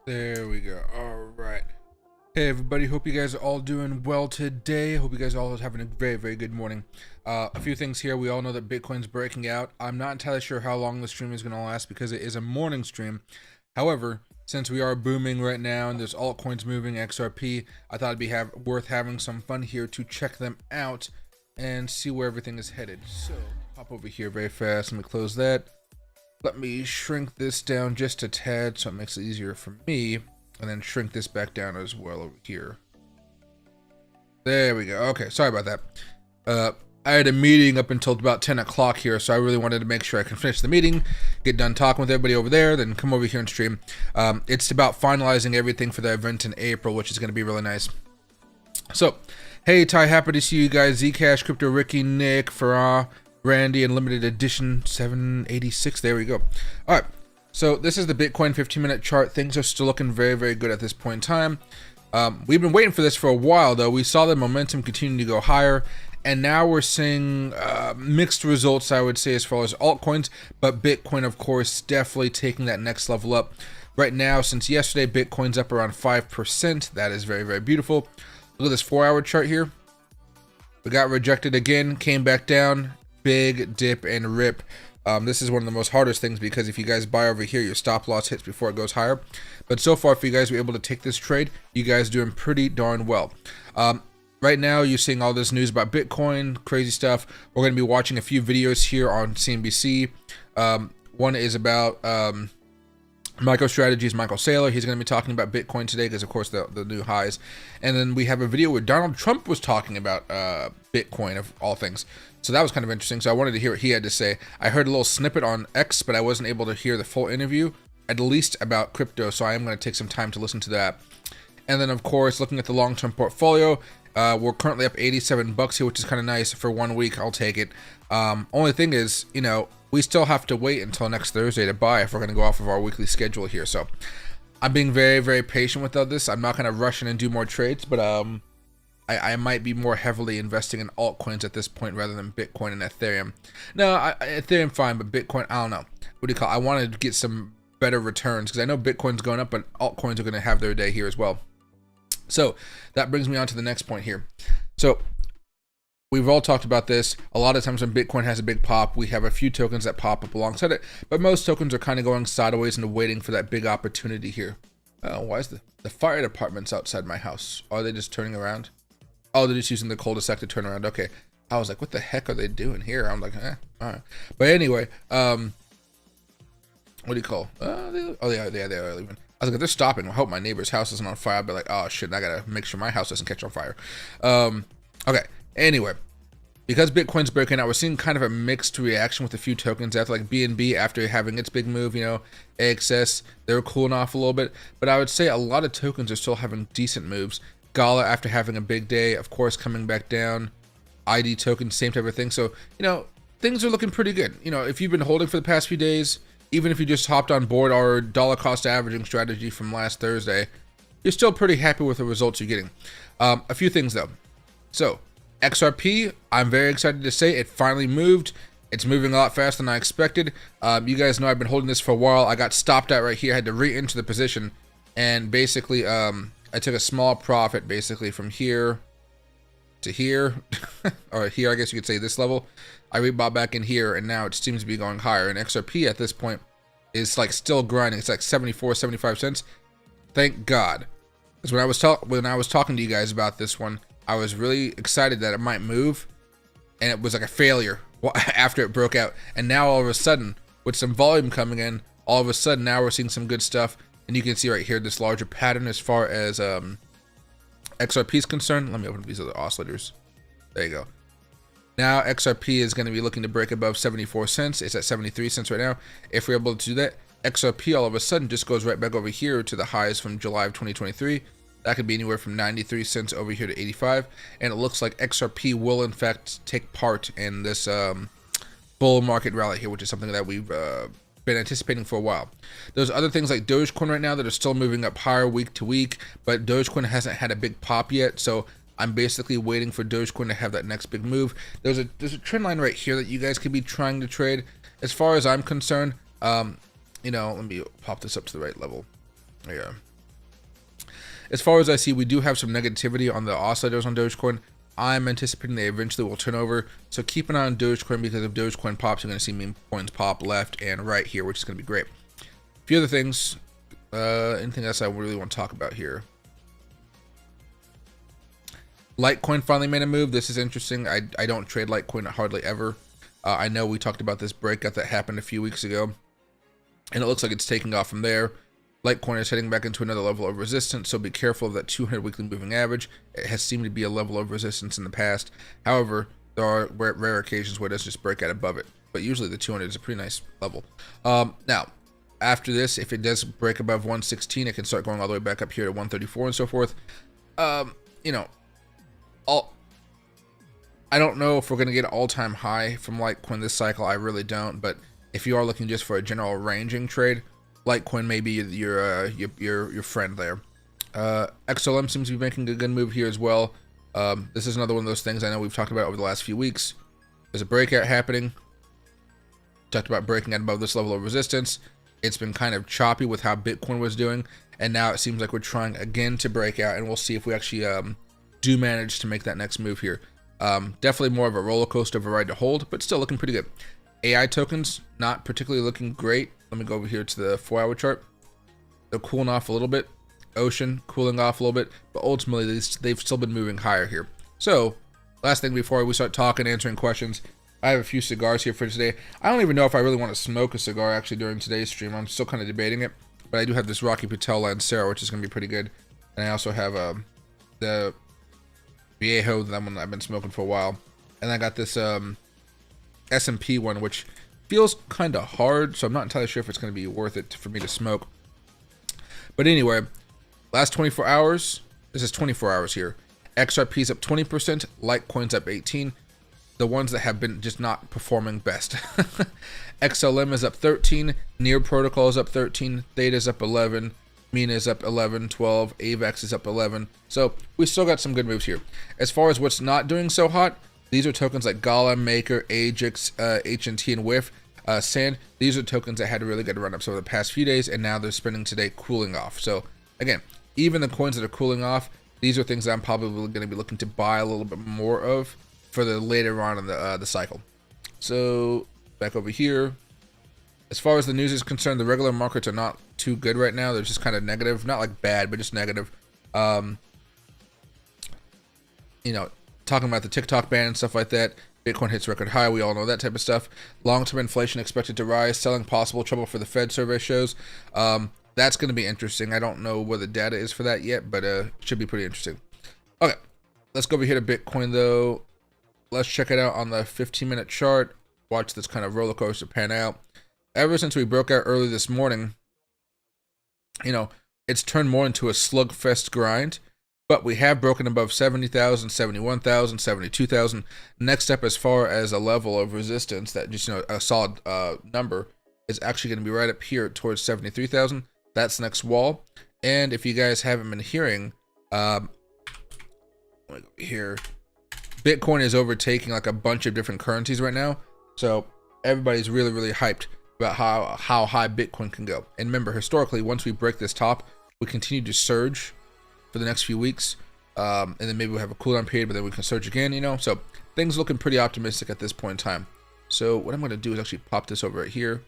There we go. All right. Hey everybody, hope you guys are all doing well today. Hope you guys are all having a very, very good morning. A few things here. We all know that Bitcoin's breaking out. I'm not entirely sure how long the stream is going to last because it is a morning stream. However, since we are booming right now and there's altcoins moving, XRP, I thought it'd be worth having some fun here to check them out and see where everything is headed. So, hop over here very fast. Let me close that. Let me shrink this down just a tad so it makes it easier for me. And then shrink this back down as well over here. There we go. Okay, sorry about that. I had a meeting up until about 10 o'clock here, so I really wanted to make sure I can finish the meeting, get done talking with everybody over there, then come over here and stream. It's about finalizing everything for the event in April, which is going to be really nice. So, hey Ty, happy to see you guys. Zcash, Crypto Ricky, Nick, Farah, Randy, and Limited Edition 786. There we go. All right. So this is the Bitcoin 15-minute chart. Things are still looking very, very good at this point in time. We've been waiting for this for a while, though. We saw the momentum continue to go higher, and now we're seeing mixed results, I would say, as far as altcoins. But Bitcoin, of course, definitely taking that next level up. Right now, since yesterday, Bitcoin's up around 5%. That is very, very beautiful. Look at this 4-hour chart here. We got rejected again, came back down, big dip and rip. This is one of the most hardest things because if you guys buy over here, your stop loss hits before it goes higher. But so far, if you guys were able to take this trade, you guys doing pretty darn well. Right now, you're seeing all this news about Bitcoin, crazy stuff. We're going to be watching a few videos here on CNBC. One is about MicroStrategy's Michael Saylor. He's going to be talking about Bitcoin today because, of course, the new highs. And then we have a video where Donald Trump was talking about Bitcoin, of all things. So that was kind of interesting. So I wanted to hear what he had to say. I heard a little snippet on X, but I wasn't able to hear the full interview, at least about crypto. So I am going to take some time to listen to that. And then, of course, looking at the long-term portfolio, we're currently up 87 bucks here, which is kind of nice for 1 week. I'll take it. Only thing is, you know, we still have to wait until next Thursday to buy if we're going to go off of our weekly schedule here. So I'm being very, very patient with all this. I'm not going to rush in and do more trades, but I might be more heavily investing in altcoins at this point rather than Bitcoin and Ethereum. No, Ethereum fine, but Bitcoin, I don't know. What do you call it? I wanted to get some better returns because I know Bitcoin's going up, but altcoins are going to have their day here as well. So that brings me on to the next point here. So we've all talked about this. A lot of times when Bitcoin has a big pop, we have a few tokens that pop up alongside it, but most tokens are kind of going sideways and waiting for that big opportunity here. Why is the fire department's outside my house? Are they just turning around? Oh, they're just using the cul-de-sac to turn around. Okay. I was like, what the heck are they doing here? I'm like, all right. But anyway, what do you call? They are leaving. I was like, if they're stopping, I hope my neighbor's house isn't on fire. I'll be like, oh shit, I gotta make sure my house doesn't catch on fire. Okay. Anyway, because Bitcoin's breaking out, we're seeing kind of a mixed reaction with a few tokens after, like BNB after having its big move, you know, AXS, they were cooling off a little bit. But I would say a lot of tokens are still having decent moves. Gala after having a big day, of course, coming back down. ID token, same type of thing. So, you know, things are looking pretty good. You know, if you've been holding for the past few days, even if you just hopped on board our dollar cost averaging strategy from last Thursday, you're still pretty happy with the results you're getting. A few things though. So, XRP, I'm very excited to say it finally moved. It's moving a lot faster than I expected. You guys know I've been holding this for a while. I got stopped at right here. I had to re-enter the position, and basically, I took a small profit basically from here to here, or here, I guess you could say this level. I rebought back in here, and now it seems to be going higher. And XRP at this point is like still grinding. It's like 74, 75 cents. Thank God. Because when I was talking to you guys about this one, I was really excited that it might move, and it was like a failure after it broke out. And now all of a sudden, with some volume coming in, all of a sudden now we're seeing some good stuff. And you can see right here this larger pattern as far as XRP is concerned. Let me open up these other oscillators. There you go. Now XRP is going to be looking to break above 74 cents. It's at 73 cents right now. If we're able to do that, XRP all of a sudden just goes right back over here to the highs from July of 2023. That could be anywhere from 93 cents over here to 85. And it looks like XRP will in fact take part in this bull market rally here, which is something that we've been anticipating for a while. There's other things like Dogecoin right now that are still moving up higher week to week, but Dogecoin hasn't had a big pop yet, so I'm basically waiting for Dogecoin to have that next big move. There's a trend line right here that you guys could be trying to trade. As far as I'm concerned, you know, let me pop this up to the right level. There you go. as far as I see, we do have some negativity on the oscillators on Dogecoin. I'm anticipating they eventually will turn over. So keep an eye on Dogecoin, because if Dogecoin pops, you're going to see meme coins pop left and right here, which is going to be great. A few other things. Anything else I really want to talk about here? Litecoin finally made a move. This is interesting. I don't trade Litecoin hardly ever. I know we talked about this breakout that happened a few weeks ago, and it looks like it's taking off from there. Litecoin is heading back into another level of resistance, so be careful of that 200 weekly moving average. It has seemed to be a level of resistance in the past. However, there are rare occasions where it does just break out above it, but usually the 200 is a pretty nice level. Now, after this, if it does break above 116, it can start going all the way back up here to 134 and so forth. You know, I don't know if we're going to get an all-time high from Litecoin this cycle. I really don't. But if you are looking just for a general ranging trade, Litecoin may be your friend there. XLM seems to be making a good move here as well. This is another one of those things I know we've talked about over the last few weeks. There's a breakout happening. Talked about breaking out above this level of resistance. It's been kind of choppy with how Bitcoin was doing, and now it seems like we're trying again to break out, and we'll see if we actually do manage to make that next move here. Definitely more of a roller coaster of a ride to hold, but still looking pretty good. AI tokens, not particularly looking great. Let me go over here to the 4-hour chart. They're cooling off a little bit. Ocean cooling off a little bit, but ultimately they've still been moving higher here. So, last thing before we start talking, answering questions, I have a few cigars here for today. I don't even know if I really want to smoke a cigar actually during today's stream. I'm still kind of debating it, but I do have this Rocky Patel Lancero, which is going to be pretty good. And I also have the Viejo, that one I've been smoking for a while, and I got this S&P one, which feels kind of hard, so I'm not entirely sure if it's going to be worth it for me to smoke. But anyway, last 24 hours, this is 24 hours here. XRP's up 20%, Litecoin's up 18%. The ones that have been just not performing best. XLM is up 13%, Near Protocol is up 13%, Theta's up 11%. Mina is up 11, 12, AVAX is up 11. So we still got some good moves here. As far as what's not doing so hot, these are tokens like Gala, Maker, Ajax, HNT, and WIF. Sand, these are tokens that had a really good run up over the past few days, and now they're spending today cooling off. So again, even the coins that are cooling off, these are things that I'm probably going to be looking to buy a little bit more of for the later on in the cycle. So back over here. As far as the news is concerned, the regular markets are not too good right now. They're just kind of negative. Not like bad, but just negative. You know, talking about the TikTok ban and stuff like that. Bitcoin hits record high. We all know that type of stuff. Long-term inflation expected to rise. Selling possible trouble for the Fed, survey shows. That's going to be interesting. I don't know what the data is for that yet, but it should be pretty interesting. Okay, let's go over here to Bitcoin, though. Let's check it out on the 15-minute chart. Watch this kind of roller coaster pan out. Ever since we broke out early this morning, you know, it's turned more into a slugfest grind, but we have broken above 70,000, 71,000, 72,000. Next up, as far as a level of resistance, that just, you know, a solid number, is actually going to be right up here towards 73,000. That's the next wall. And if you guys haven't been hearing, here, Bitcoin is overtaking like a bunch of different currencies right now. So everybody's really, really hyped about how high Bitcoin can go. And remember, historically, once we break this top, we continue to surge for the next few weeks, and then maybe we'll have a cooldown period, but then we can surge again, you know. So things looking pretty optimistic at this point in time. So what I'm going to do is actually pop this over right here.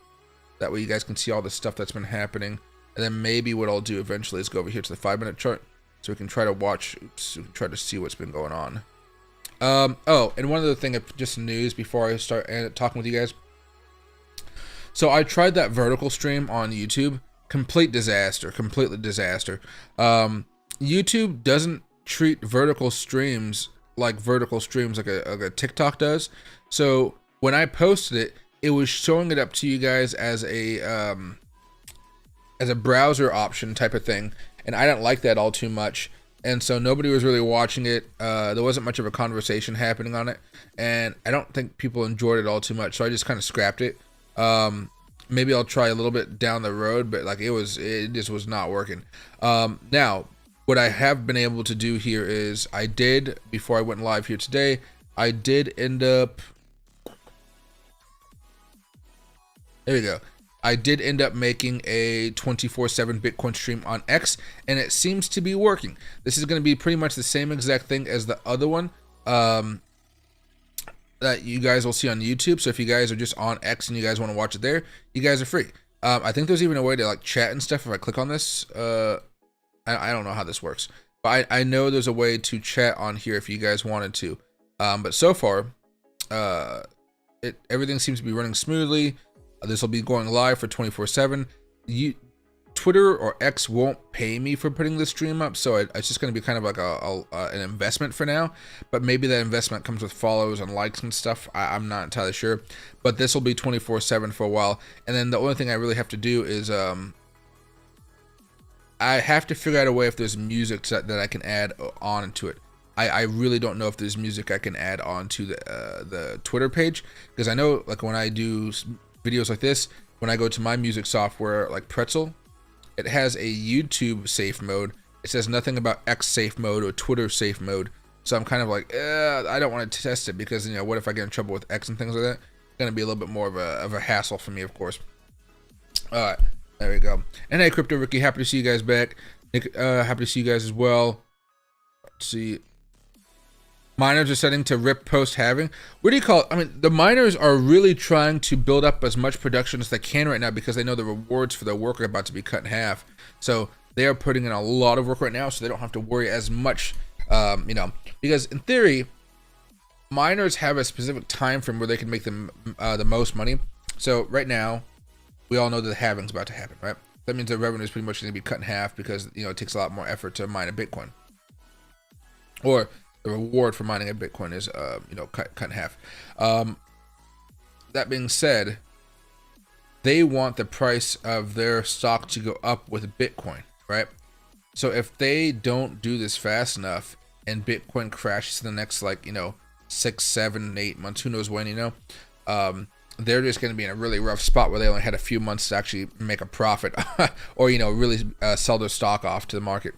That way you guys can see all the stuff that's been happening. And then maybe what I'll do eventually is go over here to the 5-minute chart, so we can try to watch, try to see what's been going on. Oh, and one other thing, just news before I start talking with you guys. So I tried that vertical stream on YouTube. Complete disaster. Completely disaster. YouTube doesn't treat vertical streams like a TikTok does. So when I posted it, it was showing it up to you guys as a browser option type of thing, and I didn't like that all too much. And so nobody was really watching it. There wasn't much of a conversation happening on it, and I don't think people enjoyed it all too much. So I just kind of scrapped it. Maybe I'll try a little bit down the road, but like it just was not working. Now, what I have been able to do here is I did, before I went live here today, I did end up, there we go. I did end up making a 24/7 Bitcoin stream on X, and it seems to be working. This is going to be pretty much the same exact thing as the other one that you guys will see on YouTube. So if you guys are just on X and you guys want to watch it there, you guys are free. I think there's even a way to like chat and stuff if I click on this. I don't know how this works, but I know there's a way to chat on here if you guys wanted to. But so far, everything seems to be running smoothly. This will be going live for 24/7. Twitter or X won't pay me for putting this stream up, so it's just going to be kind of like an investment for now. But maybe that investment comes with follows and likes and stuff. I'm not entirely sure. But this will be 24/7 for a while. And then the only thing I really have to do is I have to figure out a way if there's music that I can add on to it. I really don't know if there's music I can add on to the Twitter page, because I know like when I do videos like this, when I go to my music software like Pretzel, it has a YouTube safe mode. It says nothing about X safe mode or Twitter safe mode. So I'm kind of like, I don't want to test it because, you know, what if I get in trouble with X and things like that? It's going to be a little bit more of a hassle for me, of course. All right, there we go. And hey, Crypto Ricky, happy to see you guys back. Nick, happy to see you guys as well. Let's see. Miners are setting to rip post-halving. What do you call it? I mean, the miners are really trying to build up as much production as they can right now because they know the rewards for their work are about to be cut in half. So they are putting in a lot of work right now, so they don't have to worry as much, you know, because in theory, miners have a specific time frame where they can make the most money. So right now, we all know that the halving's about to happen, right? That means the revenue is pretty much going to be cut in half because, you know, it takes a lot more effort to mine a Bitcoin. Or the reward for mining a Bitcoin is, you know, cut in half. That being said, they want the price of their stock to go up with Bitcoin, right? So if they don't do this fast enough and Bitcoin crashes in the next, like, you know, 6, 7, 8 months, who knows when, you know, they're just going to be in a really rough spot where they only had a few months to actually make a profit or, you know, really sell their stock off to the market.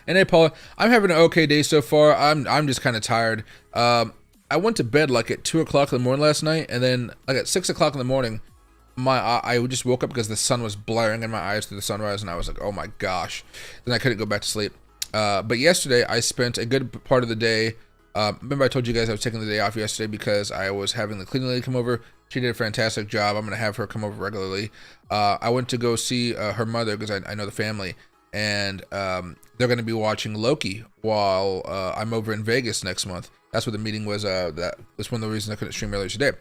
And hey, Paula, I'm having an okay day so far. I'm just kind of tired. I went to bed like at 2 o'clock in the morning last night, and then like at 6 o'clock in the morning, I just woke up because the sun was blaring in my eyes through the sunrise, and I was like, oh my gosh. Then I couldn't go back to sleep. But yesterday, I spent a good part of the day. Remember I told you guys I was taking the day off yesterday because I was having the cleaning lady come over. She did a fantastic job. I'm going to have her come over regularly. I went to go see her mother because I know the family. And they're going to be watching Loki while I'm over in Vegas next month. That's what the meeting was. That was one of the reasons I couldn't stream earlier today.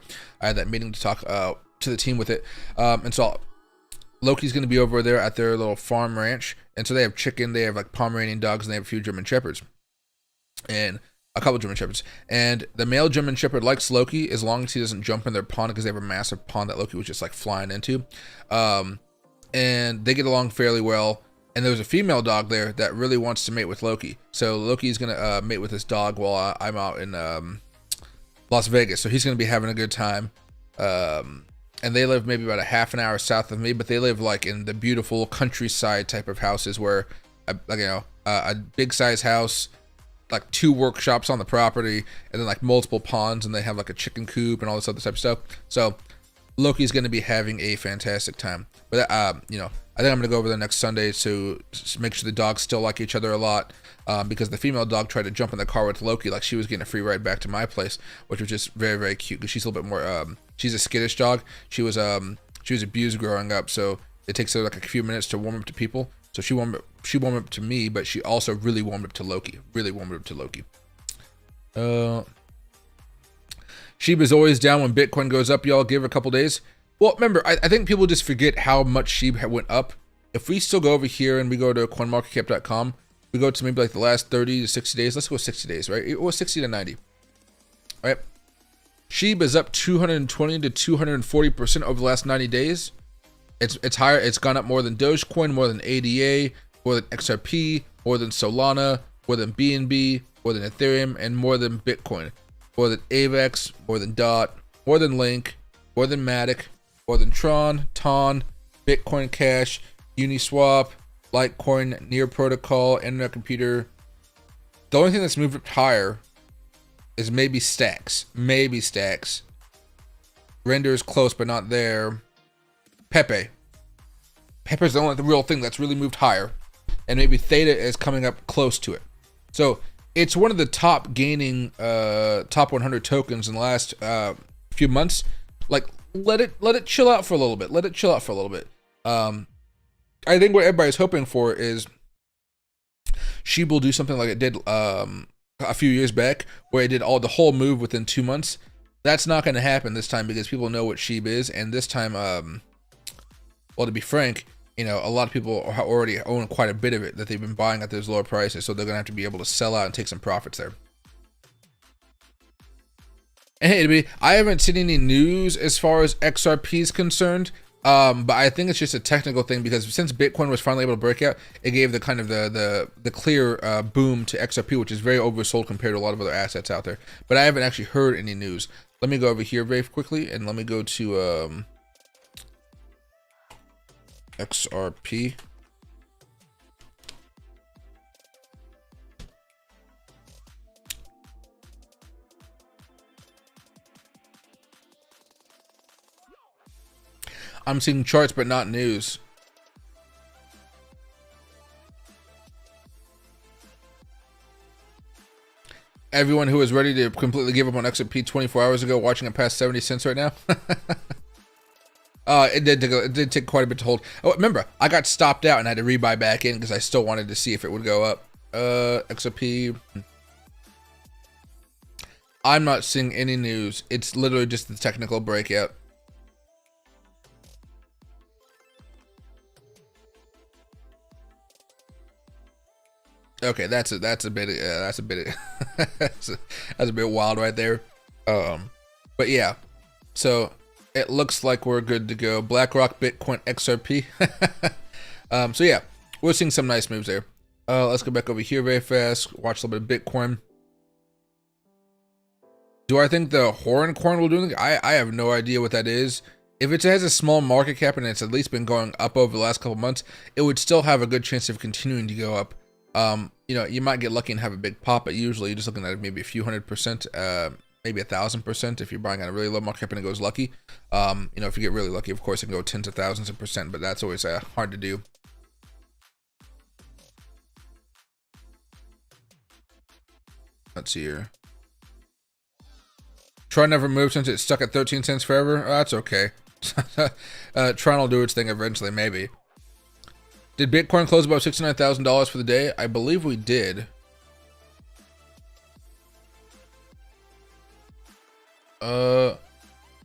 I had that meeting to talk to the team with it. And so Loki's going to be over there at their little farm ranch. And so they have chicken, they have like Pomeranian dogs, and they have a few German Shepherds. And a couple German Shepherds. And the male German Shepherd likes Loki as long as he doesn't jump in their pond, because they have a massive pond that Loki was just like flying into. And they get along fairly well. And there was a female dog there that really wants to mate with Loki. So Loki's going to mate with this dog while I'm out in Las Vegas. So he's going to be having a good time. And they live maybe about a half an hour south of me, but they live like in the beautiful countryside type of houses where, like, you know, a big size house, like 2 workshops on the property, and then like multiple ponds, and they have like a chicken coop and all this other type of stuff. So Loki's going to be having a fantastic time. But, you know, I think I'm going to go over there next Sunday to make sure the dogs still like each other a lot, because the female dog tried to jump in the car with Loki like she was getting a free ride back to my place, which was just very, very cute because she's a little bit more, she's a skittish dog. She was abused growing up, so it takes her like a few minutes to warm up to people. So she warmed up to me, but she also really warmed up to Loki. Shib is always down when Bitcoin goes up, y'all. Give her a couple days. Well, remember, I think people just forget how much Shib went up. If we still go over here and we go to coinmarketcap.com, we go to maybe like the last 30 to 60 days. Let's go 60 days, right? It was 60 to 90, right? Shib is up 220 to 240% over the last 90 days. It's higher. It's gone up more than Dogecoin, more than ADA, more than XRP, more than Solana, more than BNB, more than Ethereum, and more than Bitcoin, more than AVAX, more than DOT, more than Link, more than Matic, more than Tron, Ton, Bitcoin Cash, Uniswap, Litecoin, Near Protocol, Internet Computer. The only thing that's moved up higher is maybe stacks. Maybe stacks. Render is close, but not there. Pepe. Pepe's the only real thing that's really moved higher. And maybe Theta is coming up close to it. So it's one of the top gaining top 100 tokens in the last few months. Like, let it chill out for a little bit. Let it chill out for a little bit. I think what everybody's hoping for is Shib will do something like it did a few years back, where it did the whole move within 2 months. That's not going to happen this time because people know what Shib is, and this time, well, to be frank, you know, a lot of people already own quite a bit of it that they've been buying at those lower prices, so they're going to have to be able to sell out and take some profits there. And hey, I haven't seen any news as far as XRP is concerned, but I think it's just a technical thing because since Bitcoin was finally able to break out, it gave the kind of the clear boom to XRP, which is very oversold compared to a lot of other assets out there. But I haven't actually heard any news. Let me go over here very quickly, and let me go to XRP. I'm seeing charts, but not news. Everyone who was ready to completely give up on XRP 24 hours ago, watching it past 70 cents right now. It did take quite a bit to hold. Oh, remember, I got stopped out and had to rebuy back in because I still wanted to see if it would go up. XRP. I'm not seeing any news. It's literally just the technical breakout. Okay, that's a bit that's a bit wild right there. But yeah, so it looks like we're good to go. BlackRock, Bitcoin, XRP. So yeah, we're seeing some nice moves there. Let's go back over here very fast. Watch a little bit of Bitcoin. Do I think the Horn Coin will do anything? I have no idea what that is. If it has a small market cap and it's at least been going up over the last couple months, it would still have a good chance of continuing to go up. You know, you might get lucky and have a big pop, but usually you're just looking at maybe a few 100%, maybe 1,000% if you're buying on a really low market cap and it goes lucky. You know, if you get really lucky, of course, it can go tens of thousands of percent, but that's always hard to do. Let's see here. Tron never moved since it's stuck at 13 cents forever. Oh, that's okay. Tron will do its thing eventually, maybe. Did Bitcoin close above $69,000 for the day? I believe we did. No,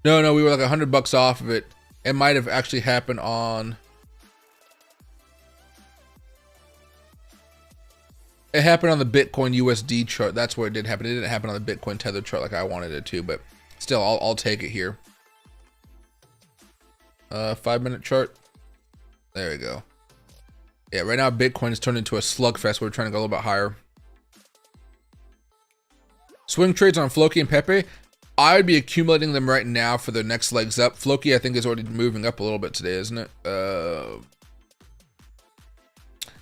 we were like $100 off of it. It might have actually happened on. It happened on the Bitcoin USD chart. That's where it did happen. It didn't happen on the Bitcoin Tether chart like I wanted it to, but still, I'll take it here. 5-minute chart. There we go. Yeah, right now Bitcoin is turned into a slugfest. We're trying to go a little bit higher. Swing trades on Floki and Pepe. I would be accumulating them right now for the next legs up. Floki, I think, is already moving up a little bit today, isn't it?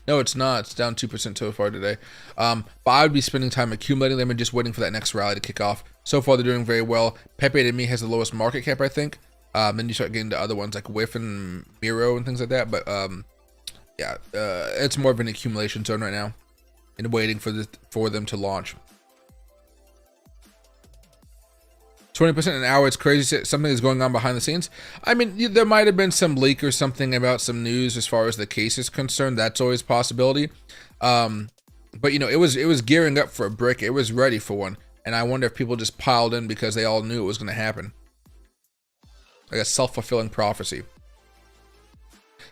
No, it's not. It's down 2% so far today. But I would be spending time accumulating them and just waiting for that next rally to kick off. So far, they're doing very well. Pepe, to me, has the lowest market cap, I think. Then you start getting to other ones like Whiff and Miro and things like that. But yeah, it's more of an accumulation zone right now and waiting for them to launch. 20% an hour, it's crazy. Something is going on behind the scenes. I mean, there might have been some leak or something about some news as far as the case is concerned. That's always a possibility. But you know, it was gearing up for a break. It was ready for one. And I wonder if people just piled in because they all knew it was going to happen. Like a self-fulfilling prophecy.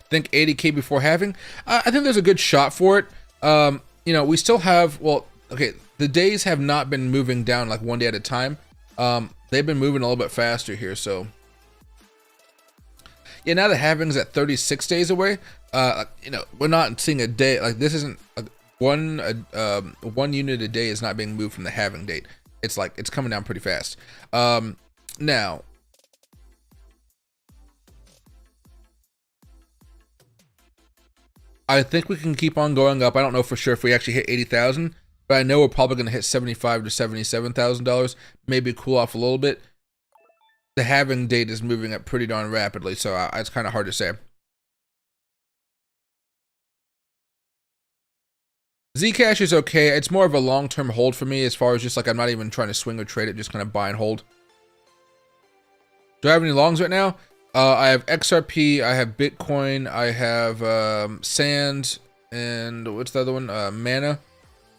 Think 80K before halving. I think there's a good shot for it. You know, we still have, well, okay, the days have not been moving down like one day at a time. They've been moving a little bit faster here, so yeah. Now the halving's at 36 days away. You know, we're not seeing a day like this. Isn't one unit a day is not being moved from the halving date. It's like it's coming down pretty fast. Now, I think we can keep on going up. I don't know for sure if we actually hit 80,000. but I know we're probably going to hit $75,000 to $77,000, maybe cool off a little bit. The halving date is moving up pretty darn rapidly, so it's kind of hard to say. Zcash is okay. It's more of a long-term hold for me, as far as just like I'm not even trying to swing or trade it, just kind of buy and hold. Do I have any longs right now? I have XRP, I have Bitcoin, I have Sand, and what's the other one? Mana.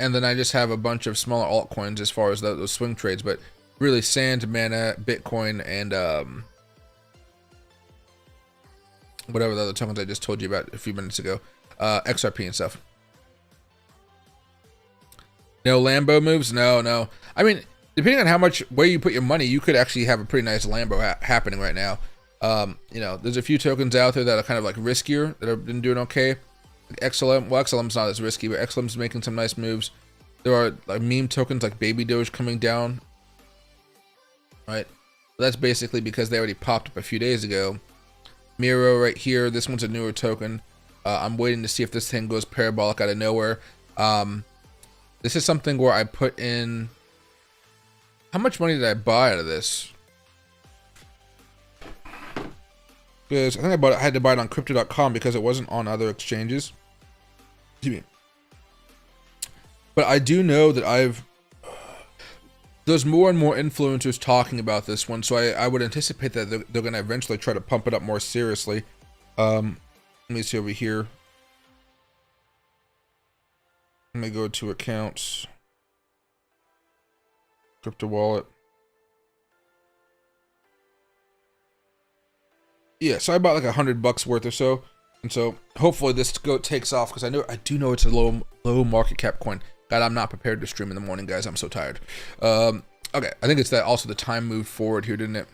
And then I just have a bunch of smaller altcoins as far as those swing trades, but really Sand, Mana, Bitcoin, and whatever the other tokens I just told you about a few minutes ago. XRP and stuff. No Lambo moves? No. I mean, depending on how much, where you put your money, you could actually have a pretty nice Lambo happening right now. You know, there's a few tokens out there that are kind of like riskier, that have been doing okay. XLM, well, XLM's not as risky, but XLM's making some nice moves. There are like meme tokens like Baby Doge coming down, right? That's basically because they already popped up a few days ago. Miro right here, this one's a newer token. I'm waiting to see if this thing goes parabolic out of nowhere. This is something where I put in, how much money did I buy out of this? Because I think I had to buy it on crypto.com because it wasn't on other exchanges. Excuse me. But I do know that there's more and more influencers talking about this one, so I would anticipate that they're going to eventually try to pump it up more seriously. Let me see over here. Let me go to accounts. Crypto wallet. Yeah, so I bought like $100 worth or so, and so hopefully this takes off, because I do know it's a low market cap coin. God, I'm not prepared to stream in the morning, guys. I'm so tired. Okay, I think it's that also the time moved forward here, didn't it?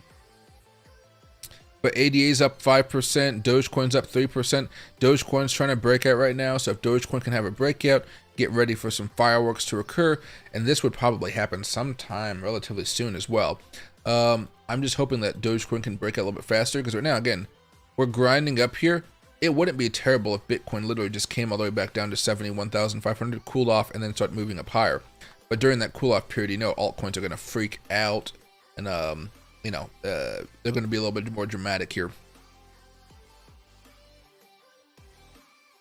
But ADA's up 5%, Dogecoin's up 3%. Dogecoin's trying to break out right now, so if Dogecoin can have a breakout, get ready for some fireworks to occur, and this would probably happen sometime relatively soon as well. I'm just hoping that Dogecoin can break out a little bit faster, because right now, again, we're grinding up here. It wouldn't be terrible if Bitcoin literally just came all the way back down to 71,500, cooled off, and then start moving up higher. But during that cool-off period, you know, altcoins are going to freak out, and you know, they're going to be a little bit more dramatic here.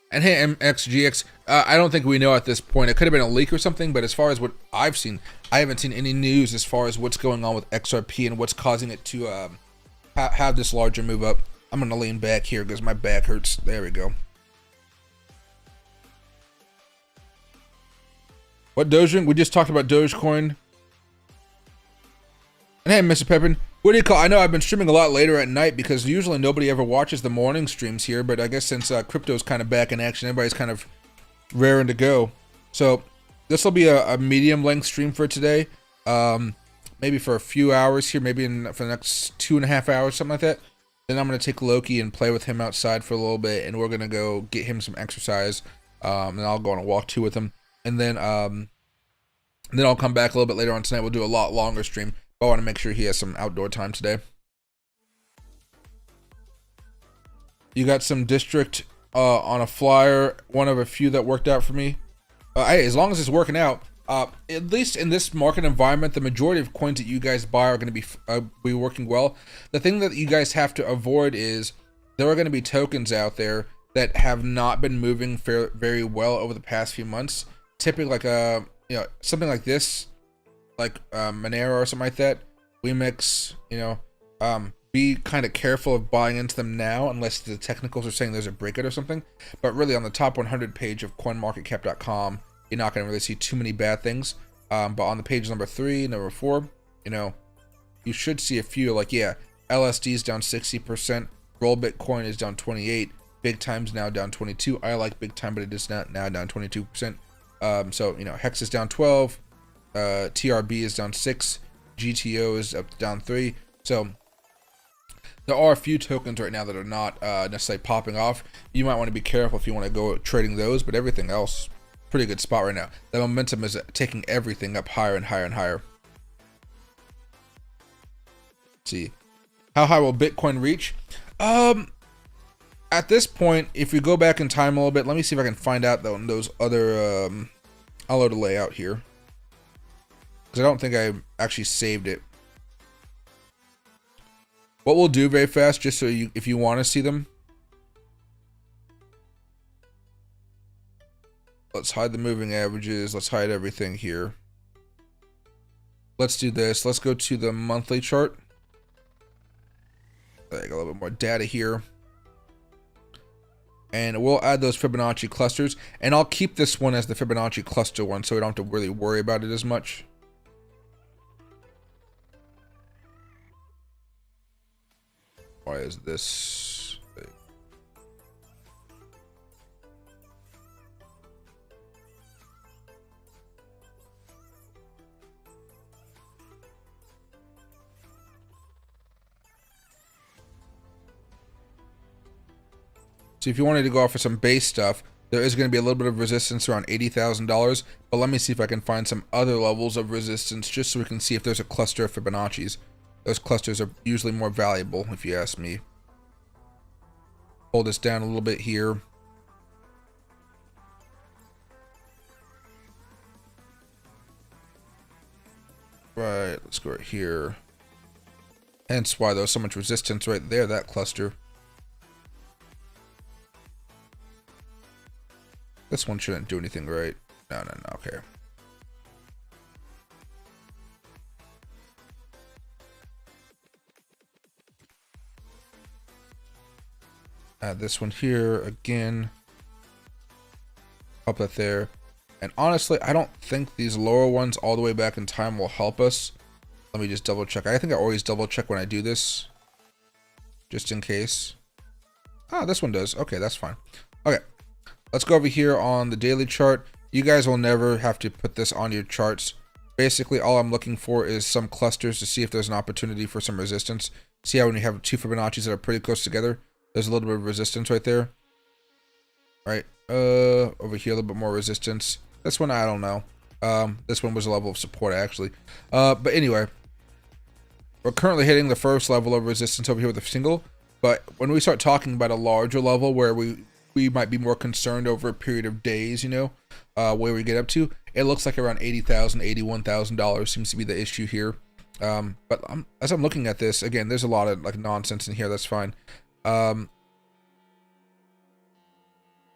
And hey, MXGX, I don't think we know at this point. It could have been a leak or something, but as far as what I've seen, I haven't seen any news as far as what's going on with XRP and what's causing it to have this larger move up. I'm going to lean back here because my back hurts. There we go. What Dogecoin? We just talked about Dogecoin. And hey, Mr. Pepe, what do you call? I know I've been streaming a lot later at night because usually nobody ever watches the morning streams here, but I guess since crypto's kind of back in action, everybody's kind of raring to go. So this will be a medium length stream for today. Maybe for a few hours here, maybe for the next 2.5 hours, something like that. Then I'm going to take Loki and play with him outside for a little bit, and we're going to go get him some exercise. And I'll go on a walk too with him. And then I'll come back a little bit later on tonight. We'll do a lot longer stream. I want to make sure he has some outdoor time today. You got some district on a flyer, one of a few that worked out for me. Hey, as long as it's working out, at least in this market environment, the majority of coins that you guys buy are going to be working well. The thing that you guys have to avoid is there are going to be tokens out there that have not been moving very well over the past few months. Typically, like you know, something like this. Like Monero or something like that, WeMix, you know, be kind of careful of buying into them now unless the technicals are saying there's a breakout or something. But really, on the top 100 page of CoinMarketCap.com, you're not going to really see too many bad things. But on the page number 3, number 4, you know, you should see a few. Like, yeah, LSD is down 60%, Roll Bitcoin is down 28%, Big Time's now down 22%. I like Big Time, but it is not now down 22%. So you know, Hex is down 12%. TRB is down 6%, GTO is up down 3%. So there are a few tokens right now that are not necessarily popping off. You might want to be careful if you want to go trading those, but everything else, pretty good spot right now. The momentum is taking everything up higher and higher and higher. Let's see, how high will Bitcoin reach? At this point, if we go back in time a little bit, let me see if I can find out those other I'll load a layout here because I don't think I actually saved it. What we'll do very fast, just so you, if you want to see them, let's hide the moving averages. Let's hide everything here. Let's do this. Let's go to the monthly chart. I got a little bit more data here. And we'll add those Fibonacci clusters. And I'll keep this one as the Fibonacci cluster one so we don't have to really worry about it as much. Why is this? So if you wanted to go off for some base stuff, there is going to be a little bit of resistance around $80,000. But let me see if I can find some other levels of resistance just so we can see if there's a cluster of Fibonacci's. Those clusters are usually more valuable, if you ask me. Hold this down a little bit here. Right, let's go right here. Hence why there's so much resistance right there, that cluster. This one shouldn't do anything, right? No, okay. Add this one here again. Pop that there. And honestly, I don't think these lower ones all the way back in time will help us. Let me just double check. I think I always double check when I do this, just in case. Ah, this one does. Okay, that's fine. Okay, let's go over here on the daily chart. You guys will never have to put this on your charts. Basically, all I'm looking for is some clusters to see if there's an opportunity for some resistance. See how when you have two Fibonacci's that are pretty close together, there's a little bit of resistance right there. Right, over here a little bit more resistance. This one, I don't know. This one was a level of support actually. But anyway, we're currently hitting the first level of resistance over here with a single. But when we start talking about a larger level where we might be more concerned over a period of days, you know, where we get up to, it looks like around $80,000, $81,000 seems to be the issue here. But as I'm looking at this, again, there's a lot of like nonsense in here. That's fine.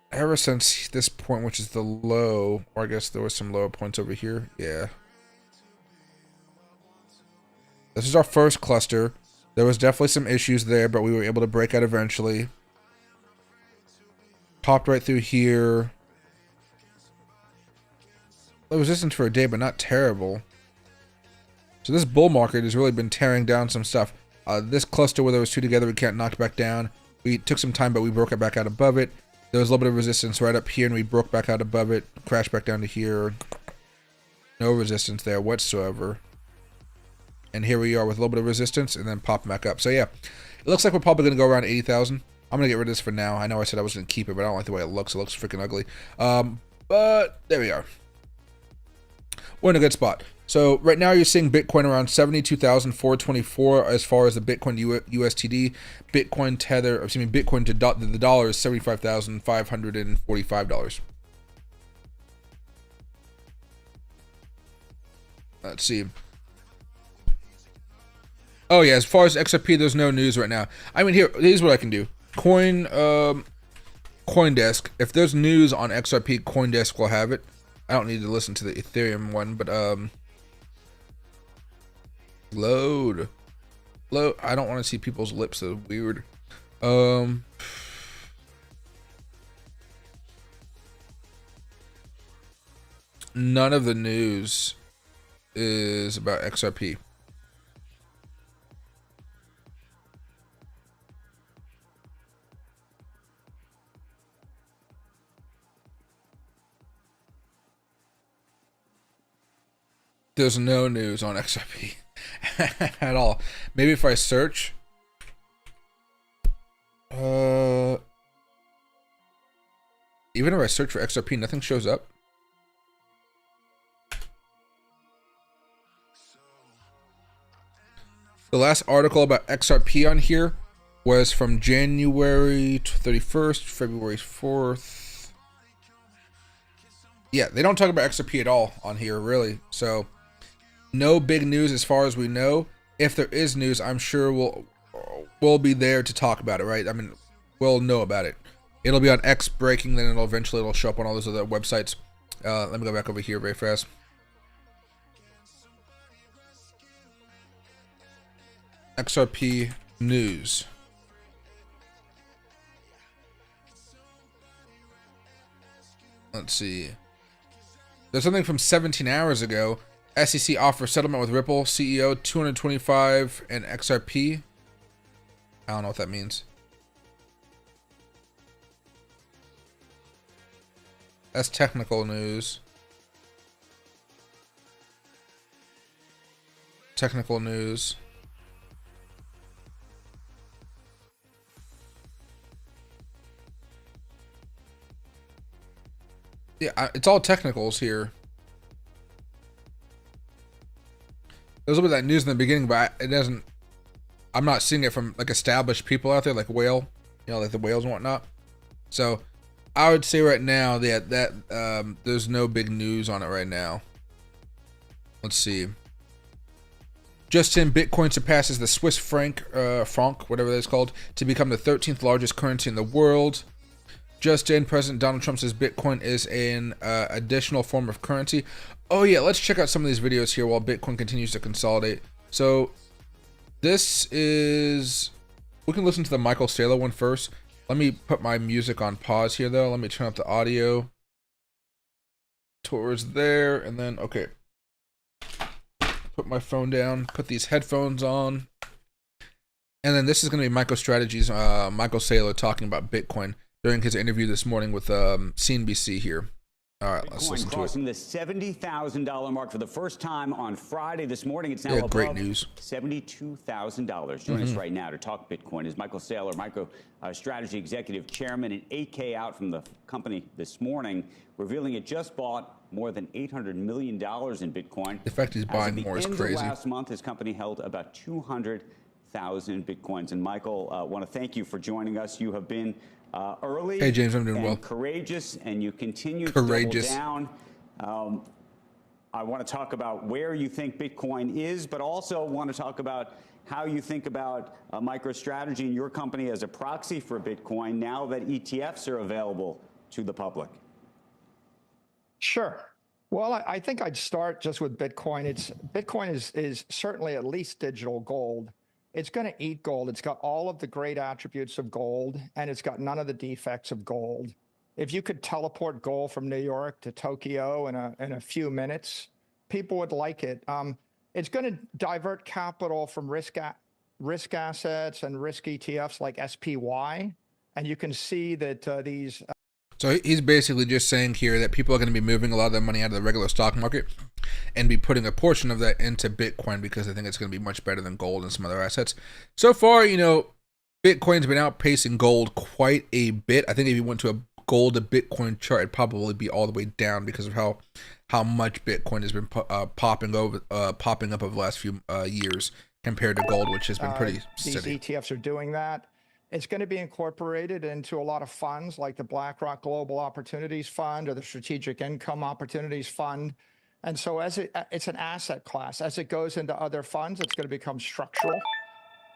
Ever since this point, which is the low, or I guess there was some lower points over here. Yeah. This is our first cluster. There was definitely some issues there, but we were able to break out eventually. Popped right through here. Low resistance for a day, but not terrible. So this bull market has really been tearing down some stuff. This cluster where there was two together, we can't knock back down. We took some time, but we broke it back out above it. There was a little bit of resistance right up here, and we broke back out above it. Crashed back down to here. No resistance there whatsoever. And here we are with a little bit of resistance, and then pop back up. So yeah, it looks like we're probably going to go around 80,000. I'm going to get rid of this for now. I know I said I was going to keep it, but I don't like the way it looks. It looks freaking ugly. But there we are. We're in a good spot. So right now you're seeing Bitcoin around 72,424 as far as the Bitcoin to USTD. Bitcoin tether, excuse me, Bitcoin to the dollar is $75,545. Let's see. Oh yeah, as far as XRP, there's no news right now. I mean, here's what I can do. CoinDesk. If there's news on XRP, CoinDesk will have it. I don't need to listen to the Ethereum one, but load. I don't want to see people's lips. They're weird. None of the news is about XRP. There's no news on XRP at all. Maybe if I search, even if I search for XRP, nothing shows up. The last article about XRP on here was from January 31st, February 4th. Yeah, they don't talk about XRP at all on here, really. So no big news as far as we know. If there is news, I'm sure we'll be there to talk about it, right? I mean, we'll know about it. It'll be on X breaking, then it'll show up on all those other websites. Let me go back over here very fast. XRP news. Let's see. There's something from 17 hours ago. SEC offers settlement with Ripple CEO 225 and XRP. I don't know what that means. That's technical news. Technical news. Yeah, it's all technicals here. There's a little bit of that news in the beginning, but it doesn't. I'm not seeing it from like established people out there, like Whale, like the whales and whatnot. So I would say right now that there's no big news on it right now. Let's see. Just in, Bitcoin surpasses the Swiss franc, whatever that's called, to become the 13th largest currency in the world. Just in, President Donald Trump says Bitcoin is an additional form of currency. Oh yeah, let's check out some of these videos here while Bitcoin continues to consolidate. So this is, we can listen to the Michael Saylor one first. Let me put my music on pause here though. Let me turn up the audio towards there, and then, okay. Put my phone down, put these headphones on. And then this is going to be MicroStrategy's Michael Saylor talking about Bitcoin during his interview this morning with CNBC here. All right, let's listen to it. Crossing the $70,000 mark for the first time on Friday this morning. It's now above great news. $72,000. Join us right now to talk Bitcoin is Michael Saylor, MicroStrategy Executive Chairman, an 8K out from the company this morning, revealing it just bought more than $800 million in Bitcoin. The fact he's buying more is crazy. Last month, his company held about 200,000 Bitcoins. And Michael, I want to thank you for joining us. You have been early. Hey James, I'm doing well. Courageous, and you continue to double down. I want to talk about where you think Bitcoin is, but also want to talk about how you think about MicroStrategy and your company as a proxy for Bitcoin now that ETFs are available to the public. Sure. Well, I think I'd start just with Bitcoin. Bitcoin is certainly at least digital gold. It's going to eat gold. It's got all of the great attributes of gold, and it's got none of the defects of gold. If you could teleport gold from New York to Tokyo in a few minutes, people would like it. It's going to divert capital from risk assets and risk ETFs like SPY, and you can see that these. So he's basically just saying here that people are going to be moving a lot of their money out of the regular stock market and be putting a portion of that into Bitcoin because they think it's going to be much better than gold and some other assets. So far, Bitcoin's been outpacing gold quite a bit. I think if you went to a gold to Bitcoin chart, it'd probably be all the way down because of how much Bitcoin has been popping up over the last few years compared to gold, which has been pretty steady. These ETFs are doing that. It's going to be incorporated into a lot of funds like the BlackRock Global Opportunities Fund or the Strategic Income Opportunities Fund. And so it's an asset class. As it goes into other funds, it's going to become structural.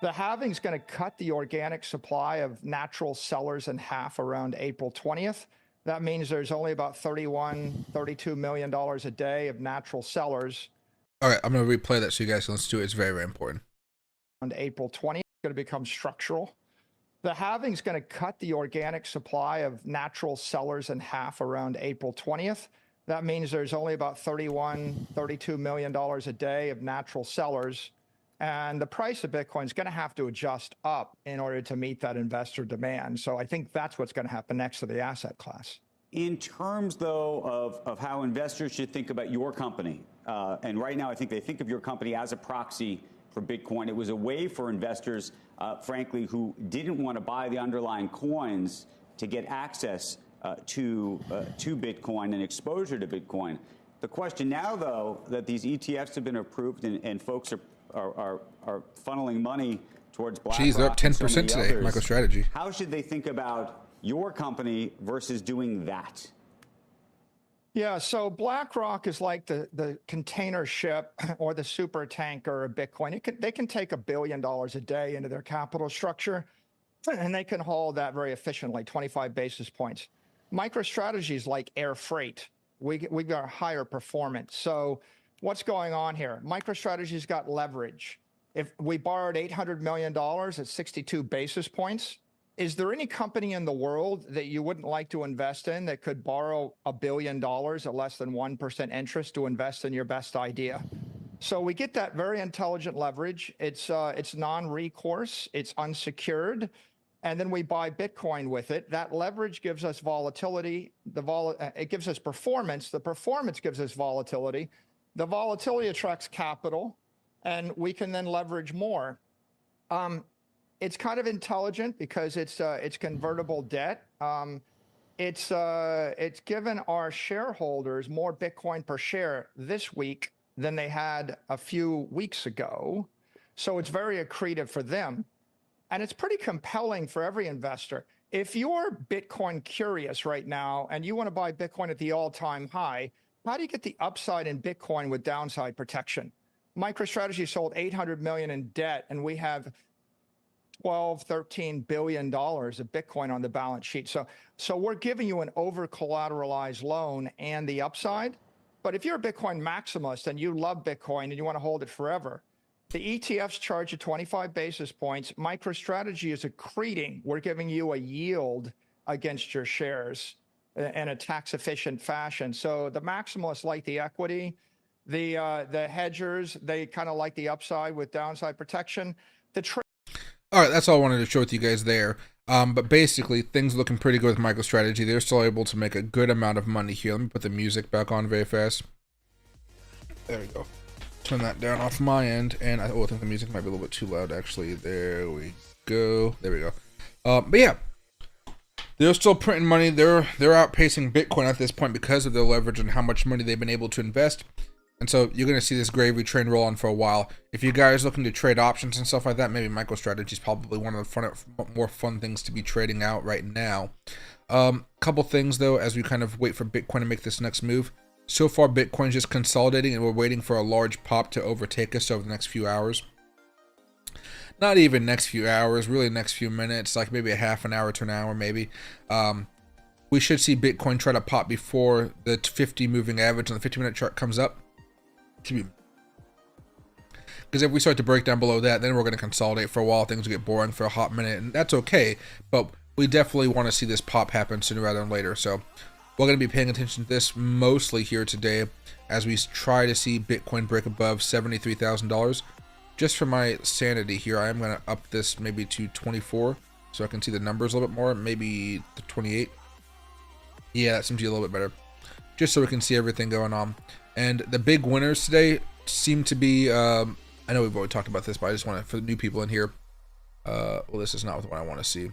The halving is going to cut the organic supply of natural sellers in half around April 20th. That means there's only about $32 million a day of natural sellers. All right, I'm going to replay that so you guys can listen to it. It's very, very important. On April 20th, it's going to become structural. The halving is going to cut the organic supply of natural sellers in half around April 20th. That means there's only about $32 million a day of natural sellers. And the price of Bitcoin is going to have to adjust up in order to meet that investor demand. So I think that's what's going to happen next to the asset class. In terms, though, of how investors should think about your company, and right now I think they think of your company as a proxy for Bitcoin. It was a way for investors, frankly, who didn't want to buy the underlying coins to get access to Bitcoin and exposure to Bitcoin. The question now, though, that these ETFs have been approved and folks are funneling money towards BlackRock. Geez, they're up 10% today, MicroStrategy. How should they think about your company versus doing that? Yeah, so BlackRock is like the container ship or the super tanker of Bitcoin. They can take $1 billion a day into their capital structure, and they can haul that very efficiently, 25 basis points. MicroStrategy is like air freight. We got higher performance. So what's going on here? MicroStrategy's got leverage. If we borrowed $800 million at 62 basis points, is there any company in the world that you wouldn't like to invest in that could borrow $1 billion at less than 1% interest to invest in your best idea? So we get that very intelligent leverage. It's non-recourse, it's unsecured, and then we buy Bitcoin with it. That leverage gives us volatility. It gives us performance. The performance gives us volatility. The volatility attracts capital, and we can then leverage more. It's kind of intelligent because it's convertible debt. It's given our shareholders more Bitcoin per share this week than they had a few weeks ago. So it's very accretive for them. And it's pretty compelling for every investor. If you're Bitcoin curious right now and you want to buy Bitcoin at the all-time high, how do you get the upside in Bitcoin with downside protection? MicroStrategy sold $800 million in debt, and we have $12–13 billion of Bitcoin on the balance sheet. So we're giving you an over-collateralized loan and the upside. But if you're a Bitcoin maximalist and you love Bitcoin and you want to hold it forever, the ETFs charge you 25 basis points. MicroStrategy is accreting. We're giving you a yield against your shares in a tax-efficient fashion. So the maximalists like the equity. The hedgers, they kind of like the upside with downside protection. All right, that's all I wanted to show with you guys there. But basically, things looking pretty good with MicroStrategy. They're still able to make a good amount of money here. Let me put the music back on very fast. There we go. Turn that down off my end. And I think the music might be a little bit too loud, actually. There we go. There we go. But yeah, they're still printing money. They're outpacing Bitcoin at this point because of their leverage and how much money they've been able to invest. And so you're going to see this gravy train roll on for a while. If you guys are looking to trade options and stuff like that, maybe MicroStrategy is probably one of the more fun things to be trading out right now. Couple things, though, as we kind of wait for Bitcoin to make this next move. So far, Bitcoin's just consolidating, and we're waiting for a large pop to overtake us over the next few hours. Not even next few hours, really next few minutes, like maybe a half an hour to an hour, maybe. We should see Bitcoin try to pop before the 50 moving average on the 50-minute chart comes up. Because if we start to break down below that, then we're going to consolidate for a while. Things will get boring for a hot minute, and that's okay. But we definitely want to see this pop happen sooner rather than later. So we're going to be paying attention to this mostly here today as we try to see Bitcoin break above $73,000. Just for my sanity here, I am going to up this maybe to 24 so I can see the numbers a little bit more. Maybe the 28. Yeah, that seems to be a little bit better. Just so we can see everything going on. And the big winners today seem to be, I know we've already talked about this, but I just want to, for the new people in here, well, this is not what I want to see.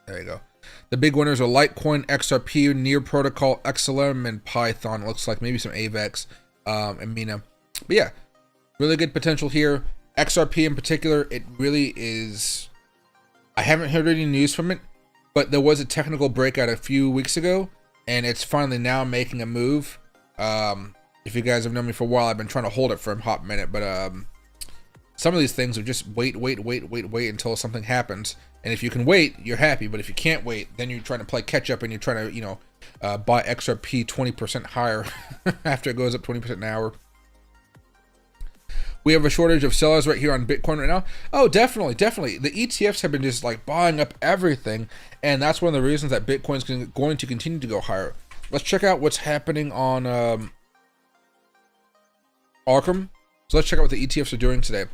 There you go. The big winners are Litecoin, XRP, Near Protocol, XLM, and Python. It looks like maybe some AVAX and Mina. But yeah, really good potential here. XRP in particular, it really is, I haven't heard any news from it, but there was a technical breakout a few weeks ago, and it's finally now making a move. If you guys have known me for a while, I've been trying to hold it for a hot minute, but some of these things are just wait until something happens. And if you can wait, you're happy. But if you can't wait, then you're trying to play catch up and you're trying to, buy XRP 20% higher after it goes up 20% an hour. We have a shortage of sellers right here on Bitcoin right now. Oh, definitely. The ETFs have been just like buying up everything. And that's one of the reasons that Bitcoin's going to continue to go higher. Let's check out what's happening on Arkham. So let's check out what the ETFs are doing today.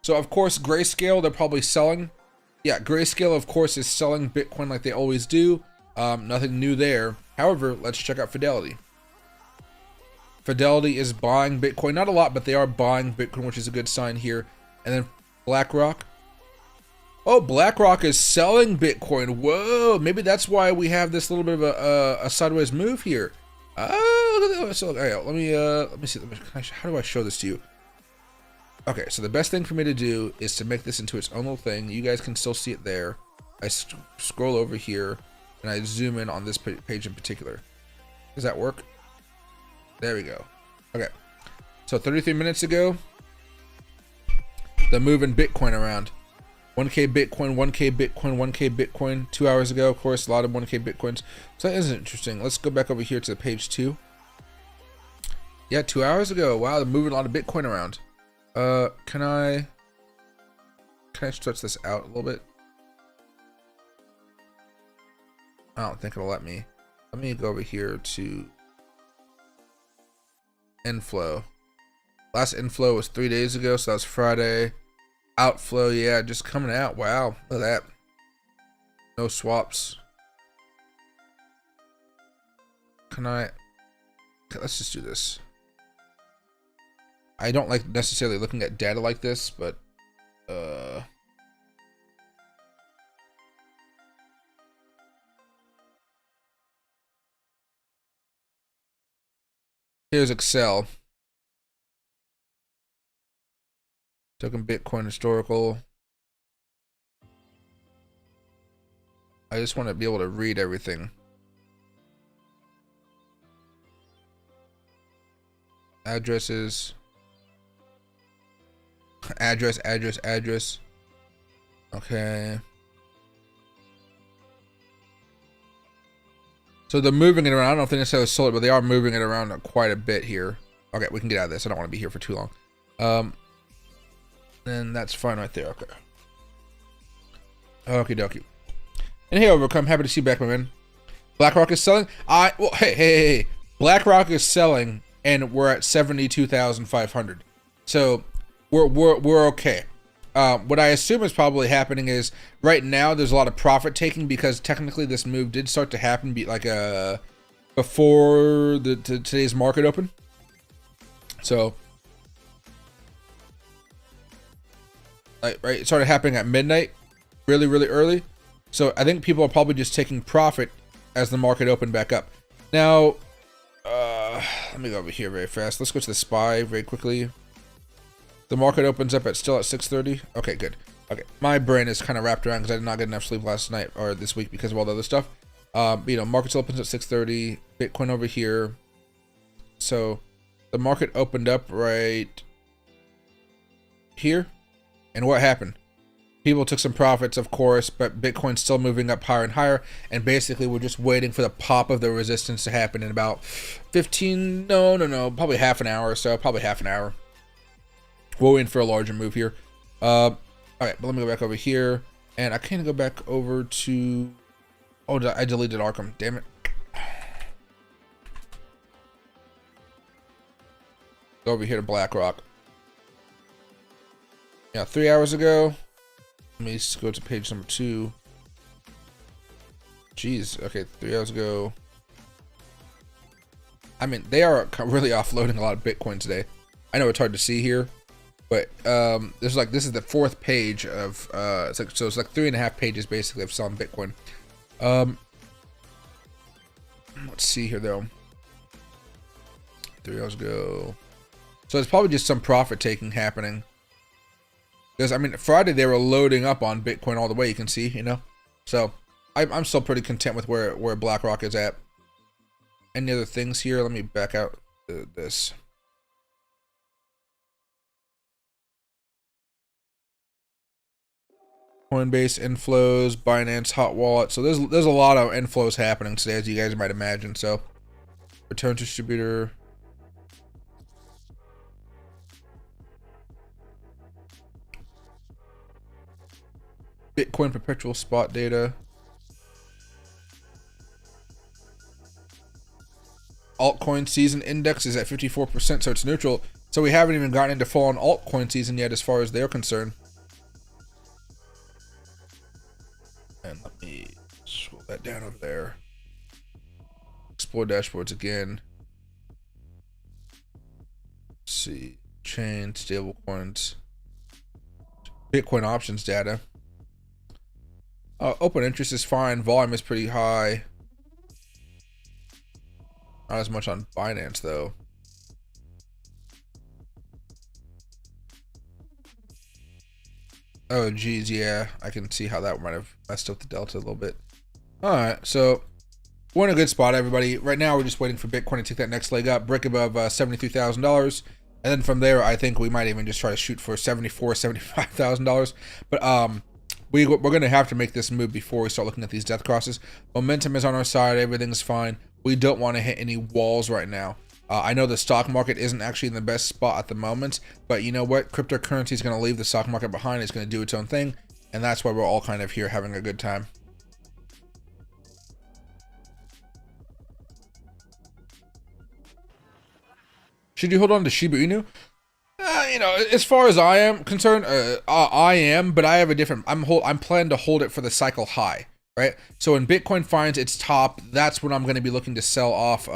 So, of course, Grayscale, they're probably selling. Yeah, Grayscale, of course, is selling Bitcoin like they always do. Nothing new there. However, let's check out Fidelity. Fidelity is buying Bitcoin. Not a lot, but they are buying Bitcoin, which is a good sign here. And then BlackRock. Oh, BlackRock is selling Bitcoin. Whoa, maybe that's why we have this little bit of a sideways move here. Oh, so let me see. How do I show this to you? Okay, so the best thing for me to do is to make this into its own little thing. You guys can still see it there. I scroll over here and I zoom in on this page in particular. Does that work? There we go. Okay. So 33 minutes ago, they're moving Bitcoin around. 1K Bitcoin, 1K Bitcoin, 1K Bitcoin. 2 hours ago, of course, a lot of 1K Bitcoins. So that is interesting. Let's go back over here to page 2. Yeah, 2 hours ago. Wow, they're moving a lot of Bitcoin around. Can I stretch this out a little bit? I don't think it'll let me. Let me go over here to inflow. Last inflow was 3 days ago, so that was Friday. Outflow, yeah, just coming out. Wow, look at that. No swaps. Okay, let's just do this. I don't like necessarily looking at data like this, but here's Excel. Token Bitcoin historical. I just want to be able to read everything. Addresses. Address. Okay. So they're moving it around. I don't know if they necessarily sold it, but they are moving it around quite a bit here. Okay, we can get out of this. I don't want to be here for too long. Then that's fine right there. Okay. Okie dokie. And hey, Overcome. Happy to see you back, my man. BlackRock is selling. Well, hey. BlackRock is selling, and we're at 72,500. So we're okay. What I assume is probably happening is right now there's a lot of profit taking because technically this move did start to happen before today's market open. So right, it started happening at midnight, really early. So I think people are probably just taking profit as the market opened back up. Now, let me go over here very fast. Let's go to the SPY very quickly. The market opens up still at 6:30. Okay, good. Okay, my brain is kind of wrapped around because I did not get enough sleep last night or this week because of all the other stuff. Market opens at 6:30. Bitcoin over here. So the market opened up right here. And what happened? People took some profits, of course, but Bitcoin's still moving up higher and higher. And basically, we're just waiting for the pop of the resistance to happen in about probably half an hour or so. Probably half an hour. We'll wait for a larger move here. All right, but let me go back over here. And I can't go back over to... Oh, I deleted Arkham. Damn it. Go over here to BlackRock. Yeah, 3 hours ago. Let me just go to page number 2. Jeez, okay, 3 hours ago. I mean, they are really offloading a lot of Bitcoin today. I know it's hard to see here, but this is the 4th page of it's like 3.5 pages basically of selling Bitcoin. Let's see here though. 3 hours ago. So it's probably just some profit taking happening. Because, I mean, Friday they were loading up on Bitcoin all the way, you can see, you know? So, I'm still pretty content with where BlackRock is at. Any other things here? Let me back out this. Coinbase inflows, Binance, Hot Wallet. So, there's a lot of inflows happening today, as you guys might imagine. So, return distributor. Bitcoin perpetual spot data. Altcoin season index is at 54%, so it's neutral. So we haven't even gotten into full-on altcoin season yet as far as they're concerned. And let me scroll that down over there. Explore dashboards again. Let's see. Chain, stable coins. Bitcoin options data. Open interest is fine. Volume is pretty high. Not as much on Binance though. Oh geez, yeah. I can see how that might have messed up the delta a little bit. Alright, so we're in a good spot, everybody. Right now, we're just waiting for Bitcoin to take that next leg up, break above $73,000. And then from there, I think we might even just try to shoot for $74,000, $75,000. But we're going to have to make this move before we start looking at these death crosses. Momentum is on our side. Everything's fine. We don't want to hit any walls right now. I know the stock market isn't actually in the best spot at the moment, but you know what? Cryptocurrency is going to leave the stock market behind. It's going to do its own thing. And that's why we're all kind of here having a good time. Should you hold on to Shiba Inu? You know, as far as I am concerned, I am, but I have a different. I'm planning to hold it for the cycle high, right? So when Bitcoin finds its top, that's when I'm going to be looking to sell off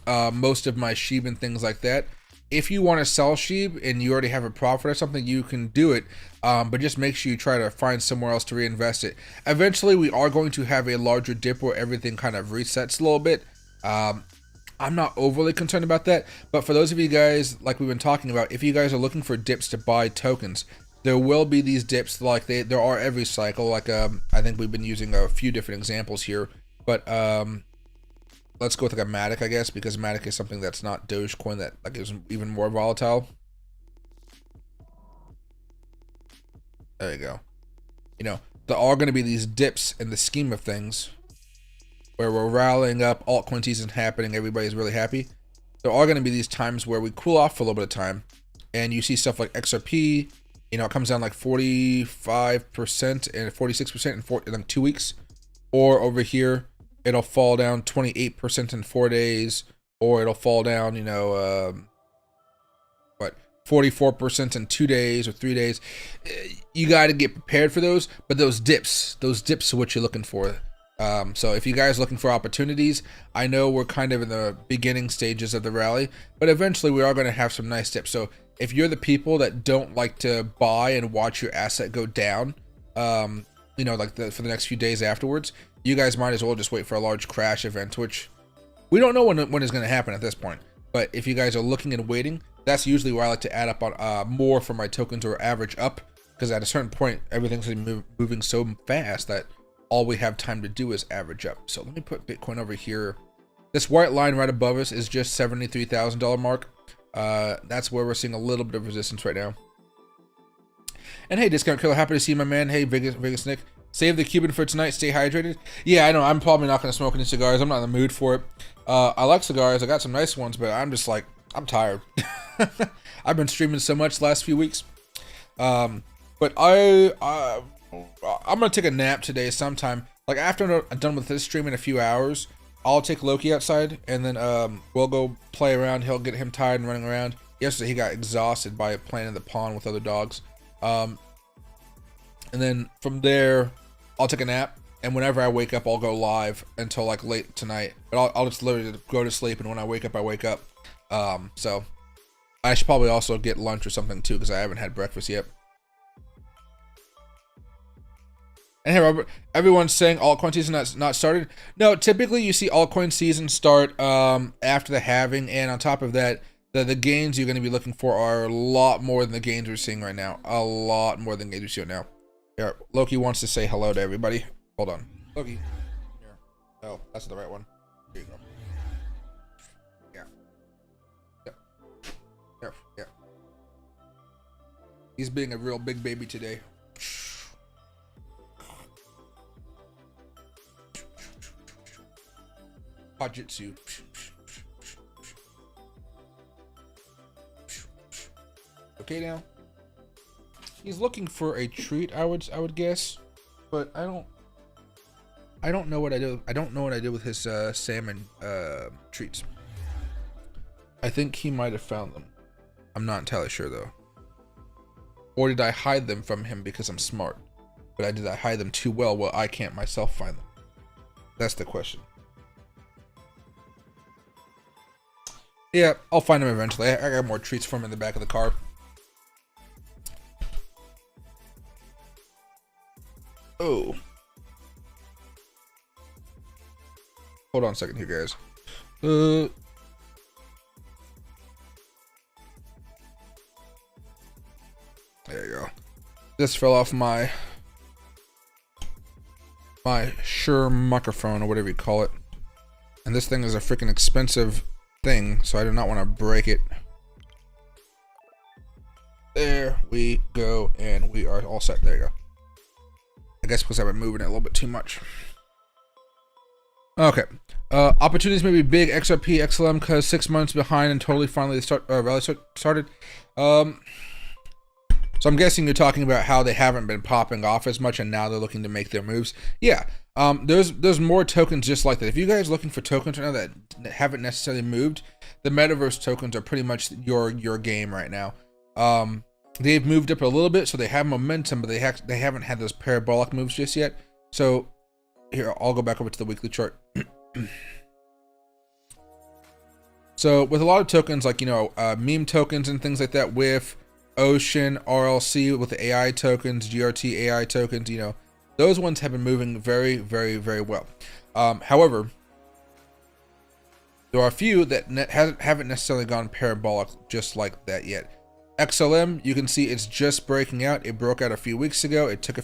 most of my Shib and things like that. If you want to sell Shib and you already have a profit or something, you can do it, but just make sure you try to find somewhere else to reinvest it. Eventually, we are going to have a larger dip where everything kind of resets a little bit. I'm not overly concerned about that, but for those of you guys, like we've been talking about, if you guys are looking for dips to buy tokens, there will be these dips like there are every cycle. Like I think we've been using a few different examples here, but let's go with like a Matic, I guess, because Matic is something that's not Dogecoin, that like is even more volatile. There you go. You know, there are going to be these dips in the scheme of things, where we're rallying up, altcoin season happening, everybody's really happy. There are going to be these times where we cool off for a little bit of time, and you see stuff like XRP, you know, it comes down like 45% and 46% in like 2 weeks. Or over here, it'll fall down 28% in 4 days, or it'll fall down, you know, 44% in 2 days or 3 days. You got to get prepared for those, but those dips are what you're looking for. So if you guys are looking for opportunities, I know we're kind of in the beginning stages of the rally, but eventually we are going to have some nice dips. So if you're the people that don't like to buy and watch your asset go down, you know, like for the next few days afterwards, you guys might as well just wait for a large crash event, which we don't know when it's going to happen at this point. But if you guys are looking and waiting, that's usually where I like to add up on more for my tokens, or average up, because at a certain point, everything's moving so fast that all we have time to do is average up. So let me put Bitcoin over here. This white line right above us is just $73,000 mark. That's where we're seeing a little bit of resistance right now. And hey, Discount Killer, happy to see you, my man. Hey, Vegas Nick, save the Cuban for tonight. Stay hydrated. Yeah, I know. I'm probably not going to smoke any cigars. I'm not in the mood for it. I like cigars. I got some nice ones, but I'm just like, I'm tired. I've been streaming so much the last few weeks. But I'm gonna take a nap today sometime. Like after I'm done with this stream in a few hours, I'll take Loki outside, and then we'll go play around. He'll get him tired and running around. Yesterday he got exhausted by playing in the pond with other dogs. And then from there, I'll take a nap, and whenever I wake up, I'll go live until like late tonight. But I'll just literally go to sleep, and when I wake up, I wake up. So I should probably also get lunch or something too, because I haven't had breakfast yet. And hey, Robert, everyone's saying altcoin season not started. No, typically you see altcoin season start after the halving, and on top of that, the gains you're going to be looking for are a lot more than the gains we're seeing right now. A lot more than gains we're seeing now. Here, Loki wants to say hello to everybody. Hold on, Loki. Here. Oh, that's the right one. Here you go. Yeah. Yeah. Yeah. He's being a real big baby today. Jitsu. Okay, now he's looking for a treat. I would guess, but I don't know what I do. I don't know what I did with his salmon treats. I think he might have found them. I'm not entirely sure though. Or did I hide them from him because I'm smart? But did I hide them too well? Well, I can't myself find them. That's the question. Yeah, I'll find him eventually. I got more treats for him in the back of the car. Oh. Hold on a second here, guys. There you go. This fell off my Shure microphone, or whatever you call it. And this thing is a freaking expensive thing, so I do not want to break it. There we go, and we are all set. There you go. I guess because I've been moving it a little bit too much. Okay. Opportunities may be big. XRP, XLM, because 6 months behind and totally finally rally started. So I'm guessing you're talking about how they haven't been popping off as much, and now they're looking to make their moves. Yeah. There's more tokens just like that. If you guys are looking for tokens right now that haven't necessarily moved, the metaverse tokens are pretty much your game right now. They've moved up a little bit, so they have momentum, but they haven't had those parabolic moves just yet. So here, I'll go back over to the weekly chart. So with a lot of tokens, like, you know, meme tokens and things like that, with Ocean, RLC, with the AI tokens, GRT AI tokens, you know, those ones have been moving very, very, very well. However, there are a few that haven't necessarily gone parabolic just like that yet. XLM, you can see it's just breaking out. It broke out a few weeks ago. It took a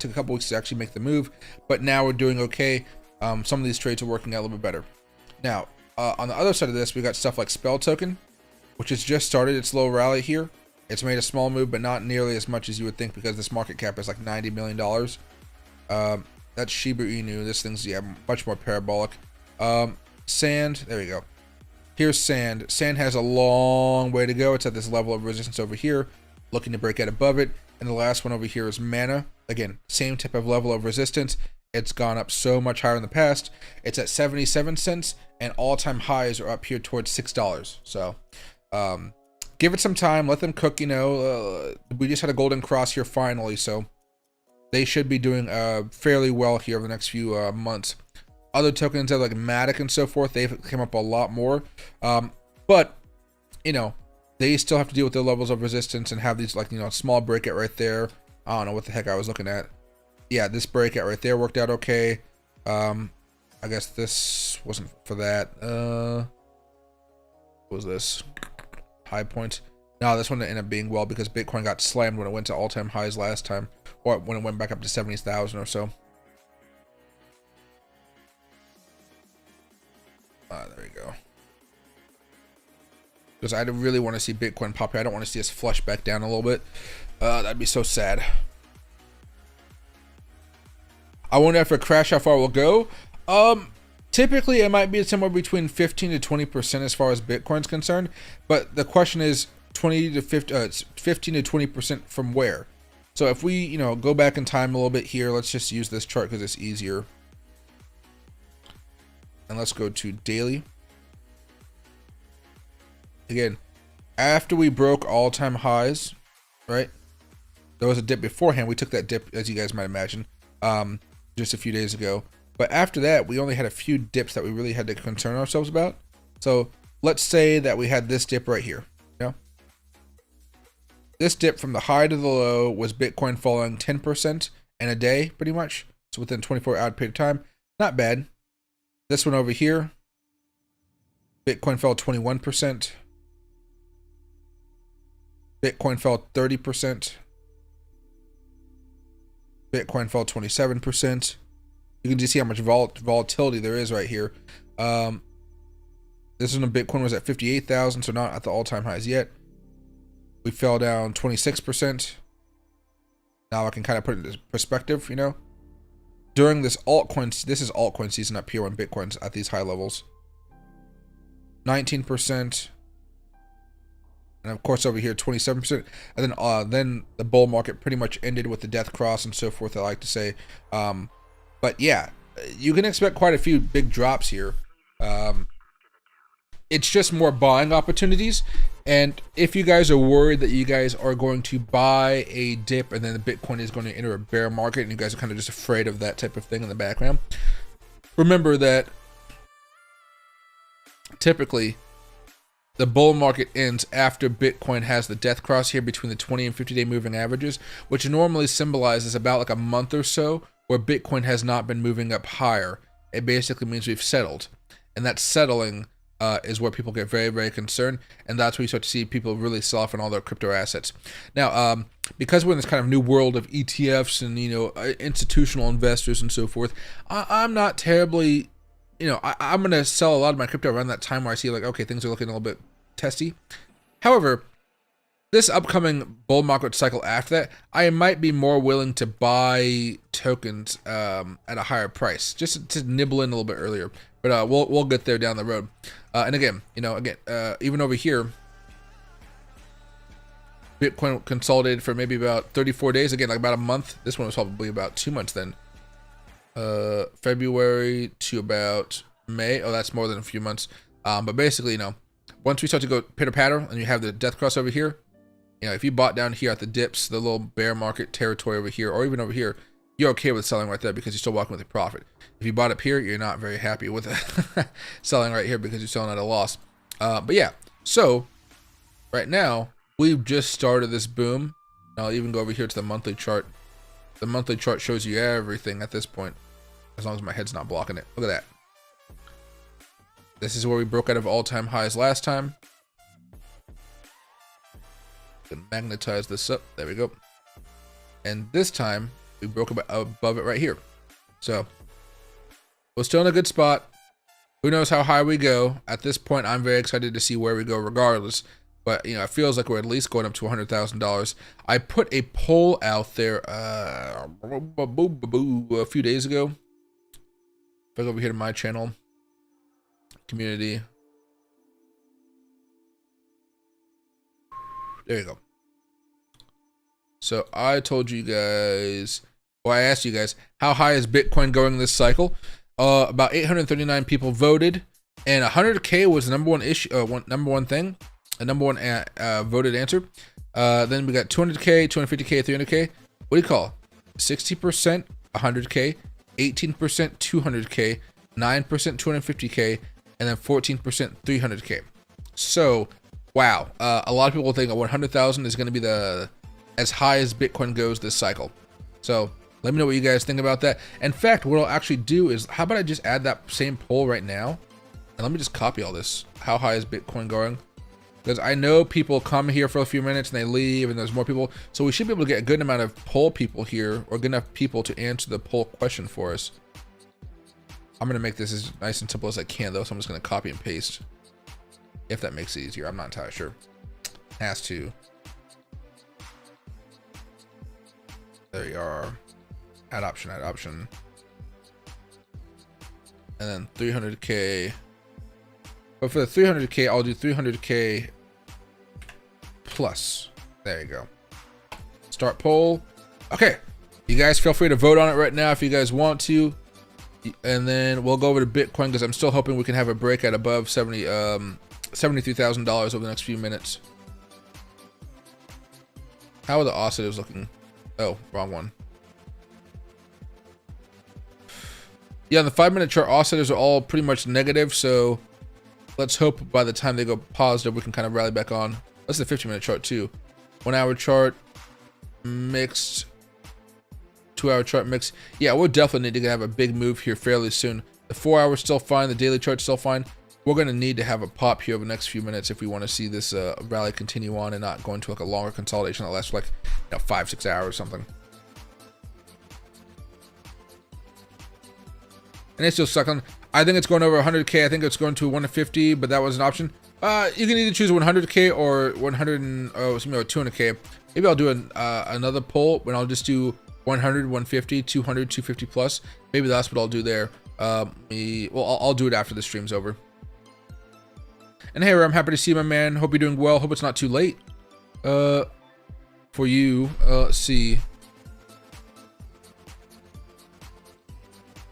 couple weeks to actually make the move, but now we're doing okay. Some of these trades are working out a little bit better. Now, on the other side of this, we got stuff like Spell Token, which has just started its low rally here. It's made a small move, but not nearly as much as you would think, because this market cap is like $90 million. That's Shiba Inu. This thing's, yeah, much more parabolic. Sand, there we go. Here's Sand. Sand has a long way to go. It's at this level of resistance over here, looking to break out above it. And the last one over here is Mana. Again, same type of level of resistance. It's gone up so much higher in the past. It's at 77 cents, and all-time highs are up here towards $6. So give it some time. Let them cook, you know. We just had a golden cross here finally, so they should be doing fairly well here over the next few months. Other tokens like Matic and so forth, they've come up a lot more. But, you know, they still have to deal with their levels of resistance and have these, like, you know, small breakout right there. I don't know what the heck I was looking at. Yeah, this breakout right there worked out okay. I guess this wasn't for that. What was this? High points. No, this one ended up being well because Bitcoin got slammed when it went to all-time highs last time, or when it went back up to 70,000 or so. There we go. Because I really want to see Bitcoin pop here. I don't want to see us flush back down a little bit. That'd be so sad. I wonder if a crash how far we'll go. Typically it might be somewhere between 15 to 20% as far as Bitcoin's concerned, but the question is 15 to 20% from where? So if we, you know, go back in time a little bit here, let's just use this chart because it's easier. And let's go to daily. Again, after we broke all-time highs, right? There was a dip beforehand. We took that dip, as you guys might imagine, just a few days ago. But after that, we only had a few dips that we really had to concern ourselves about. So let's say that we had this dip right here. You know? This dip from the high to the low was Bitcoin falling 10% in a day, pretty much. So within 24-hour period of time. Not bad. This one over here, Bitcoin fell 21%. Bitcoin fell 30%. Bitcoin fell 27%. You can just see how much volatility there is right here. This one, Bitcoin was at 58,000, so not at the all-time highs yet. We fell down 26%. Now I can kind of put it into perspective, you know. During this this is altcoin season up here when Bitcoin's at these high levels. 19%. And of course over here 27%. And then the bull market pretty much ended with the death cross and so forth, I like to say. But yeah, you can expect quite a few big drops here. It's just more buying opportunities. And if you guys are worried that you guys are going to buy a dip and then the Bitcoin is going to enter a bear market and you guys are kind of just afraid of that type of thing in the background, remember that typically the bull market ends after Bitcoin has the death cross here between the 20 and 50-day moving averages, which normally symbolizes about like a month or so where Bitcoin has not been moving up higher. It basically means we've settled, and that settling is where people get very, very concerned, and that's where you start to see people really sell off on all their crypto assets. Now, because we're in this kind of new world of ETFs and, you know, institutional investors and so forth, I'm not terribly you know, I'm going to sell a lot of my crypto around that time where I see like, okay, things are looking a little bit testy. However, this upcoming bull market cycle after that, I might be more willing to buy tokens at a higher price, just to nibble in a little bit earlier. But we'll get there down the road. And again, you know, even over here, Bitcoin consolidated for maybe about 34 days. Again, like about a month. This one was probably about 2 months then. February to about May. Oh, that's more than a few months. But basically, you know, once we start to go pitter patter and you have the death cross over here, you know, if you bought down here at the dips, the little bear market territory over here, or even over here, you're okay with selling right there because you're still walking with a profit. If you bought up here, you're not very happy with selling right here because you're selling at a loss. But yeah, so right now we've just started this boom. I'll even go over here to the monthly chart. The monthly chart shows you everything at this point, as long as my head's not blocking it. Look at that. This is where we broke out of all-time highs last time. Magnetize this up. There we go. And this time we broke above it right here. So we're still in a good spot. Who knows how high we go? At this point, I'm very excited to see where we go regardless. But, you know, it feels like we're at least going up to $100,000. I put a poll out there a few days ago. If I go over here to my channel, community. There you go. So I told you guys, well, I asked you guys, how high is Bitcoin going this cycle? About 839 people voted, and 100K was the number one issue, number one thing, the number one voted answer. Then we got 200K, 250K, 300K. What do you call? 60% 100K, 18% 200K, 9% 250K, and then 14% 300K. So, wow, a lot of people think 100,000 is going to be as high as Bitcoin goes this cycle. So let me know what you guys think about that. In fact, what I'll actually do is, how about I just add that same poll right now, and let me just copy all this. How high is Bitcoin going? Because I know people come here for a few minutes and they leave, and there's more people. So we should be able to get a good amount of poll people here, or good enough people to answer the poll question for us. I'm going to make this as nice and simple as I can, though, so I'm just going to copy and paste. If that makes it easier. I'm not entirely sure. Has to. There you are. Add option, add option. And then 300K. But for the 300K, I'll do 300K plus. There you go. Start poll. Okay. You guys feel free to vote on it right now if you guys want to. And then we'll go over to Bitcoin because I'm still hoping we can have a break at above $73,000 over the next few minutes. How are the oscillators looking? Oh, wrong one. Yeah, on the 5-minute chart, oscillators are all pretty much negative, so let's hope by the time they go positive, we can kind of rally back on. That's the 15-minute chart too. 1-hour chart, mixed. 2-hour chart, mixed. Yeah, we'll definitely need to have a big move here fairly soon. The 4-hour still fine, the daily chart's still fine. We're going to need to have a pop here over the next few minutes if we want to see this rally continue on and not go into like a longer consolidation that lasts for like 5-6 hours or something. And it's still stuck on. I think it's going over 100K. I think it's going to 150, but that was an option. You can either choose 100K or 200K. Maybe I'll do another poll when I'll just do 100, 150, 200, 250 plus. Maybe that's what I'll do there. I'll do it after the stream's over. And hey, I'm happy to see you, my man. Hope you're doing well. Hope it's not too late for you. Let's see.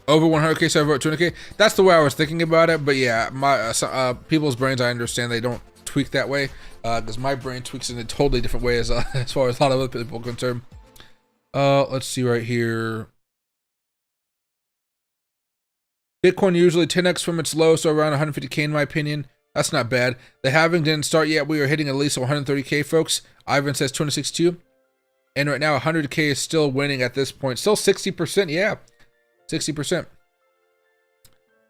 Over 100K, so over 200K. That's the way I was thinking about it. But yeah, my people's brains, I understand they don't tweak that way because my brain tweaks in a totally different way as far as a lot of other people are concerned. Let's see right here. Bitcoin usually 10x from its low, so around 150K in my opinion. That's not bad. The halving didn't start yet. We are hitting at least 130K, folks. Ivan says 262. And right now 100K is still winning at this point. Still 60%, yeah. 60%.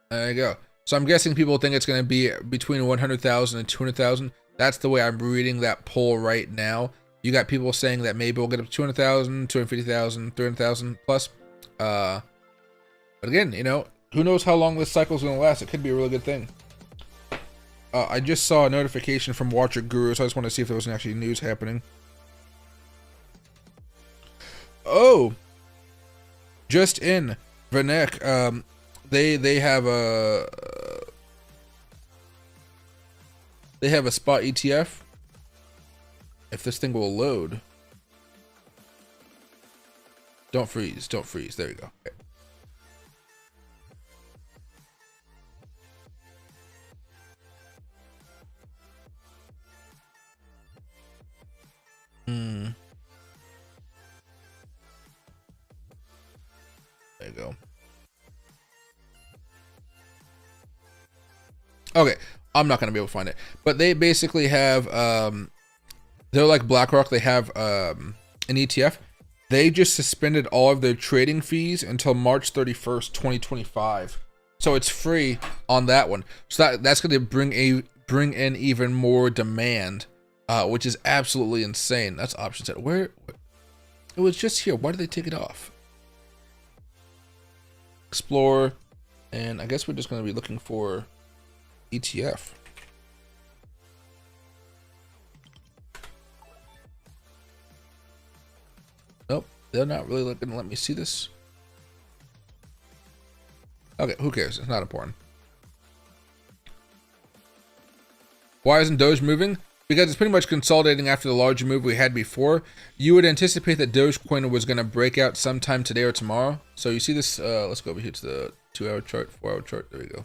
There you go. So I'm guessing people think it's going to be between 100,000 and 200,000. That's the way I'm reading that poll right now. You got people saying that maybe we'll get up to 200,000, 250,000, 300,000 plus. But again, you know, who knows how long this cycle is going to last? It could be a really good thing. I just saw a notification from Watcher Guru, so I just want to see if there was actually news happening. Oh, just in Vanek, they have a spot ETF. If this thing will load, don't freeze, don't freeze. There you go. Okay. There you go. Okay, I'm not gonna be able to find it, but they basically have they're like BlackRock. They have an ETF. They just suspended all of their trading fees until March 31st, 2025. So it's free on that one. So that's going to bring in even more demand, which is absolutely insane. That's option set. Where it was just here. Why did they take it off? Explore, and I guess we're just going to be looking for ETF. Nope, they're not really going to let me see this. Okay, who cares? It's not important. Why isn't Doge moving? Because it's pretty much consolidating after the larger move we had before. You would anticipate that Dogecoin was going to break out sometime today or tomorrow. So you see this, let's go over here to the 2-hour chart, 4-hour chart. There we go.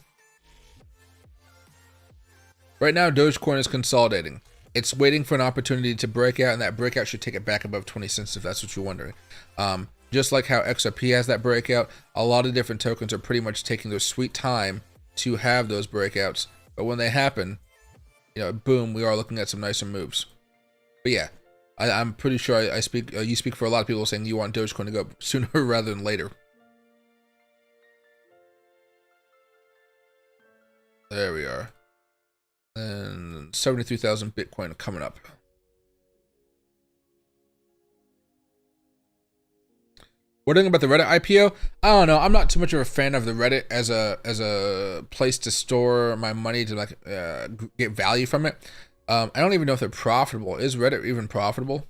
Right now, Dogecoin is consolidating. It's waiting for an opportunity to break out, and that breakout should take it back above 20 cents if that's what you're wondering. Just like how XRP has that breakout, a lot of different tokens are pretty much taking their sweet time to have those breakouts. But when they happen, you know, boom, we are looking at some nicer moves. But yeah, I'm pretty sure I speak. You speak for a lot of people saying you want Dogecoin to go up sooner rather than later. There we are. And 73,000 Bitcoin coming up. What do you think about the Reddit IPO? I don't know. I'm not too much of a fan of the Reddit as a place to store my money to like get value from it. I don't even know if they're profitable. Is Reddit even profitable?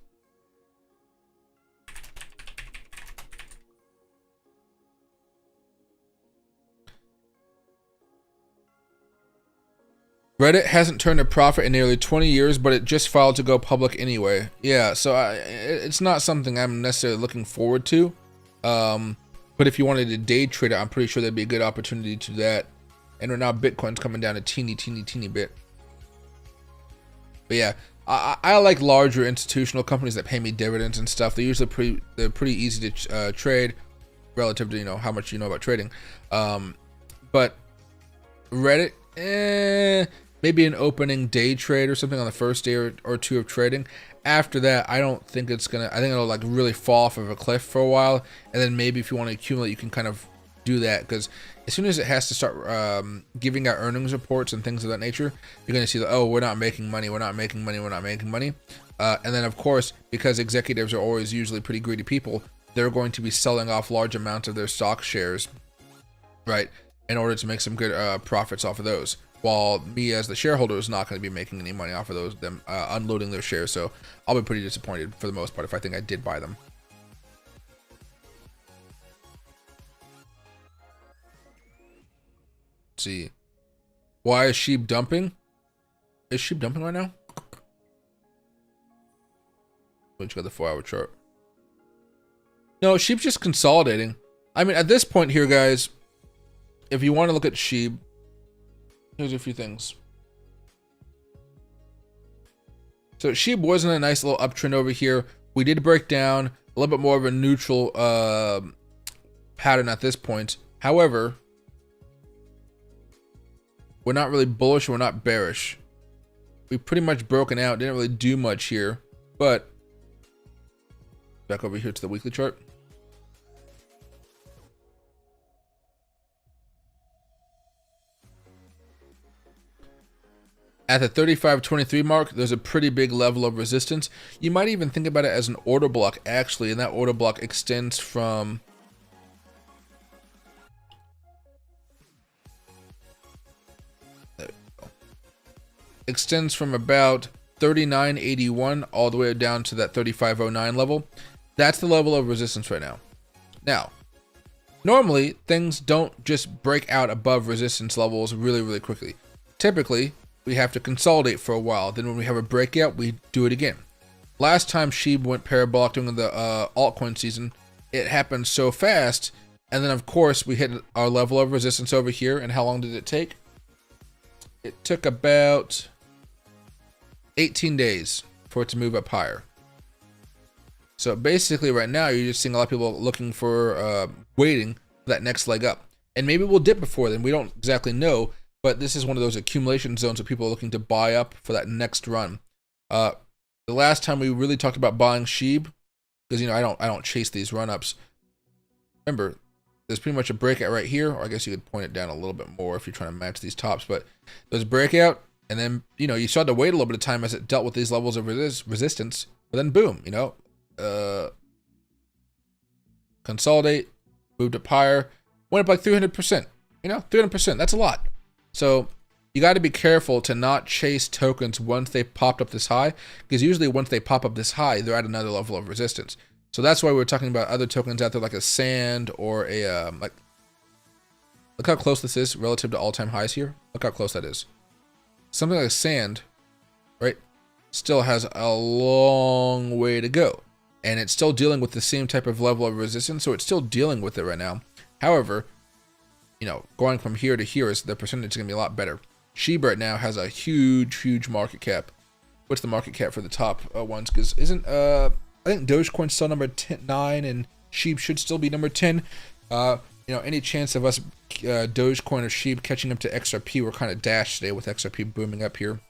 Reddit hasn't turned a profit in nearly 20 years, but it just filed to go public anyway. Yeah, so it's not something I'm necessarily looking forward to. But if you wanted to day trade it, I'm pretty sure there'd be a good opportunity to that. And right now, Bitcoin's coming down a teeny bit. But yeah, I like larger institutional companies that pay me dividends and stuff. They're usually pretty easy to trade relative to, you know, how much you know about trading. But Reddit, maybe an opening day trade or something on the first day or two of trading. After that, I don't think it's gonna. I think it'll like really fall off of a cliff for a while, and then maybe if you want to accumulate, you can kind of do that. Because as soon as it has to start giving out earnings reports and things of that nature, you're gonna see that, oh, we're not making money, we're not making money, we're not making money. And then of course, because executives are always usually pretty greedy people, they're going to be selling off large amounts of their stock shares, right, in order to make some good profits off of those. While me as the shareholder is not going to be making any money off of them unloading their shares. So I'll be pretty disappointed for the most part if I think I did buy them. Let's see. Why is Shib dumping? Is Shib dumping right now? Let's go the 4-hour chart. No, Shib's just consolidating. I mean, at this point here, guys, if you want to look at Shib, here's a few things. So Shib was in a nice little uptrend over here. We did break down a little bit more of a neutral pattern at this point. However, we're not really bullish, we're not bearish. We've pretty much broken out, didn't really do much here. But back over here to the weekly chart. At the 35.23 mark, there's a pretty big level of resistance. You might even think about it as an order block, actually, and that order block extends from extends from about 39.81 all the way down to that 35.09 level. That's the level of resistance right now. Now, normally things don't just break out above resistance levels really, really quickly. Typically, we have to consolidate for a while. Then when we have a breakout, we do it again. Last time Shib went parabolic during the altcoin season, it happened so fast. And then of course we hit our level of resistance over here. And how long did it take? It took about 18 days for it to move up higher. So basically right now you're just seeing a lot of people looking for, waiting for that next leg up. And maybe we'll dip before then, we don't exactly know, but this is one of those accumulation zones where people are looking to buy up for that next run. The last time we really talked about buying Shib, because I don't chase these run-ups. Remember, there's pretty much a breakout right here, or I guess you could point it down a little bit more if you're trying to match these tops, but there's a breakout, and then, you started to wait a little bit of time as it dealt with these levels of resistance, but then boom, consolidate, moved up higher, went up like 300%, 300%, that's a lot. So you got to be careful to not chase tokens once they popped up this high, because usually once they pop up this high, they're at another level of resistance. So that's why we're talking about other tokens out there like a sand or a, look how close this is relative to all-time highs here. Look how close that is. Something like a sand, right, still has a long way to go. And it's still dealing with the same type of level of resistance, so it's still dealing with it right now. However, going from here to here is the percentage is going to be a lot better. Shib right now has a huge market cap. What's the market cap for the top ones? Because isn't, I think Dogecoin's still number 9 and Shib should still be number 10. Any chance of us Dogecoin or Shib catching up to XRP, we're kind of dashed today with XRP booming up here.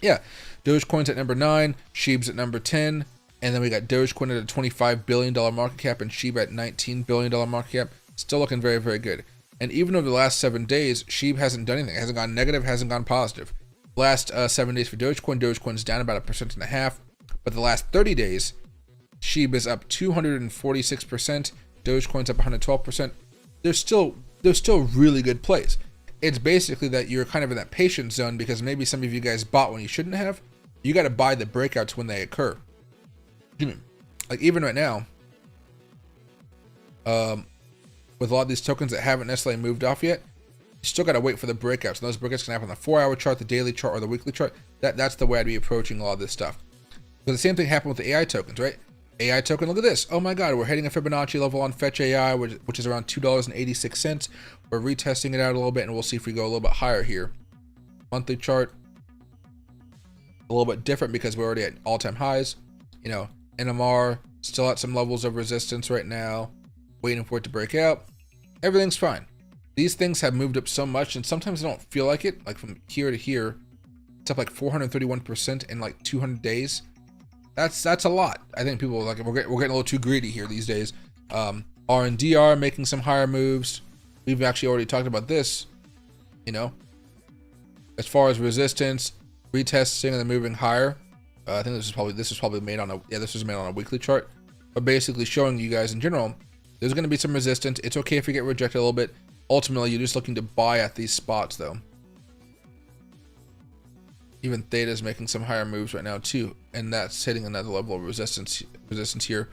Yeah, Dogecoin's at number 9, Shib's at number 10. And then we got Dogecoin at a $25 billion market cap and Shib at $19 billion market cap. Still looking very, very good. And even over the last 7 days, Shib hasn't done anything. It hasn't gone negative, hasn't gone positive. Last 7 days for Dogecoin's down about 1.5%. But the last 30 days, Shib is up 246%. Dogecoin's up 112%. They're still really good plays. It's basically that you're kind of in that patience zone because maybe some of you guys bought when you shouldn't have. You got to buy the breakouts when they occur. Like even right now, with a lot of these tokens that haven't necessarily moved off yet, you still got to wait for the breakouts. And those breakouts can happen on the 4-hour chart, the daily chart, or the weekly chart. That's the way I'd be approaching a lot of this stuff. But the same thing happened with the AI tokens, right? AI token, look at this. Oh my God, we're hitting a Fibonacci level on Fetch AI, which is around $2.86. We're retesting it out a little bit, and we'll see if we go a little bit higher here. Monthly chart, a little bit different because we're already at all-time highs. NMR still at some levels of resistance right now, waiting for it to break out. Everything's fine. These things have moved up so much, and sometimes I don't feel like it. Like from here to here, it's up like 431% in like 200 days. That's a lot. I think people are like, we're getting a little too greedy here these days. R&DR making some higher moves. We've actually already talked about this. As far as resistance, retesting and then moving higher. I think this is probably made on a weekly chart, but basically showing you guys in general, there's going to be some resistance. It's okay if you get rejected a little bit. Ultimately, you're just looking to buy at these spots though. Even Theta is making some higher moves right now too, and that's hitting another level of resistance here,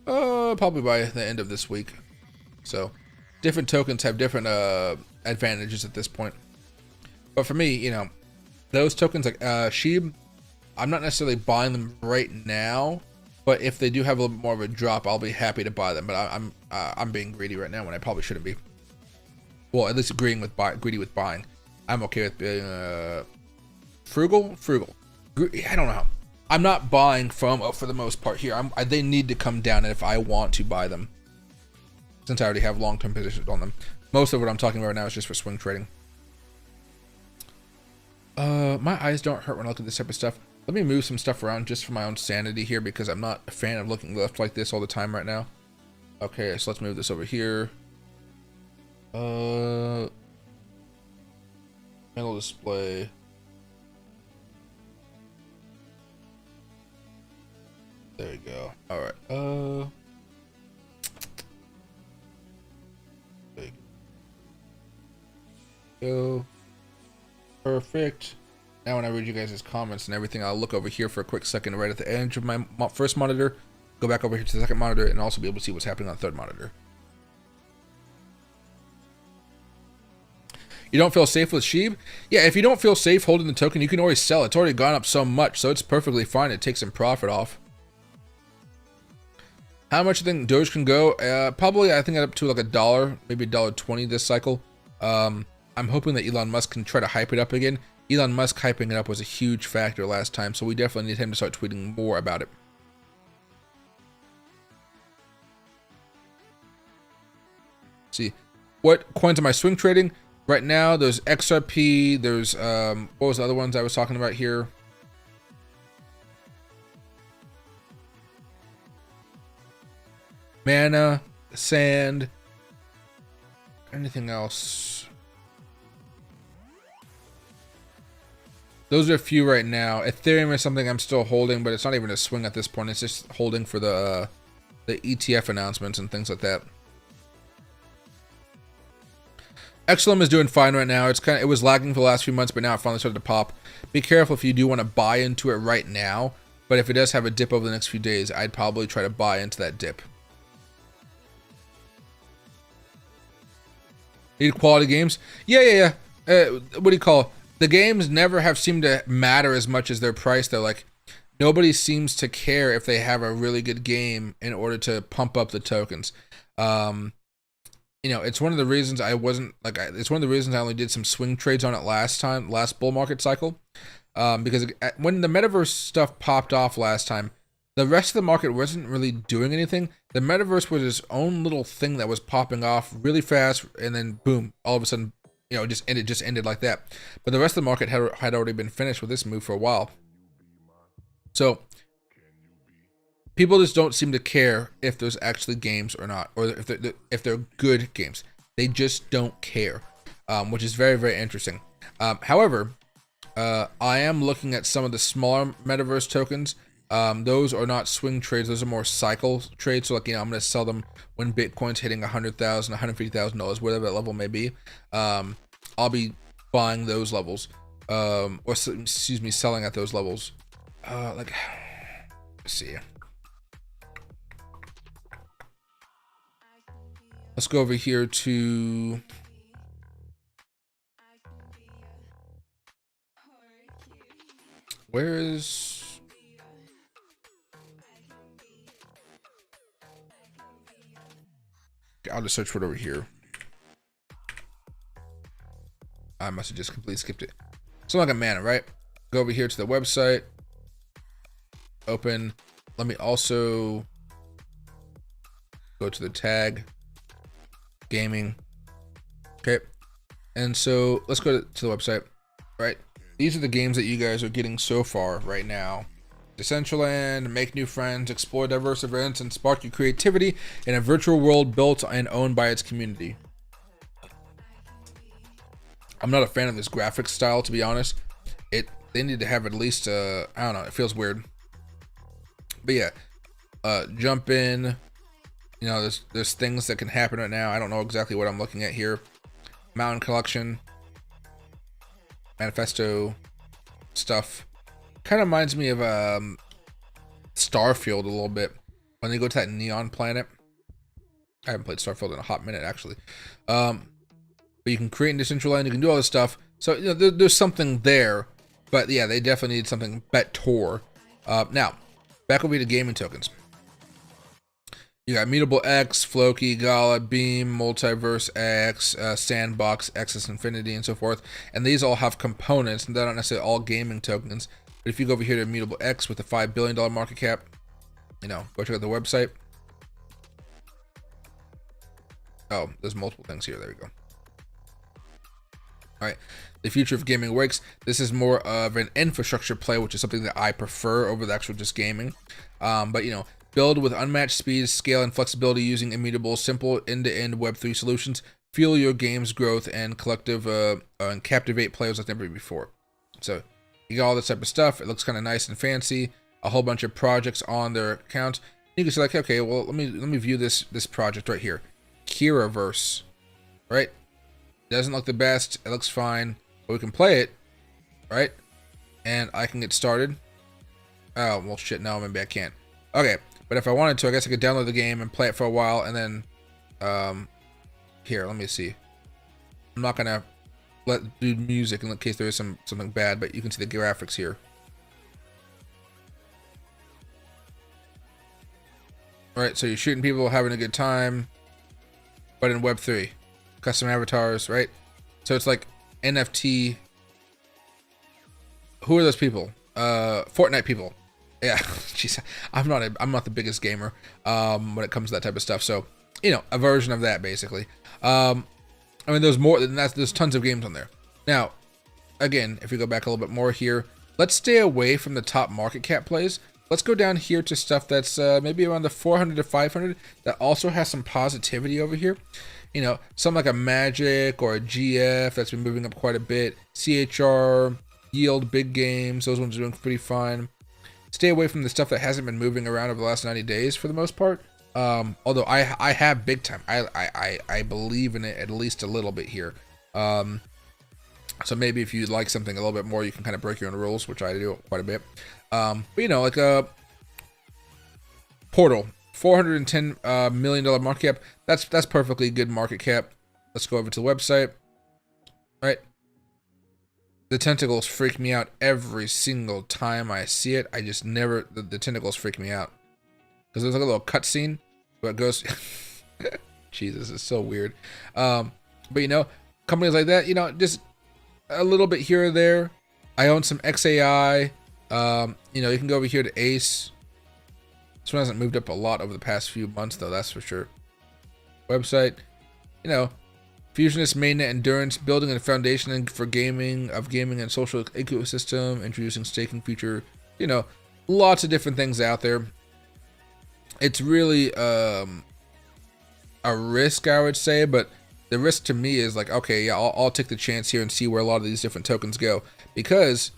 probably by the end of this week. So, different tokens have different advantages at this point. But for me, those tokens like Shib, I'm not necessarily buying them right now, but if they do have a little bit more of a drop, I'll be happy to buy them. But I'm being greedy right now when I probably shouldn't be. Well, at least greedy with buying. I'm okay with being frugal. I don't know. I'm not buying FOMO for the most part here. They need to come down if I want to buy them, since I already have long-term positions on them. Most of what I'm talking about right now is just for swing trading. My eyes don't hurt when I look at this type of stuff. Let me move some stuff around just for my own sanity here, because I'm not a fan of looking left like this all the time right now. Okay, so let's move this over here. Panel display. There we go. All right. There you go. Perfect. Now when I read you guys' comments and everything, I'll look over here for a quick second right at the edge of my first monitor, go back over here to the second monitor, and also be able to see what's happening on the third monitor. You don't feel safe with Shib? Yeah, if you don't feel safe holding the token, you can always sell. It's already gone up so much, so it's perfectly fine to take some profit off. How much do you think Doge can go? Probably, I think up to like $1, maybe $1.20 this cycle. I'm hoping that Elon Musk can try to hype it up again. Elon Musk hyping it up was a huge factor last time, so we definitely need him to start tweeting more about it. Let's see, what coins am I swing trading? Right now, there's XRP, there's, what was the other ones I was talking about here? Mana, sand, anything else? Those are a few right now. Ethereum is something I'm still holding, but it's not even a swing at this point. It's just holding for the ETF announcements and things like that. XLM is doing fine right now. It was lagging for the last few months, but now it finally started to pop. Be careful if you do want to buy into it right now, but if it does have a dip over the next few days, I'd probably try to buy into that dip. Need quality games? Yeah. What do you call it? The games never have seemed to matter as much as their price, though. Like, nobody seems to care if they have a really good game in order to pump up the tokens. You know, it's one of the reasons I wasn't like. It's one of the reasons I only did some swing trades on it last bull market cycle, because when the metaverse stuff popped off last time, the rest of the market wasn't really doing anything. The metaverse was its own little thing that was popping off really fast, and then boom, all of a sudden, you know, it just ended like that. But the rest of the market had already been finished with this move for a while. So people just don't seem to care if there's actually games or not, or if they're good games. They just don't care, which is very, very interesting. However, I am looking at some of the smaller metaverse tokens. Those are not swing trades. Those are more cycle trades. So, like, you know, I'm going to sell them when Bitcoin's hitting $100,000, $150,000, whatever that level may be. I'll be buying those levels, or excuse me, selling at those levels. Let's see. Let's go over here to where is I'll just search for it over here. I must have just completely skipped it. So like a mana, right? Go over here to the website. Open. Let me also go to the tag. Gaming. Okay. And so let's go to the website, right? These are the games that you guys are getting so far right now. Decentraland, make new friends, explore diverse events, and spark your creativity in a virtual world built and owned by its community. I'm not a fan of this graphics style, to be honest. They need to have at least I don't know, it feels weird. But yeah, jump in. You know, there's things that can happen right now. I don't know exactly what I'm looking at here. Mountain collection, manifesto stuff. Kind of reminds me of Starfield a little bit when they go to that neon planet. I haven't played Starfield in a hot minute, actually. But you can create in Decentraland. You can do all this stuff. So, you know, there's something there. But yeah, they definitely need something better. Now, back over to gaming tokens. You got Mutable X, Floki, Gala, Beam, Multiverse X, Sandbox, Access Infinity, and so forth. And these all have components, and they're not necessarily all gaming tokens. But if you go over here to Mutable X with a $5 billion market cap, you know, go check out the website. Oh, there's multiple things here. There we go. All right. The future of gaming awakes. This is more of an infrastructure play, which is something that I prefer over the actual just gaming. But, you know, build with unmatched speed, scale, and flexibility using immutable, simple end-to-end Web3 solutions. Fuel your game's growth and collective and captivate players like never before. So you got all this type of stuff. It looks kind of nice and fancy. A whole bunch of projects on their account. You can say like, okay, well, let me view this project right here, Kiraverse, right? Doesn't look the best. It looks fine, but we can play it, right? and I can get started. Oh, well, shit, no, maybe I can't. Okay, but if I wanted to, I guess I could download the game and play it for a while, and then, here, let me see. I'm not gonna do music in case there is something bad, but you can see the graphics here. Alright, so you're shooting people, having a good time, but in Web3. Custom avatars, right? So it's like NFT. Who are those people? Fortnite people. Yeah, jeez, I'm not the biggest gamer when it comes to that type of stuff. So, you know, a version of that basically. I mean, there's more than that. There's tons of games on there. Now, again, if we go back a little bit more here, let's stay away from the top market cap plays. Let's go down here to stuff that's maybe around the 400 to 500 that also has some positivity over here. You know, something like a Magic or a GF that's been moving up quite a bit. CHR, Yield, Big Games, those ones are doing pretty fine. Stay away from the stuff that hasn't been moving around over the last 90 days for the most part. Although I have big time. I believe in it at least a little bit here. So maybe if you like something a little bit more, you can kind of break your own rules, which I do quite a bit. But you know, like a Portal, $410 million market cap. That's perfectly good market cap. Let's go over to the website. Right. The tentacles freak me out every single time I see it. I just never, the tentacles freak me out. Because there's like a little cutscene where it goes, Jesus, it's so weird. But you know, companies like that, you know, just a little bit here or there. I own some XAI. You know, you can go over here to Ace. This one hasn't moved up a lot over the past few months though, that's for sure. Website, you know, Fusionist mainnet endurance, building a foundation for gaming and social ecosystem, introducing staking feature, you know, lots of different things out there. It's really a risk, I would say, but the risk to me is like, okay, yeah, I'll take the chance here and see where a lot of these different tokens go, because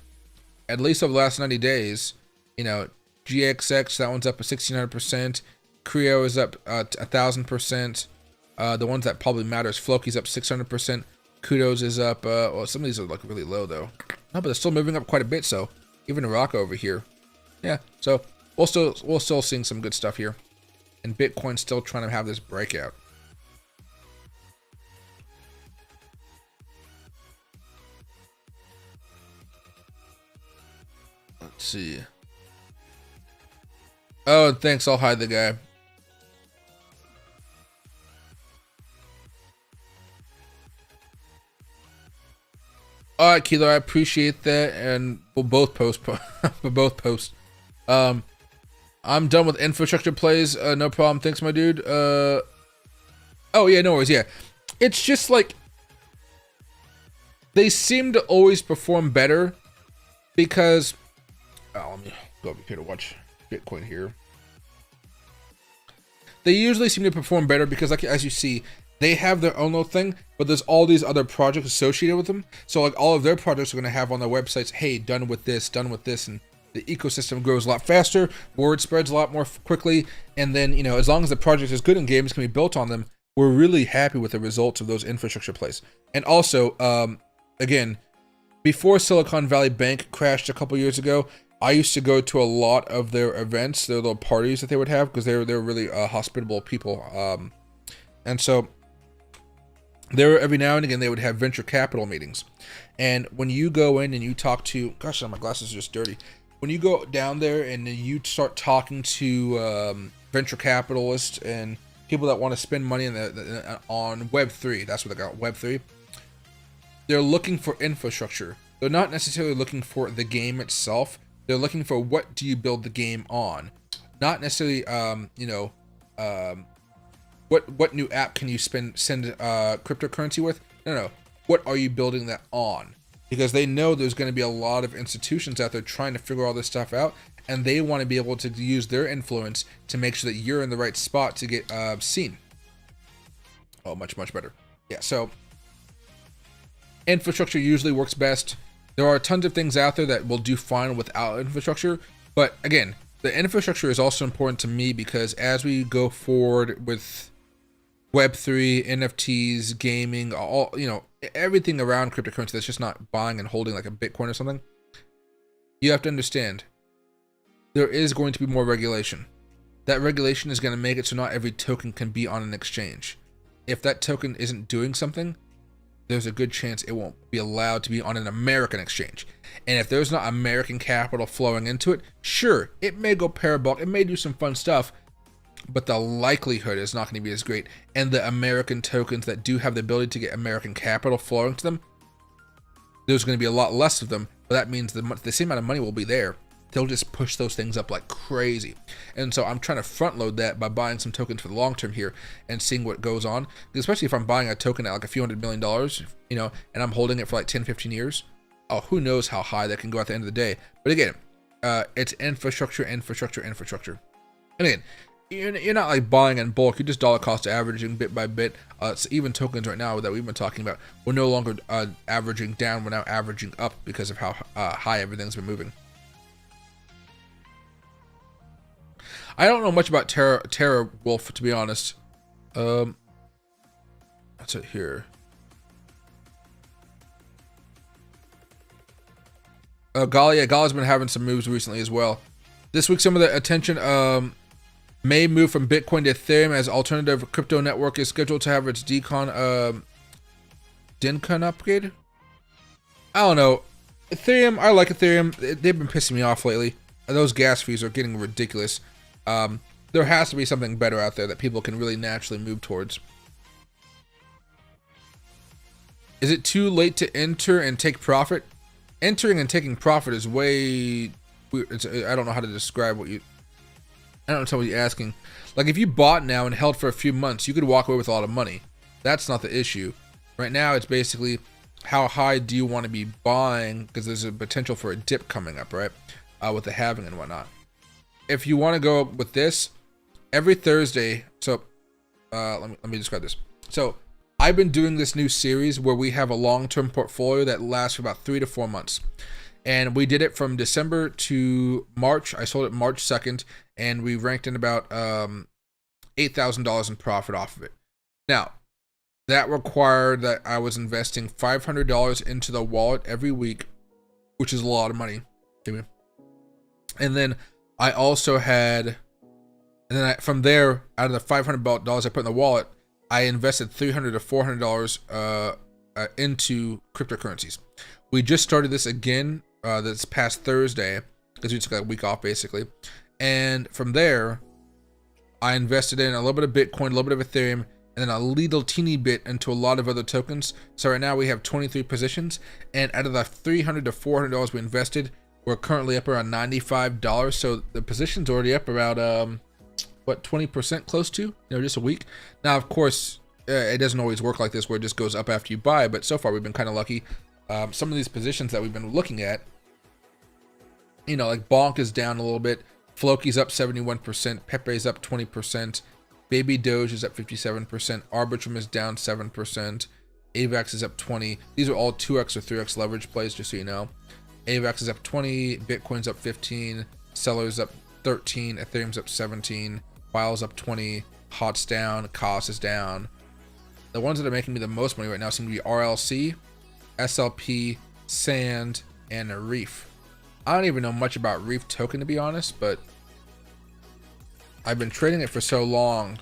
at least over the last 90 days, you know, GXX, that one's up 1,600%, Creo is up 1,000%. The ones that probably matter is Floki's up 600%. Kudos is up. Well, some of these are like really low though. No, but they're still moving up quite a bit. So even Rock over here, yeah. So we'll still seeing some good stuff here, and Bitcoin's still trying to have this breakout. Let's see. Oh, thanks. I'll hide the guy. All right, Keeler, I appreciate that, and we'll both post. We'll both post. I'm done with infrastructure plays. No problem. Thanks, my dude. Oh yeah, no worries. Yeah, it's just like they seem to always perform better because. Oh, let me go over here to watch Bitcoin here. They usually seem to perform better because, like as you see, they have their own little thing, but there's all these other projects associated with them. So like all of their projects are going to have on their websites, hey, done with this, and the ecosystem grows a lot faster, word spreads a lot more quickly, and then, you know, as long as the project is good and games can be built on them, we're really happy with the results of those infrastructure plays. And also, again, before Silicon Valley Bank crashed a couple years ago, I used to go to a lot of their events, their little parties that they would have, because they're really hospitable people. And so there, every now and again, they would have venture capital meetings. And when you go in and you talk to, gosh, my glasses are just dirty. When you go down there and you start talking to venture capitalists and people that want to spend money on Web3, that's what they got, Web3, they're looking for infrastructure. They're not necessarily looking for the game itself. They're looking for what do you build the game on, not necessarily, you know, what new app can you send cryptocurrency with? No. What are you building that on? Because they know there's going to be a lot of institutions out there trying to figure all this stuff out, and they want to be able to use their influence to make sure that you're in the right spot to get seen. Oh, much better. Yeah. So infrastructure usually works best. There are tons of things out there that will do fine without infrastructure, but again, the infrastructure is also important to me because as we go forward with Web3, NFTs, gaming, all, you know, everything around cryptocurrency that's just not buying and holding like a Bitcoin or something, You have to understand, there is going to be more regulation. That regulation is going to make it so not every token can be on an exchange. If that token isn't doing something, there's a good chance it won't be allowed to be on an American exchange. And if there's not American capital flowing into it, sure, it may go parabolic, it may do some fun stuff, but the likelihood is not going to be as great. And the American tokens that do have the ability to get American capital flowing to them, there's going to be a lot less of them, but that means the same amount of money will be there. They'll just push those things up like crazy. And so I'm trying to front load that by buying some tokens for the long term here and seeing what goes on. Especially if I'm buying a token at like a few $100 million, you know, and I'm holding it for like 10, 15 years. Oh, who knows how high that can go at the end of the day. But again, it's infrastructure. And again, you're not like buying in bulk. You're just dollar cost averaging bit by bit. So even tokens right now that we've been talking about, we're no longer averaging down. We're now averaging up because of how high everything's been moving. I don't know much about Terra Wolf, to be honest. That's it here. Galia's been having some moves recently as well. This week, some of the attention may move from Bitcoin to Ethereum as alternative crypto network is scheduled to have its DINCON upgrade. I don't know. Ethereum, I like Ethereum. They've been pissing me off lately. Those gas fees are getting ridiculous. There has to be something better out there that people can really naturally move towards. Is it too late to enter and take profit? Entering and taking profit is way weird. I don't know how to describe what you... I don't know what you're asking. Like if you bought now and held for a few months, you could walk away with a lot of money. That's not the issue. Right now, it's basically how high do you want to be buying, because there's a potential for a dip coming up, right? With the halving and whatnot. If you want to go with this, every Thursday, so let me describe this. So I've been doing this new series where we have a long-term portfolio that lasts for about 3 to 4 months. And we did it from December to March. I sold it March 2nd, and we ranked in about $8,000 in profit off of it. Now, that required that I was investing $500 into the wallet every week, which is a lot of money. And then I also had, and then from there, out of the $500 I put in the wallet, I invested $300 to $400 into cryptocurrencies. We just started this again this past Thursday because we took a week off basically. And from there, I invested in a little bit of Bitcoin, a little bit of Ethereum, and then a little teeny bit into a lot of other tokens. So right now we have 23 positions, and out of the $300 to $400 we invested, we're currently up around $95. So the position's already up around, 20% close to, just a week. Now, of course, it doesn't always work like this where it just goes up after you buy, but so far we've been kind of lucky. Some of these positions that we've been looking at, like Bonk is down a little bit, Floki's up 71%, Pepe's up 20%, Baby Doge is up 57%, Arbitrum is down 7%, AVAX is up 20%. These are all 2x or 3x leverage plays, just so you know. AVAX is up 20, Bitcoin's up 15, Seller's up 13, Ethereum's up 17, File's up 20, Hot's down, Cos is down. The ones that are making me the most money right now seem to be RLC, SLP, Sand, and Reef. I don't even know much about Reef token, to be honest, but I've been trading it for so long.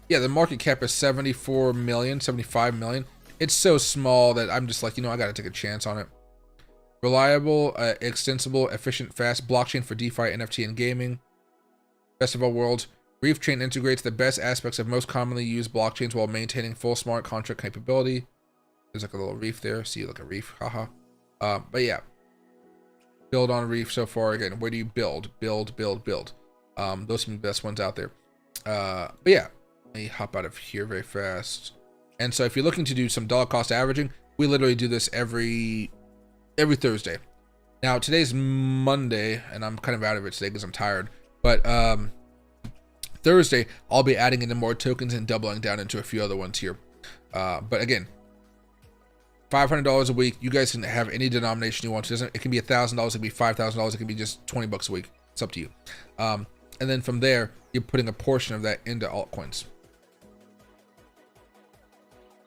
Yeah, the market cap is 74 million, 75 million. It's so small that I'm just like, I gotta take a chance on it. Reliable, extensible, efficient, fast blockchain for DeFi, NFT, and gaming. Best of all worlds. Reef chain integrates the best aspects of most commonly used blockchains while maintaining full smart contract capability. There's like a little reef there. See, like a reef, haha. But yeah, build on Reef so far. Again, where do you build? Build. Those are the best ones out there. But yeah, let me hop out of here very fast. And so if you're looking to do some dollar cost averaging, we literally do this every Thursday. Now today's Monday, and I'm kind of out of it today because I'm tired. But Thursday, I'll be adding in more tokens and doubling down into a few other ones here. But again, $500 a week. You guys can have any denomination you want. It can be $1,000. It can be $5,000. It can be just $20 a week. It's up to you. And then from there, you're putting a portion of that into altcoins.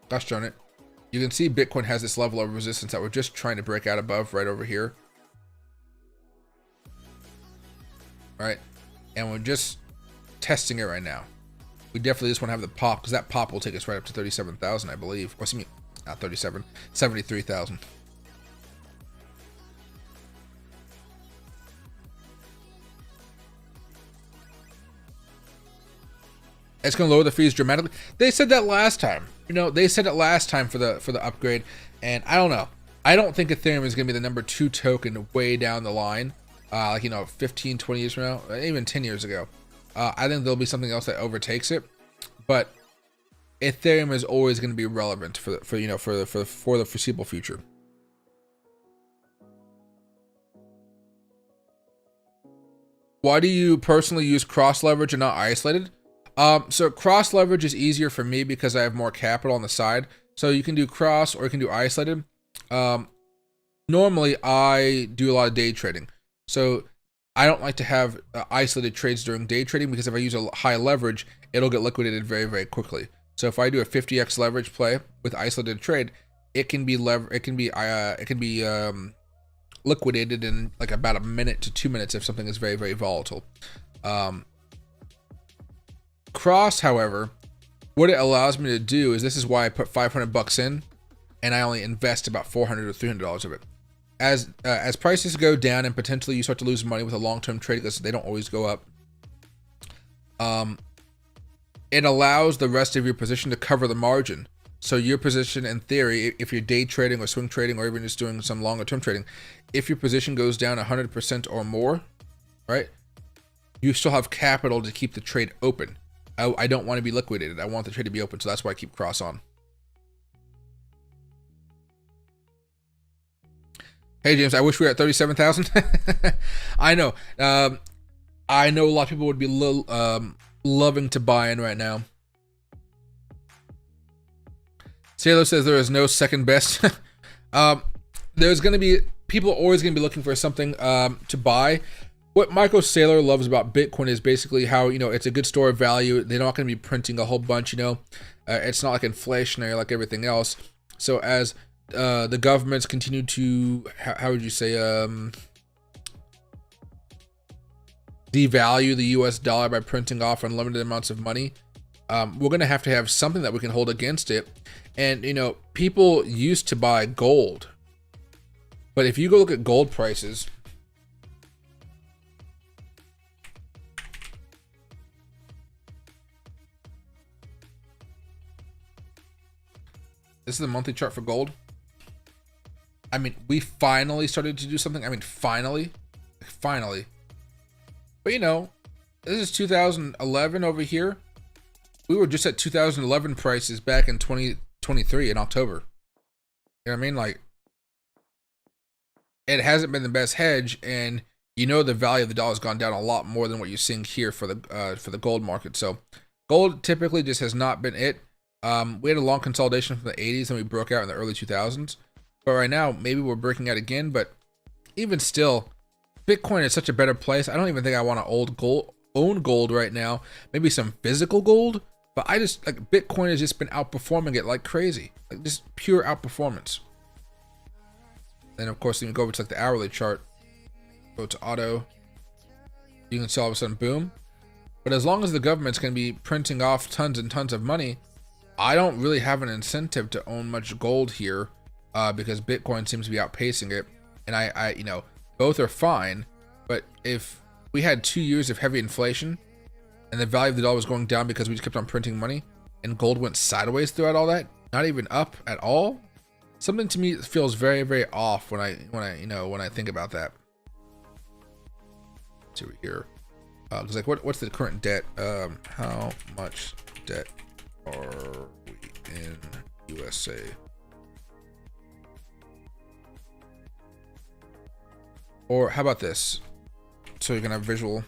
Gosh darn it. You can see Bitcoin has this level of resistance that we're just trying to break out above right over here. Right? And we're just testing it right now. We definitely just want to have the pop, because that pop will take us right up to 37,000, I believe. Or excuse me, not 37, 73,000. It's going to lower the fees dramatically. They said that last time. You know, they said it last time for the upgrade, and I don't know. I don't think Ethereum is going to be the #2 token way down the line. Like, you know, 15, 20 years from now, even 10 years ago. I think there'll be something else that overtakes it. But Ethereum is always going to be relevant for the foreseeable future. Why do you personally use cross leverage and not isolated? So cross leverage is easier for me because I have more capital on the side. So you can do cross or you can do isolated. Normally I do a lot of day trading. So I don't like to have isolated trades during day trading, because if I use a high leverage, it'll get liquidated very, very quickly. So if I do a 50x leverage play with isolated trade, it can be liquidated in like about a minute to 2 minutes if something is very, very volatile. Cross, however, what it allows me to do is, this is why I put 500 bucks in and I only invest about $400 or $300 of it. As prices go down and potentially you start to lose money with a long-term trade, because they don't always go up, it allows the rest of your position to cover the margin. So your position, in theory, if you're day trading or swing trading or even just doing some longer term trading, if your position goes down 100% or more, right, you still have capital to keep the trade open. I don't want to be liquidated. I want the trade to be open, so that's why I keep cross on. Hey James, I wish we were at 37,000. I know. I know a lot of people would be loving to buy in right now. Sailor says there is no second best. There's going to be, people are always going to be looking for something to buy. What Michael Saylor loves about Bitcoin is basically how, you know, it's a good store of value. They're not going to be printing a whole bunch, you know. It's not like inflationary like everything else. So as the governments continue to, how would you say, devalue the US dollar by printing off unlimited amounts of money, we're going to have something that we can hold against it. And, you know, people used to buy gold. But if you go look at gold prices, this is the monthly chart for gold. I mean, we finally started to do something. I mean, finally. But, you know, this is 2011 over here. We were just at 2011 prices back in 2023 in October. You know what I mean? Like, it hasn't been the best hedge, and you know the value of the dollar has gone down a lot more than what you're seeing here for the gold market. So gold typically just has not been it. We had a long consolidation from the 80s and we broke out in the early 2000s. But right now, maybe we're breaking out again. But even still, Bitcoin is such a better place. I don't even think I want to own gold right now. Maybe some physical gold. But I just, like, Bitcoin has just been outperforming it like crazy. Like, just pure outperformance. Then, of course, you can go over to like the hourly chart. Go to auto. You can see all of a sudden, boom. But as long as the government's going to be printing off tons and tons of money, I don't really have an incentive to own much gold here, because Bitcoin seems to be outpacing it. And I you know, both are fine. But if we had 2 years of heavy inflation and the value of the dollar was going down because we just kept on printing money, and gold went sideways throughout all that, not even up at all, something to me feels very, very off when I think about that. Let's see over here. Cause like, what's the current debt? How much debt are we in USA? Or how about this? So you're gonna have visual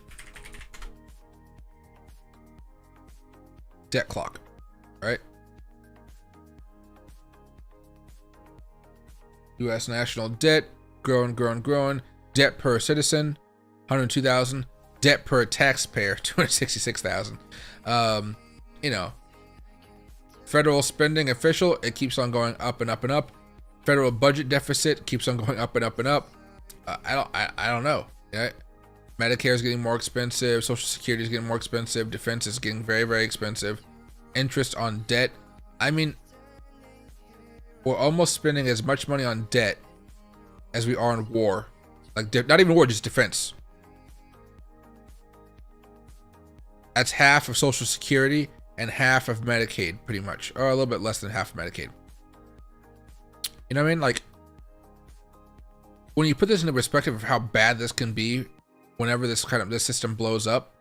debt clock, right? US national debt, growing. Debt per citizen, 102,000. Debt per taxpayer, 266,000. You know, Federal spending official, it keeps on going up and up and up. Federal budget deficit keeps on going up and up and up. I don't know. Yeah. Medicare is getting more expensive. Social Security is getting more expensive. Defense is getting very, very expensive. Interest on debt. I mean, we're almost spending as much money on debt as we are on war. Like, not even war, just defense. That's half of Social Security and half of Medicaid, pretty much. Or a little bit less than half of Medicaid. You know what I mean? Like, when you put this into perspective of how bad this can be whenever this system blows up,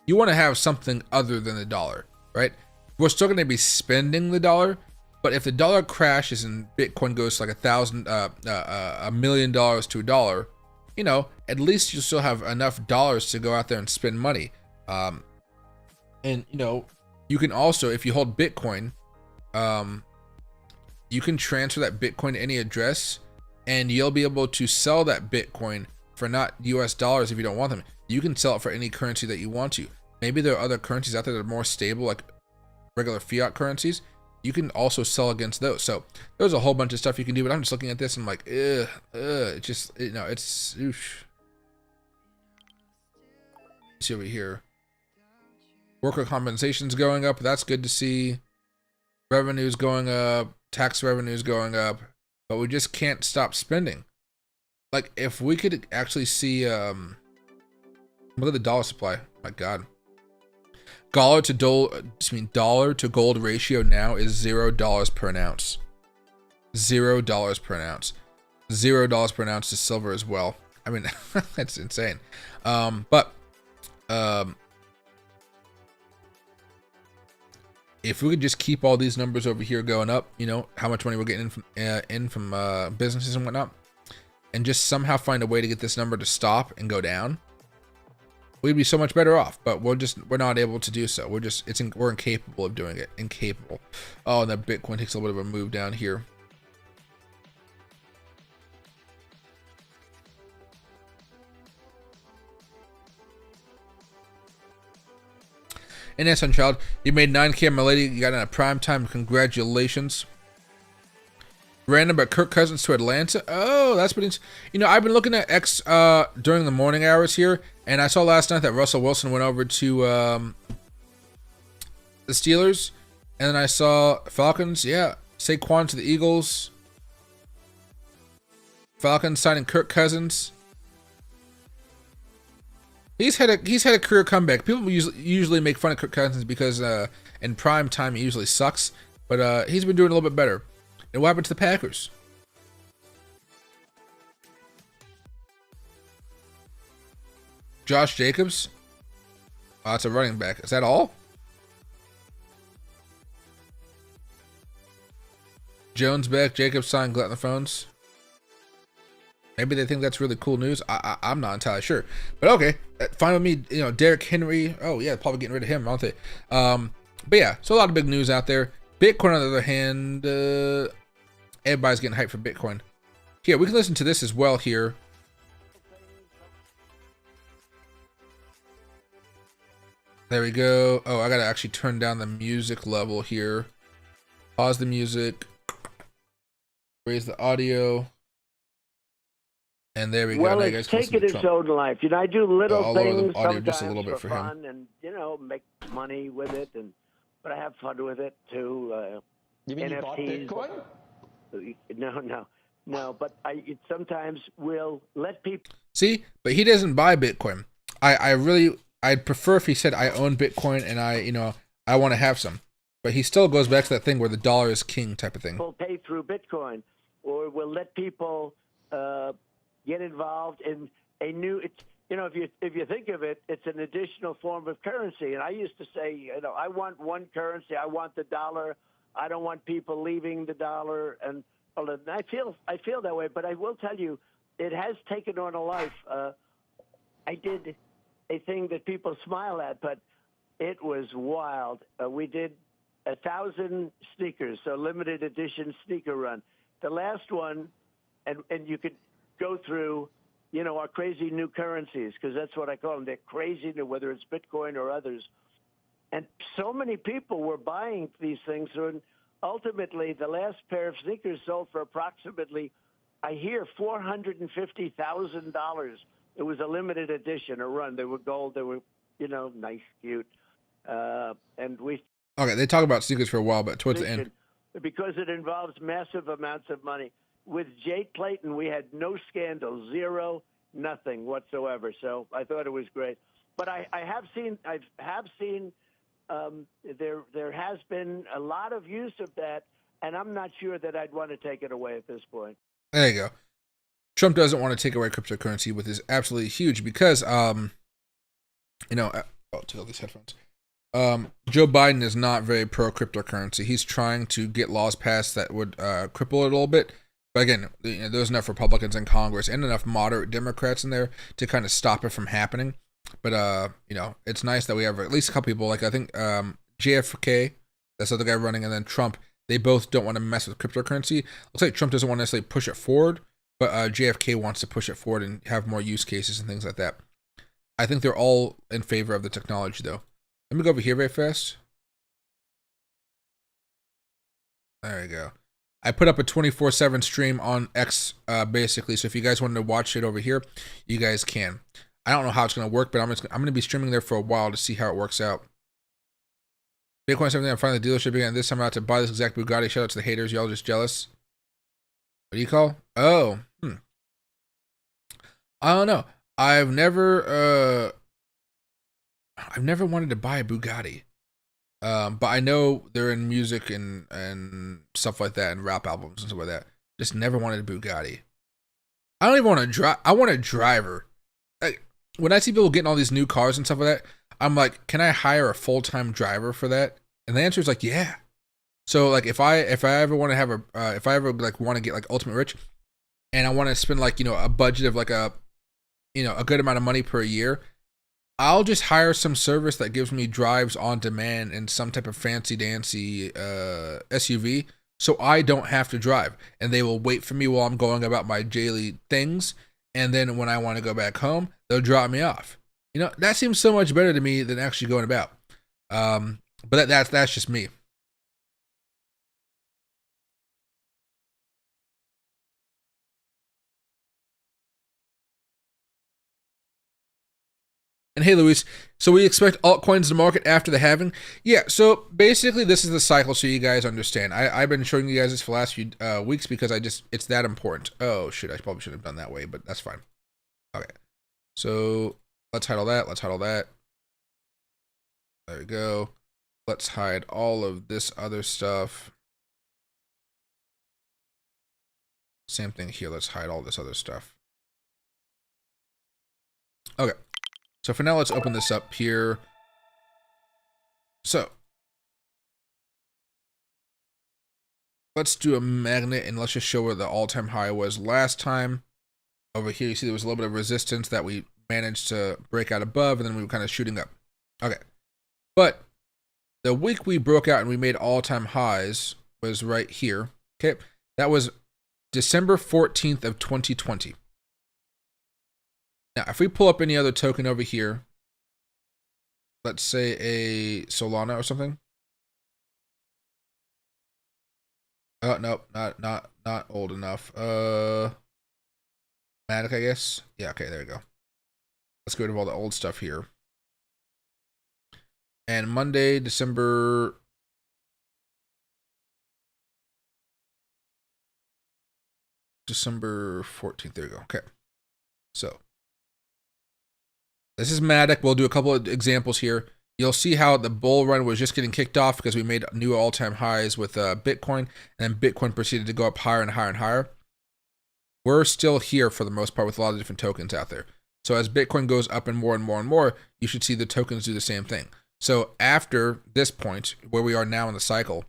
you want to have something other than the dollar, right? We're still going to be spending the dollar, but if the dollar crashes and Bitcoin goes to like $1 million to $1, you know, at least you'll still have enough dollars to go out there and spend money. And you know, you can also, if you hold Bitcoin, you can transfer that Bitcoin to any address, and you'll be able to sell that Bitcoin for not US dollars if you don't want them. You can sell it for any currency that you want to. Maybe there are other currencies out there that are more stable, like regular fiat currencies. You can also sell against those. So there's a whole bunch of stuff you can do, but I'm just looking at this and I'm like, it just, you know, it's, oosh. See over here. Worker compensation's going up. That's good to see. Revenue's going up. Tax revenue's going up. But we just can't stop spending. Like, if we could actually see, look at the dollar supply. My God. Dollar to gold ratio now is $0 per ounce. $0 per ounce. $0 per ounce to silver as well. I mean, that's insane. If we could just keep all these numbers over here going up, you know, how much money we're getting in from businesses and whatnot, and just somehow find a way to get this number to stop and go down, we'd be so much better off. But we're not able to do so. We're incapable of doing it. Incapable. Oh, and that Bitcoin takes a little bit of a move down here. And son child, you made 9K, my lady. You got in a prime time. Congratulations. Random, but Kirk Cousins to Atlanta. Oh, that's pretty. You know, I've been looking at X during the morning hours here, and I saw last night that Russell Wilson went over to the Steelers, and then I saw Falcons. Yeah, Saquon to the Eagles. Falcons signing Kirk Cousins. He's had a career comeback. People usually make fun of Kirk Cousins because in prime time he usually sucks, but he's been doing a little bit better. And what happened to the Packers? Josh Jacobs? Oh, that's a running back. Is that all? Jones back. Jacobs signed. Glut on the phones. Maybe they think that's really cool news. I'm not entirely sure. But okay, fine with me. You know, Derrick Henry. Oh yeah, probably getting rid of him, aren't they? But yeah, so a lot of big news out there. Bitcoin, on the other hand, everybody's getting hyped for Bitcoin. Here, we can listen to this as well here. There we go. Oh, I gotta actually turn down the music level here. Pause the music. Raise the audio. And there we go. Well, it's taken its own life. You know, I do little things sometimes just a little bit for fun, and you know, make money with it, but I have fun with it too. You mean you bought Bitcoin? No. But I sometimes will let people see. But he doesn't buy Bitcoin. I'd prefer if he said I own Bitcoin and I want to have some. But he still goes back to that thing where the dollar is king type of thing. People pay through Bitcoin, or will let people get involved in a new. You know, if you think of it, it's an additional form of currency. And I used to say, you know, I want one currency. I want the dollar. I don't want people leaving the dollar. And I feel that way. But I will tell you, it has taken on a life. I did a thing that people smile at, but it was wild. We did 1,000 sneakers, so limited edition sneaker run. The last one, and you could go through, you know, our crazy new currencies, because that's what I call them. They're crazy, whether it's Bitcoin or others. And so many people were buying these things, and ultimately, the last pair of sneakers sold for approximately, I hear, $450,000. It was a limited edition, a run. They were gold. They were, nice, cute. And we. Okay, they talk about sneakers for a while, but towards the end. Because it involves massive amounts of money. With Jade Clayton, we had no scandal, zero, nothing whatsoever. So I thought it was great. But I have seen there has been a lot of use of that, and I'm not sure that I'd want to take it away at this point. There you go. Trump doesn't want to take away cryptocurrency, which is absolutely huge because, take all these headphones. Joe Biden is not very pro cryptocurrency. He's trying to get laws passed that would cripple it a little bit. But again, there's enough Republicans in Congress and enough moderate Democrats in there to kind of stop it from happening. But it's nice that we have at least a couple people, like I think JFK, that's the other guy running, and then Trump. They both don't want to mess with cryptocurrency. Looks like Trump doesn't want to necessarily push it forward, but JFK wants to push it forward and have more use cases and things like that. I think they're all in favor of the technology, though. Let me go over here very fast. There you go. I put up a 24/7 stream on X, basically. So if you guys wanted to watch it over here, you guys can. I don't know how it's going to work, but I'm going to be streaming there for a while to see how it works out. Bitcoin 17 in front of the dealership again. This time I'm out to buy this exact Bugatti. Shout out to the haters. Y'all just jealous. What do you call? Oh, I don't know. I've never wanted to buy a Bugatti. But I know they're in music and stuff like that, and rap albums and stuff like that. Just never wanted a Bugatti. I don't even want to drive. I want a driver. Like, when I see people getting all these new cars and stuff like that, I'm like, can I hire a full-time driver for that? And the answer is like, yeah. So like, if I ever want to have if I ever like want to get like ultimate rich, and I want to spend like a budget of like a good amount of money per year, I'll just hire some service that gives me drives on demand in some type of fancy dancy SUV, so I don't have to drive, and they will wait for me while I'm going about my daily things, and then when I want to go back home, they'll drop me off. That seems so much better to me than actually going about. But that's just me. And hey, Luis, so we expect altcoins to market after the halving? Yeah, so basically this is the cycle so you guys understand. I've been showing you guys this for the last few weeks because it's that important. Oh, shit, I probably should have done that way, but that's fine. Okay, so let's hide all that. Let's hide all that. There we go. Let's hide all of this other stuff. Same thing here. Let's hide all this other stuff. Okay. So for now, let's open this up here. So let's do a magnet and let's just show where the all-time high was last time. Over here, you see there was a little bit of resistance that we managed to break out above, and then we were kind of shooting up. Okay. But the week we broke out and we made all-time highs was right here. Okay. That was December 14th of 2020. Now, if we pull up any other token over here, let's say a Solana or something. Oh, nope, not old enough. Matic, I guess. Yeah, okay, there we go. Let's get rid of all the old stuff here. And Monday, December 14th. There we go. Okay. So this is Matic. We'll do a couple of examples here. You'll see how the bull run was just getting kicked off because we made new all-time highs with Bitcoin, and then Bitcoin proceeded to go up higher and higher and higher. We're still here for the most part with a lot of different tokens out there. So as Bitcoin goes up and more and more and more, you should see the tokens do the same thing. So after this point, where we are now in the cycle,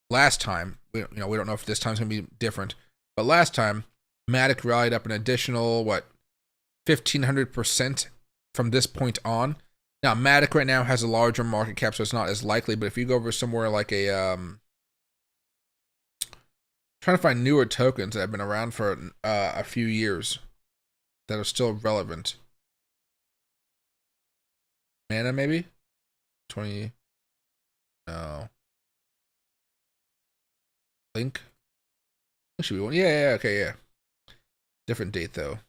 last time, we don't know if this time's going to be different, but last time, Matic rallied up an additional, 1,500% from this point on. Now, Matic right now has a larger market cap, so it's not as likely, but if you go over somewhere like a, trying to find newer tokens that have been around for a few years that are still relevant. Mana, maybe? 20, no. Link. Should be one. Yeah, okay, yeah. Different date though.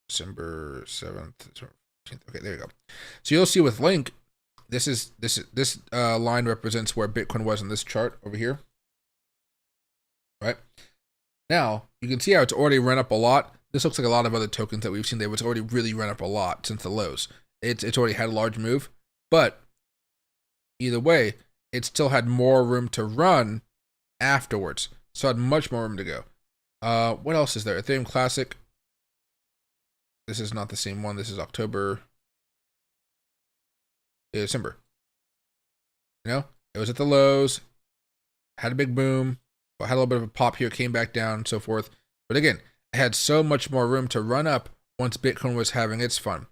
December 7th. Okay, there you go. So you'll see with Link, this line represents where Bitcoin was in this chart over here. Right? Now, you can see how it's already run up a lot. This looks like a lot of other tokens that we've seen there. It's already really run up a lot since the lows. It's already had a large move, but either way, it still had more room to run afterwards. So it had much more room to go. What else is there? Ethereum Classic. This is not the same one. This is October. December. You know, it was at the lows, had a big boom, had a little bit of a pop here, came back down, and so forth. But again, it had so much more room to run up once Bitcoin was having its fun.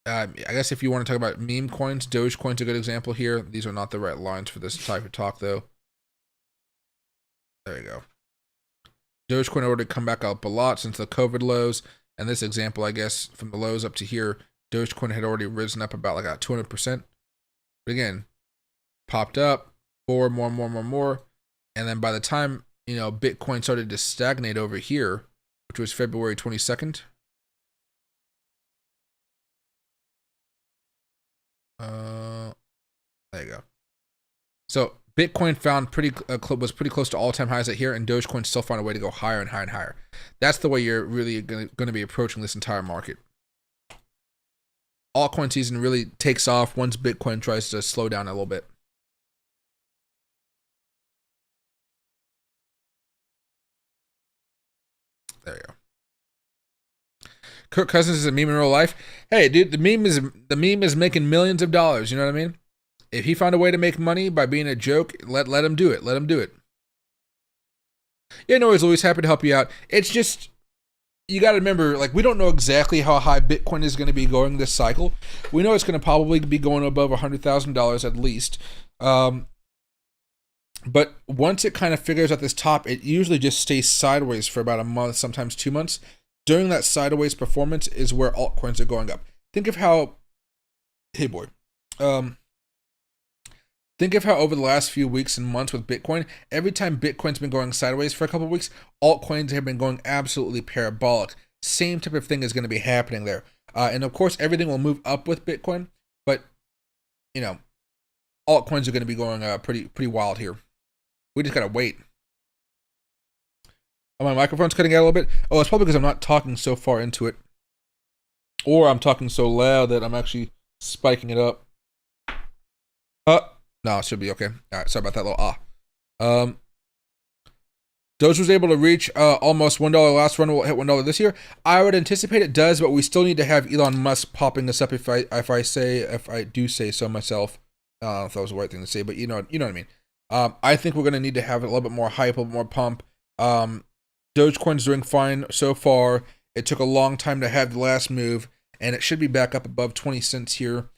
I guess if you want to talk about meme coins, Dogecoin's a good example here. These are not the right lines for this type of talk, though. There you go. Dogecoin already come back up a lot since the COVID lows. And this example, I guess, from the lows up to here, Dogecoin had already risen up about like 200%. But again, popped up, more. And then by the time, you know, Bitcoin started to stagnate over here, which was February 22nd. There you go. So Bitcoin found was pretty close to all-time highs at here, and Dogecoin still found a way to go higher and higher and higher. That's the way you're really going to be approaching this entire market. Altcoin season really takes off once Bitcoin tries to slow down a little bit. There you go. Kirk Cousins is a meme in real life. Hey, dude, the meme is making millions of dollars. You know what I mean? If he found a way to make money by being a joke, let him do it. Let him do it. Yeah, no, he's always happy to help you out. It's just, you got to remember, like, we don't know exactly how high Bitcoin is going to be going this cycle. We know it's going to probably be going above $100,000 at least. But once it kind of figures out this top, it usually just stays sideways for about a month, sometimes 2 months. During that sideways performance is where altcoins are going up. Think of how, hey boy, think of how over the last few weeks and months with Bitcoin, every time Bitcoin's been going sideways for a couple of weeks, altcoins have been going absolutely parabolic. Same type of thing is going to be happening there. And of course, everything will move up with Bitcoin, but, you know, altcoins are going to be going pretty wild here. We just got to wait. Oh, my microphone's cutting out a little bit. Oh, it's probably because I'm not talking so far into it. Or I'm talking so loud that I'm actually spiking it up. No, it should be okay. All right, sorry about that little Doge was able to reach almost $1 last run. Will hit $1 this year. I would anticipate it does, but we still need to have Elon Musk popping this up. If I do say so myself. I don't know if that was the right thing to say, but you know what I mean. I think we're gonna need to have a little bit more hype, a little bit more pump. Dogecoin's doing fine so far. It took a long time to have the last move, and it should be back up above 20 cents here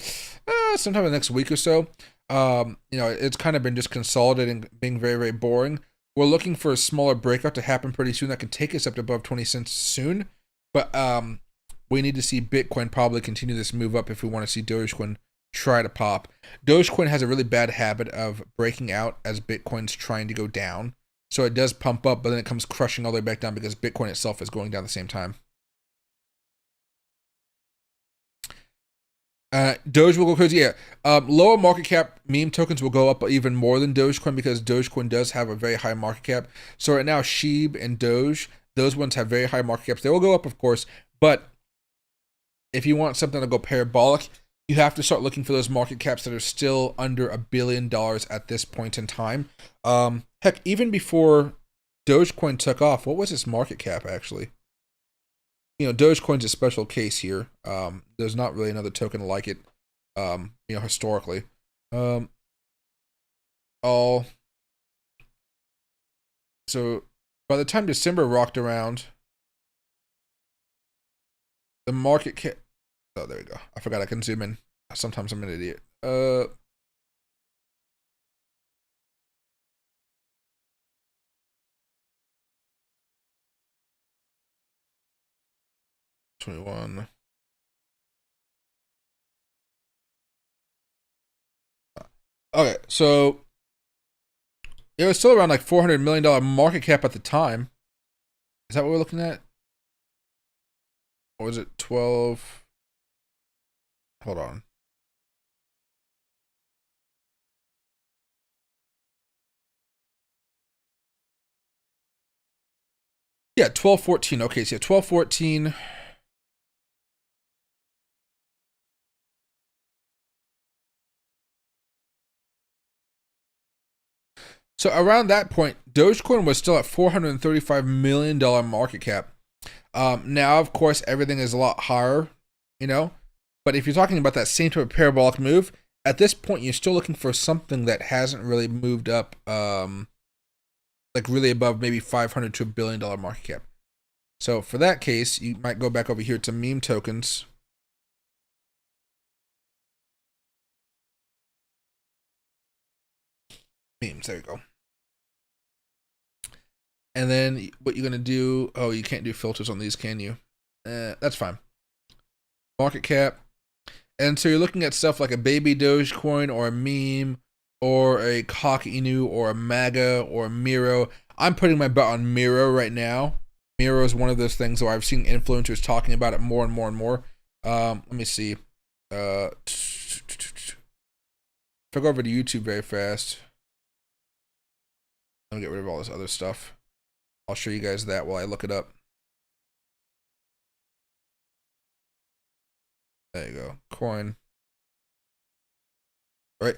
sometime in the next week or so. You know, it's kind of been just consolidating, being very, very boring. We're looking for a smaller breakout to happen pretty soon that can take us up to above 20 cents soon. But we need to see Bitcoin probably continue this move up if we want to see Dogecoin try to pop. Dogecoin has a really bad habit of breaking out as Bitcoin's trying to go down. So it does pump up, but then it comes crushing all the way back down because Bitcoin itself is going down at the same time. Doge will go crazy. Yeah. Lower market cap meme tokens will go up even more than Dogecoin because Dogecoin does have a very high market cap. So right now, Shib and Doge, those ones have very high market caps. They will go up, of course, but if you want something to go parabolic, you have to start looking for those market caps that are still under $1 billion at this point in time. Heck, even before Dogecoin took off, what was its market cap actually? You know, Dogecoin's a special case here. There's not really another token like it, you know, historically. So by the time December rocked around, the market cap. Oh, there we go. I forgot I can zoom in. Sometimes I'm an idiot. 21. Okay, so it was still around like $400 million market cap at the time. Is that what we're looking at? Or was it 12? Hold on. Yeah, 1214. Okay, so yeah, 1214. So around that point, Dogecoin was still at $435 million market cap. Now, of course, everything is a lot higher, you know. But if you're talking about that same type of parabolic move, at this point, you're still looking for something that hasn't really moved up, like really above maybe $500 to $1 billion market cap. So for that case, you might go back over here to meme tokens. Memes, there you go. And then what you're going to do, oh, you can't do filters on these, can you? That's fine. Market cap. And so you're looking at stuff like a baby Dogecoin or a meme or a Cock Inu or a MAGA or a Miro. I'm putting my bet on Miro right now. Miro is one of those things where I've seen influencers talking about it more and more and more. Let me see. If I go over to YouTube very fast. Let me get rid of all this other stuff. I'll show you guys that while I look it up. There you go. Coin. All right.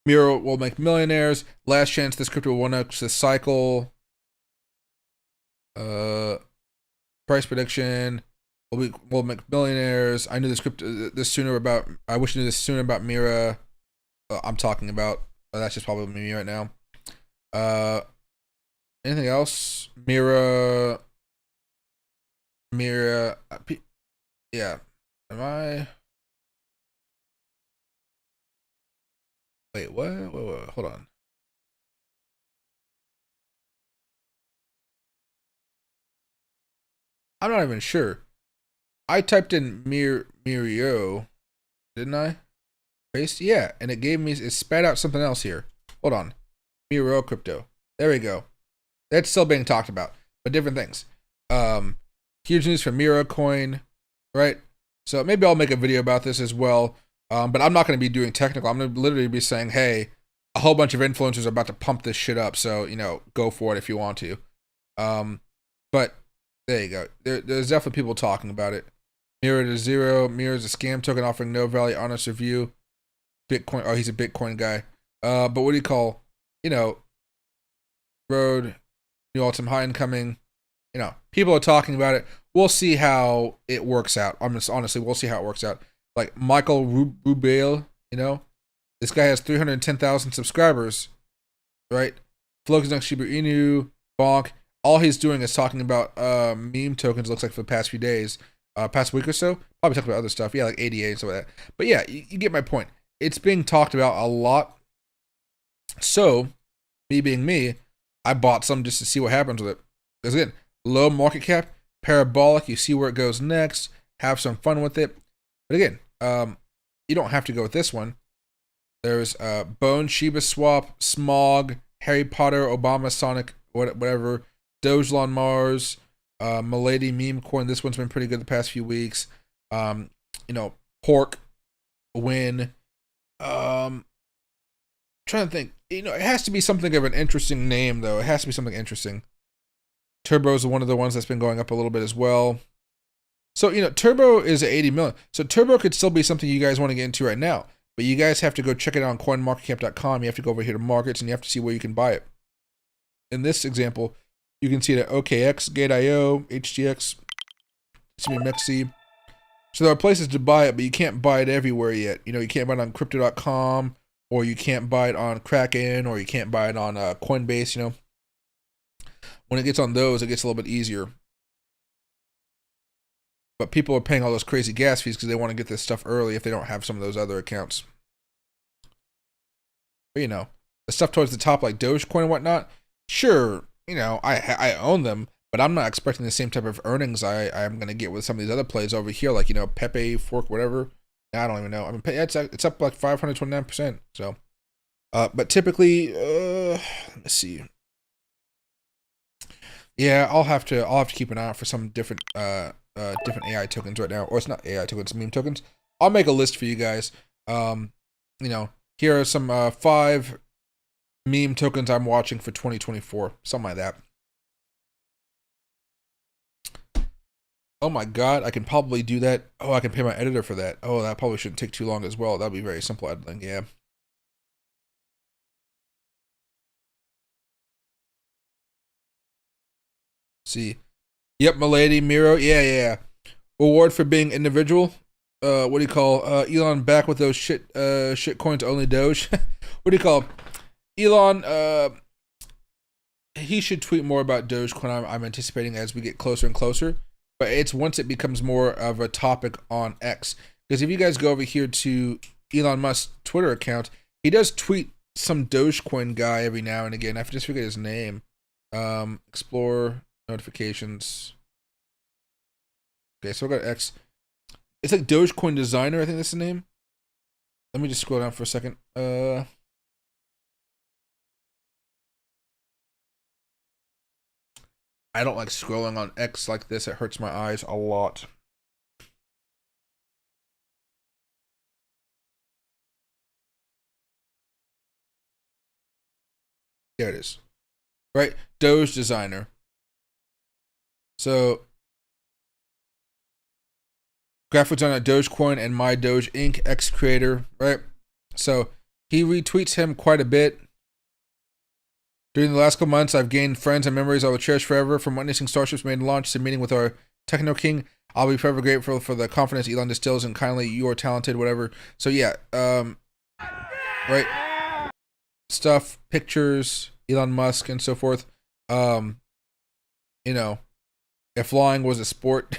Miro will make millionaires. Last chance this crypto will 1x this cycle. Price prediction. We'll make millionaires. I knew this sooner about. I wish I knew this sooner about Mira. I'm talking about. That's just probably me right now. Anything else? Mira. Yeah. Am I? Wait, what? Wait, hold on. I'm not even sure. I typed in Mirio, didn't I? Paste? Yeah, and it spat out something else here. Hold on. Miro crypto. There we go. That's still being talked about, but different things. Huge news for Miro coin, right? So maybe I'll make a video about this as well. But I'm not going to be doing technical. I'm going to literally be saying, hey, a whole bunch of influencers are about to pump this shit up. So, you know, go for it if you want to. But there you go. There's definitely people talking about it. Miro to zero. Miro is a scam token offering no value, honest review. Bitcoin. Oh, he's a Bitcoin guy. But what do you call, you know, road, new all-time high incoming. You know, people are talking about it. We'll see how it works out. Honestly, we'll see how it works out. Like Michael Rubel, you know, this guy has 310,000 subscribers, right? Flokus next Shiba Inu, Bonk. All he's doing is talking about meme tokens. Looks like for the past few days, past week or so. Probably talking about other stuff. Yeah, like ADA and stuff like that. But yeah, you get my point. It's being talked about a lot. So, me being me, I bought some just to see what happens with it. Because again, low market cap, parabolic. You see where it goes next. Have some fun with it. But again, you don't have to go with this one. There's Bone, Shiba Swap, Smog, Harry Potter, Obama, Sonic, whatever, Dogelon Mars, Milady Meme Coin. This one's been pretty good the past few weeks. You know, Pork, Win. Trying to think. You know, it has to be something of an interesting name, though. It has to be something interesting. Turbo is one of the ones that's been going up a little bit as well. So, you know, Turbo is at 80 million. So Turbo could still be something you guys want to get into right now. But you guys have to go check it out on coinmarketcap.com. You have to go over here to markets and you have to see where you can buy it. In this example, you can see it at OKX, Gate.io, HTX, CMXC. So there are places to buy it, but you can't buy it everywhere yet. You know, you can't buy it on crypto.com, or you can't buy it on Kraken, or you can't buy it on Coinbase, you know. When it gets on those, it gets a little bit easier. But people are paying all those crazy gas fees because they want to get this stuff early if they don't have some of those other accounts. But, you know, the stuff towards the top like Dogecoin and whatnot, sure, you know, I own them, but I'm not expecting the same type of earnings I'm going to get with some of these other plays over here, like, you know, Pepe, Fork, whatever. I don't even know. I mean, it's up like 529%. So, But typically, let's see. Yeah, I'll have to keep an eye out for some different different AI tokens right now, or it's not AI tokens, meme tokens. I'll make a list for you guys. You know, here are some 5 meme tokens I'm watching for 2024, something like that. Oh my god, I can probably do that. Oh, I can pay my editor for that. Oh, that probably shouldn't take too long as well. That'd be very simple editing, yeah. See. Yep, milady, Miro. Yeah. Award for being individual. What do you call Elon back with those shit coins only Doge? What do you call Elon? He should tweet more about Dogecoin. I'm anticipating as we get closer and closer. But it's once it becomes more of a topic on X. Because if you guys go over here to Elon Musk's Twitter account, he does tweet some Dogecoin guy every now and again. I just forget his name. Explore notifications. Okay, so we got X. It's like Dogecoin designer, I think that's the name. Let me just scroll down for a second. I don't like scrolling on X like this. It hurts my eyes a lot. There it is. Right? Doge designer. So, graphic designer Dogecoin and My Doge Inc. X creator. Right? So, he retweets him quite a bit. During the last couple months, I've gained friends and memories I will cherish forever. From witnessing Starships made launch to meeting with our Techno King, I'll be forever grateful for the confidence Elon distills and kindly you are talented, whatever. So yeah, right, stuff, pictures, Elon Musk and so forth. You know, if flying was a sport,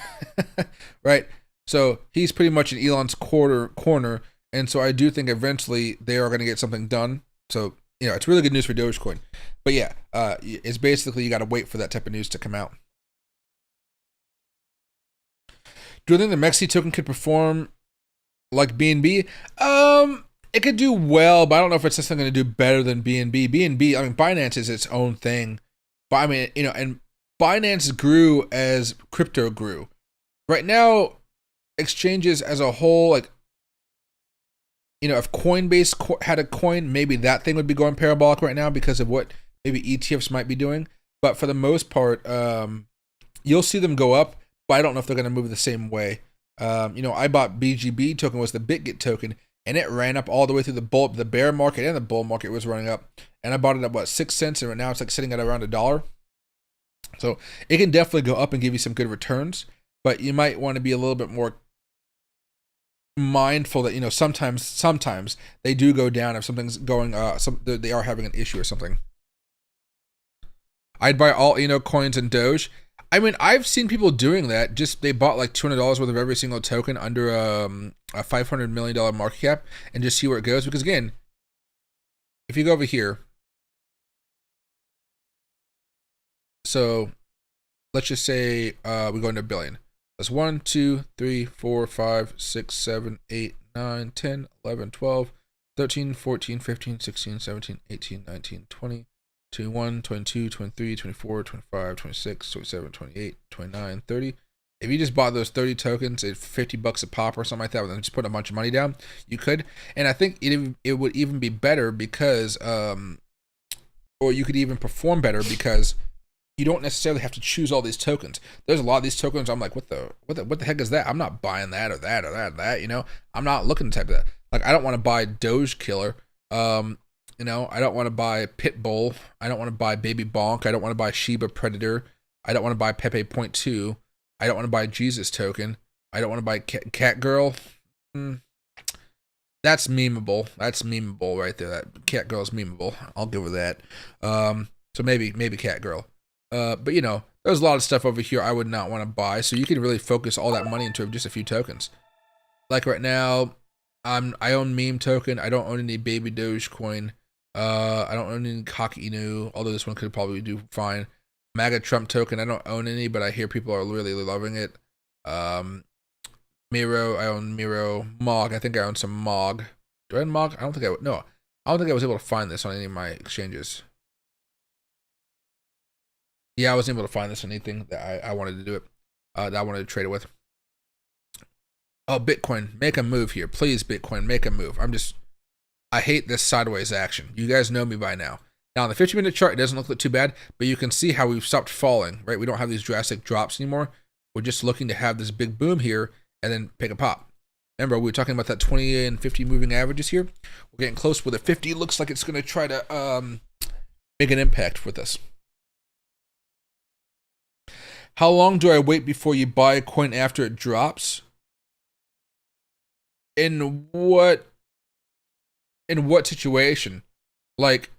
right? So he's pretty much in Elon's corner, and so I do think eventually they are going to get something done. So. You know, it's really good news for Dogecoin. But yeah, it's basically you got to wait for that type of news to come out. Do you think the Mexi token could perform like BNB? It could do well, but I don't know if it's necessarily going to do better than BNB. BNB, I mean, Binance is its own thing. But I mean, you know, and Binance grew as crypto grew. Right now, exchanges as a whole, like, you know, if Coinbase had a coin, maybe that thing would be going parabolic right now because of what maybe ETFs might be doing. But for the most part, you'll see them go up, but I don't know if they're going to move the same way. You know, I bought BGB token, was the BitGet token, and it ran up all the way through the bear market and the bull market was running up. And I bought it at, what, 6 cents, and right now it's like sitting at around $1. So it can definitely go up and give you some good returns, but you might want to be a little bit more mindful that, you know, sometimes they do go down if something's going they are having an issue or something. I'd buy all, you know, coins and Doge. I mean, I've seen people doing that. Just they bought like $200 worth of every single token under a $500 million market cap and just see where it goes. Because again, if you go over here, so let's just say we go into a billion. That's 1, 2, 3, 4, 5, 6, 7, 8, 9, 10, 11, 12, 13, 14, 15, 16, 17, 18, 19, 20, 21, 22, 23, 24, 25, 26, 27, 28, 29, 30. If you just bought those 30 tokens at $50 a pop or something like that, and then just put a bunch of money down, you could. And I think it would even be better because, or you could even perform better because you don't necessarily have to choose all these tokens. There's a lot of these tokens. I'm like, what the heck is that? I'm not buying that or that or that or that. You know, I'm not looking to type of that. Like, I don't want to buy Doge Killer. You know, I don't want to buy Pitbull. I don't want to buy Baby Bonk. I don't want to buy Shiba Predator. I don't want to buy Pepe Point 2. I don't want to buy Jesus Token. I don't want to buy Cat Girl. That's memeable. That's memeable right there. That Cat Girl's memeable. I'll go with that. So maybe Cat Girl. But you know, there's a lot of stuff over here I would not want to buy. So you can really focus all that money into just a few tokens. Like right now, I own meme token. I don't own any baby Dogecoin. I don't own any Cocky Inu, although this one could probably do fine. MAGA Trump token. I don't own any, but I hear people are really loving it. Miro. I own Miro. Mog. I think I own some Mog. Do I own Mog? I don't think I would. No. I don't think I was able to find this on any of my exchanges. Yeah, I wasn't able to find this on anything that I wanted to do it, that I wanted to trade it with. Oh, Bitcoin, make a move here. Please, Bitcoin, make a move. I hate this sideways action. You guys know me by now. Now, on the 50-minute chart, it doesn't look too bad, but you can see how we've stopped falling, right? We don't have these drastic drops anymore. We're just looking to have this big boom here and then pick a pop. Remember, we were talking about that 20 and 50 moving averages here. We're getting close with a 50. Looks like it's going to try to make an impact with us. How long do I wait before you buy a coin after it drops? In what situation? Like,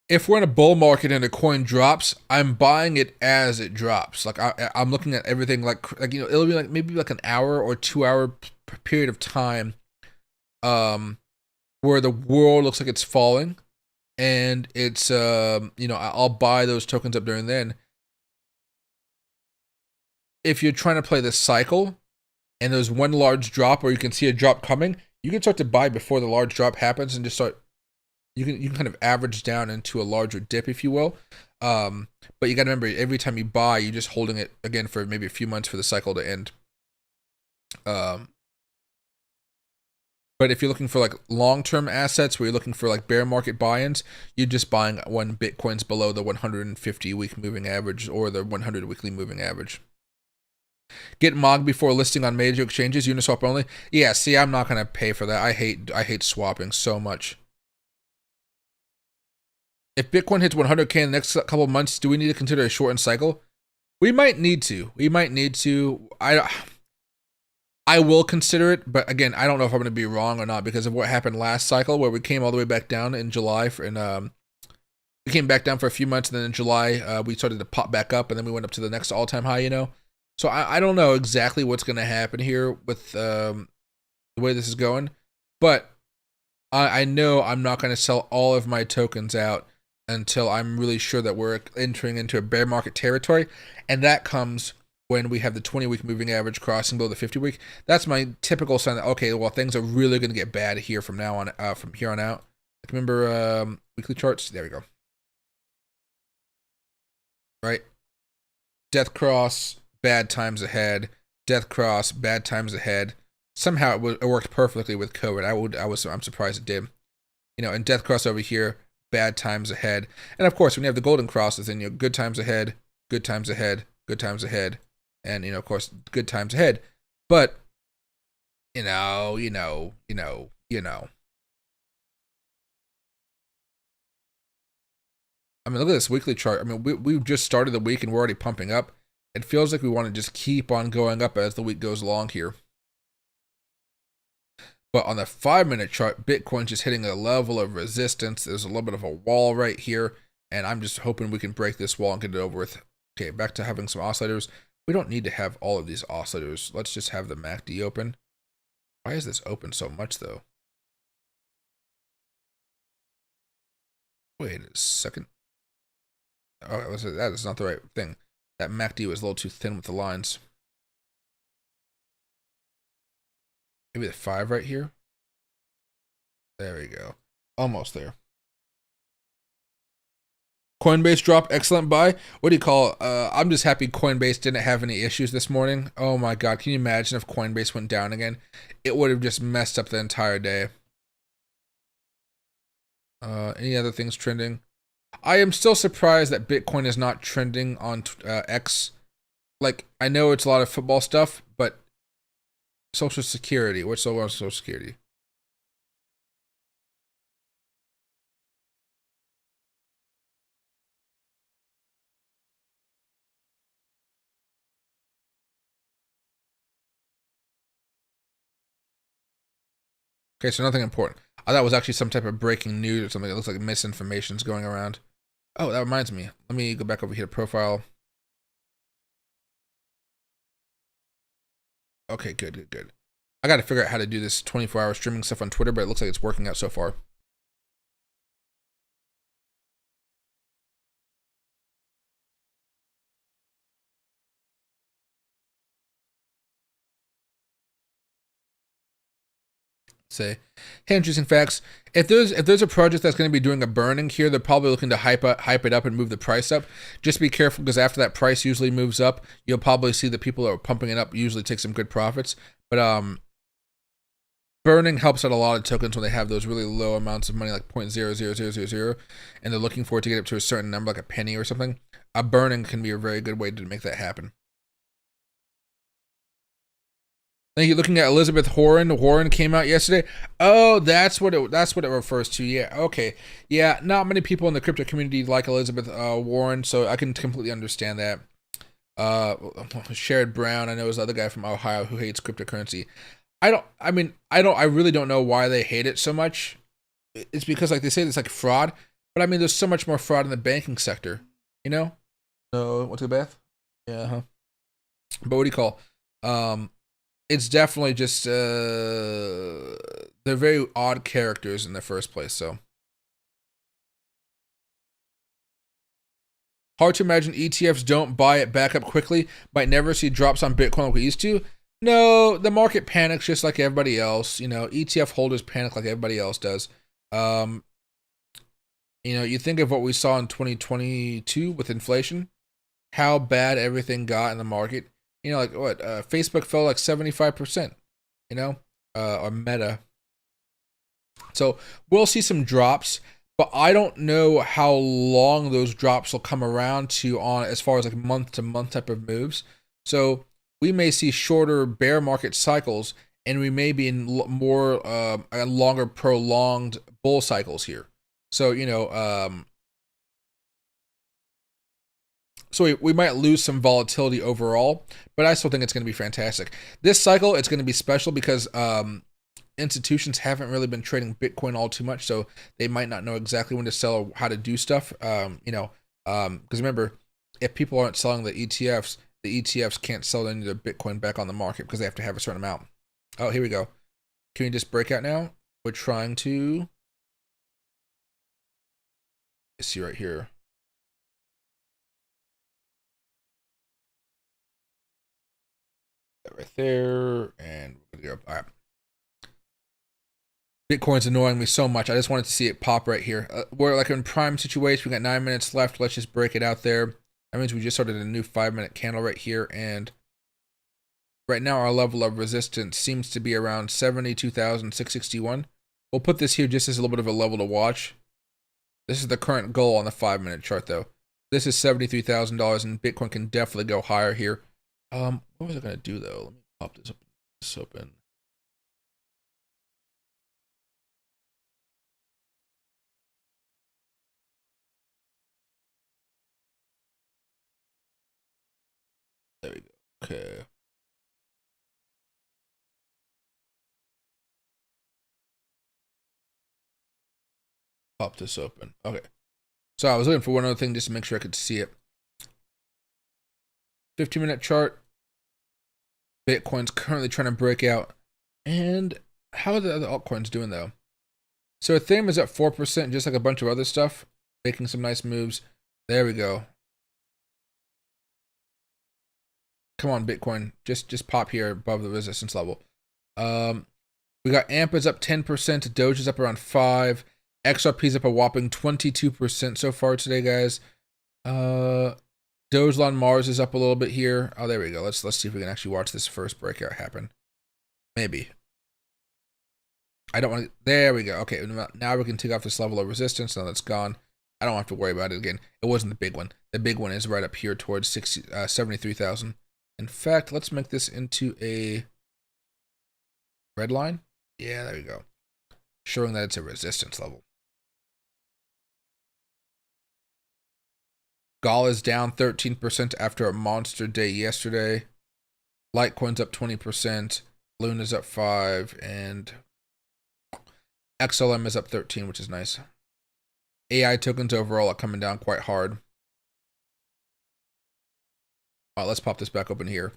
if we're in a bull market and a coin drops, I'm buying it as it drops. Like I'm looking at everything like you know, it'll be like maybe like an hour or 2 hour period of time where the world looks like it's falling, and it's you know, I'll buy those tokens up during then. If you're trying to play this cycle and there's one large drop or you can see a drop coming, you can start to buy before the large drop happens and just start. You can kind of average down into a larger dip, if you will. But you got to remember, every time you buy, you're just holding it again for maybe a few months for the cycle to end. But if you're looking for like long-term assets where you're looking for like bear market buy-ins, you're just buying when Bitcoin's below the 150-week moving average or the 100-weekly moving average. Get MOG before listing on major exchanges, Uniswap only. Yeah, see, I'm not gonna pay for that. I hate swapping so much. If Bitcoin hits 100K in the next couple of months, do we need to consider a shortened cycle? We might need to. I will consider it, but again, I don't know if I'm going to be wrong or not because of what happened last cycle, where we came all the way back down in July. We came back down for a few months, and then in July we started to pop back up, and then we went up to the next all-time high. You know, so I don't know exactly what's going to happen here with the way this is going, but I know I'm not going to sell all of my tokens out until I'm really sure that we're entering into a bear market territory, and that comes when we have the 20-week moving average crossing below the 50-week. That's my typical sign that, okay, well, things are really going to get bad here from now on, from here on out. Like, remember weekly charts? There we go. Right? Death cross, bad times ahead. Death cross, bad times ahead. Somehow it worked perfectly with COVID. I'm surprised it did. You know, and death cross over here, bad times ahead. And of course, when you have the golden crosses, then you know, good times ahead, good times ahead, good times ahead, and you know, of course, good times ahead. But you know. I mean, look at this weekly chart. I mean, we've just started the week and we're already pumping up. It feels like we want to just keep on going up as the week goes along here. But on the 5-minute chart, Bitcoin's just hitting a level of resistance. There's a little bit of a wall right here, and I'm just hoping we can break this wall and get it over with. Okay, back to having some oscillators. We don't need to have all of these oscillators. Let's just have the MACD open. Why is this open so much, though? Wait a second. Oh, that is not the right thing. That MACD was a little too thin with the lines. Maybe the 5 right here. There we go. Almost there. Coinbase drop, excellent buy. What do you call? I'm just happy Coinbase didn't have any issues this morning. Oh my God, can you imagine if Coinbase went down again? It would have just messed up the entire day. Any other things trending? I am still surprised that Bitcoin is not trending on X. Like, I know it's a lot of football stuff, but Social Security. What's so on Social Security? Okay, so nothing important. I thought it was actually some type of breaking news or something. It looks like misinformation's going around. Oh, that reminds me. Let me go back over here to profile. Okay, good. I got to figure out how to do this 24-hour streaming stuff on Twitter, but it looks like it's working out so far. say, hey, interesting facts. If there's a project that's going to be doing a burning here, they're probably looking to hype it up and move the price up. Just be careful, because after that price usually moves up, you'll probably see that people that are pumping it up usually take some good profits. But burning helps out a lot of tokens when they have those really low amounts of money, like 0.00000, and they're looking for it to get up to a certain number, like a penny or something. A burning can be a very good way to make that happen. Thank you. Looking at Elizabeth Warren. Warren came out yesterday. Oh, that's what it refers to. Yeah. Okay. Yeah. Not many people in the crypto community like Elizabeth Warren, so I can completely understand that. Sherrod Brown, I know, is the other guy from Ohio who hates cryptocurrency. I really don't know why they hate it so much. It's because, like they say, it's like fraud, but I mean, there's so much more fraud in the banking sector, you know? So, what's the Beth? Yeah. Huh. But what do you call? It's definitely just they're very odd characters in the first place, so hard to imagine ETFs don't buy it back up quickly. Might never see drops on Bitcoin like we used to. No, the market panics just like everybody else. You know, ETF holders panic like everybody else does. You know, you think of what we saw in 2022 with inflation, how bad everything got in the market. You know, like what, Facebook fell like 75%, you know, or Meta. So we'll see some drops, but I don't know how long those drops will come around to on as far as like month to month type of moves. So we may see shorter bear market cycles, and we may be in more longer prolonged bull cycles here. So, you know, so we might lose some volatility overall, but I still think it's going to be fantastic. This cycle, it's going to be special because institutions haven't really been trading Bitcoin all too much, so they might not know exactly when to sell or how to do stuff. You know, because remember, if people aren't selling the ETFs can't sell any of their Bitcoin back on the market because they have to have a certain amount. Oh, here we go. Can we just break out now? We're trying to see right here. Right there, and we're gonna go. All right. Bitcoin's annoying me so much. I just wanted to see it pop right here. We're like in prime situation. We got 9 minutes left. Let's just break it out there. That means we just started a new 5-minute candle right here, and right now our level of resistance seems to be around 72,661. We'll put this here just as a little bit of a level to watch. This is the current goal on the 5-minute chart, though. This is $73,000, and Bitcoin can definitely go higher here. What was I gonna do though? Let me pop this open. There we go. Okay. Pop this open. Okay. So I was looking for one other thing just to make sure I could see it. 15-minute chart. Bitcoin's currently trying to break out. And how are the other altcoins doing though? So Ethereum is up 4%, just like a bunch of other stuff, making some nice moves. There we go. Come on, Bitcoin. Just pop here above the resistance level. We got AMP is up 10%, Doge is up around 5%, XRP is up a whopping 22% so far today, guys. Dogecoin Mars is up a little bit here. Oh, there we go. Let's see if we can actually watch this first breakout happen. Maybe. I don't want to. There we go. Okay, now we can take off this level of resistance. Now that's gone. I don't have to worry about it again. It wasn't the big one. The big one is right up here towards 73,000. In fact, let's make this into a red line. Yeah, there we go. Showing that it's a resistance level. Gall is down 13% after a monster day yesterday. Litecoin's up 20%. Luna's up 5%. And XLM is up 13%, which is nice. AI tokens overall are coming down quite hard. All right, let's pop this back open here.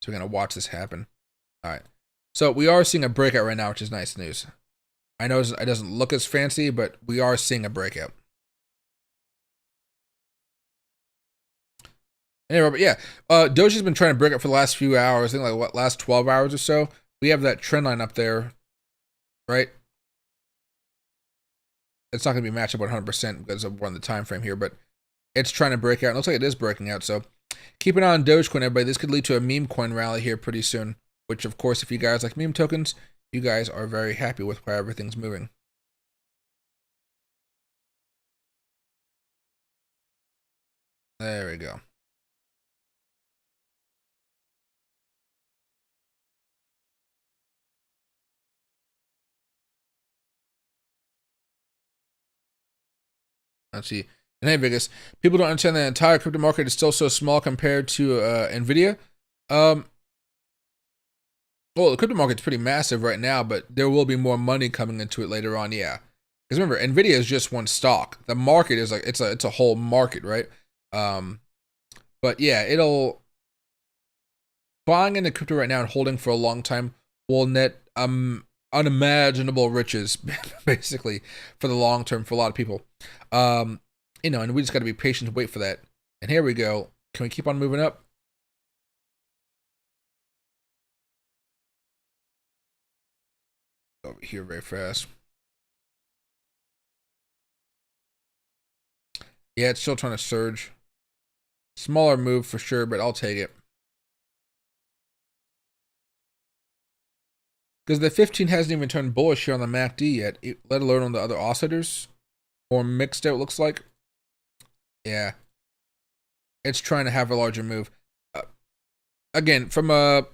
So we're going to watch this happen. All right. So we are seeing a breakout right now, which is nice news. I know it doesn't look as fancy, but we are seeing a breakout. Anyway, but yeah, Doge has been trying to break up for the last few hours. I think like what, last 12 hours or so. We have that trend line up there. right? It's not going to be matched up 100% because of the time frame here, but it's trying to break out. It looks like it is breaking out. So keep an eye on Dogecoin, everybody. This could lead to a meme coin rally here pretty soon, which, of course, if you guys like meme tokens, you guys are very happy with how everything's moving. There we go. Let's see. And hey, Vegas, people don't understand that the entire crypto market is still so small compared to NVIDIA. Well, the crypto market's pretty massive right now, but there will be more money coming into it later on. Yeah, because remember, NVIDIA is just one stock. The market is like it's a whole market, right? But yeah, buying into crypto right now and holding for a long time will net unimaginable riches, basically, for the long term for a lot of people. You know, and we just got to be patient to wait for that. And here we go. Can we keep on moving up? Over here very fast. Yeah, it's still trying to surge. Smaller move for sure, but I'll take it. Because the 15 hasn't even turned bullish here on the MACD yet, let alone on the other oscillators. Or mixed out, looks like. Yeah. It's trying to have a larger move. Again, from a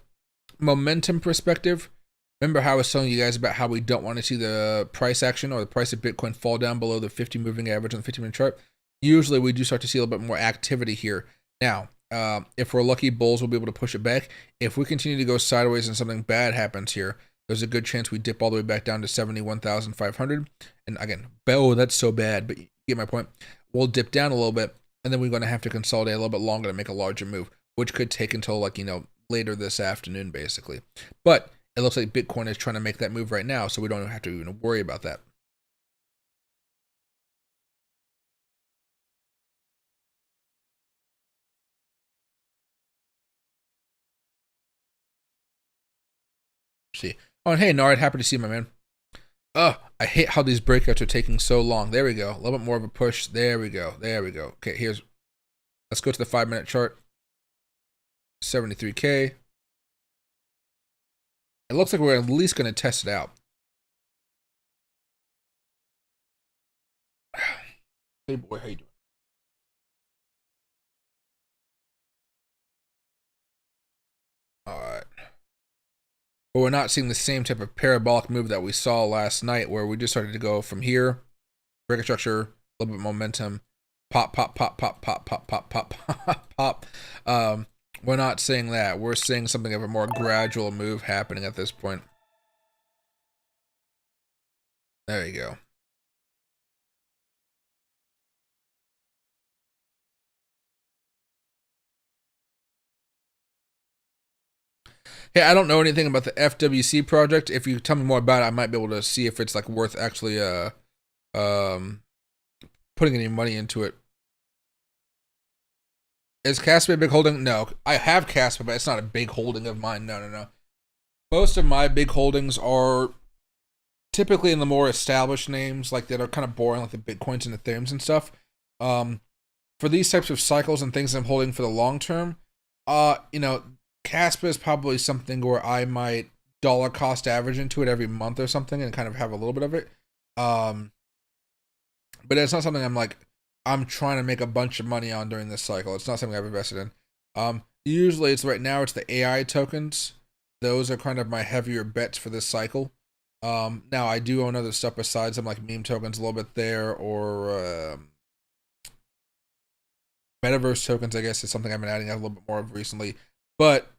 momentum perspective, remember how I was telling you guys about how we don't want to see the price action or the price of Bitcoin fall down below the 50 moving average on the 50-minute chart? Usually we do start to see a little bit more activity here. Now, if we're lucky, bulls will be able to push it back. If we continue to go sideways and something bad happens here, there's a good chance we dip all the way back down to 71,500. And again, oh, that's so bad, but you get my point. We'll dip down a little bit, and then we're going to have to consolidate a little bit longer to make a larger move, which could take until, like, you know, later this afternoon, basically. But it looks like Bitcoin is trying to make that move right now, so we don't have to even worry about that. See. Oh, and hey, Nard, happy to see you, my man. I hate how these breakouts are taking so long. There we go. A little bit more of a push. There we go. There we go. Okay, let's go to the 5-minute chart. 73K. It looks like we're at least going to test it out. Hey, boy, how you doing? All right. But we're not seeing the same type of parabolic move that we saw last night, where we just started to go from here, break a structure, a little bit of momentum, pop, pop, pop, pop, pop, pop, pop, pop, pop. We're not seeing that. We're seeing something of a more gradual move happening at this point. There you go. Hey, I don't know anything about the FWC project. If you tell me more about it, I might be able to see if it's like worth actually putting any money into it. Is Casper a big holding? No, I have Casper, but it's not a big holding of mine. No. Most of my big holdings are typically in the more established names, like that are kind of boring, like the Bitcoins and Ethereums and stuff. For these types of cycles and things I'm holding for the long term, you know, Casper is probably something where I might dollar cost average into it every month or something and kind of have a little bit of it. But it's not something I'm trying to make a bunch of money on during this cycle. It's not something I've invested in. Usually it's right now it's the AI tokens. Those are kind of my heavier bets for this cycle. Now I do own other stuff besides them, like meme tokens a little bit there, or metaverse tokens, I guess, is something I've been adding a little bit more of recently. But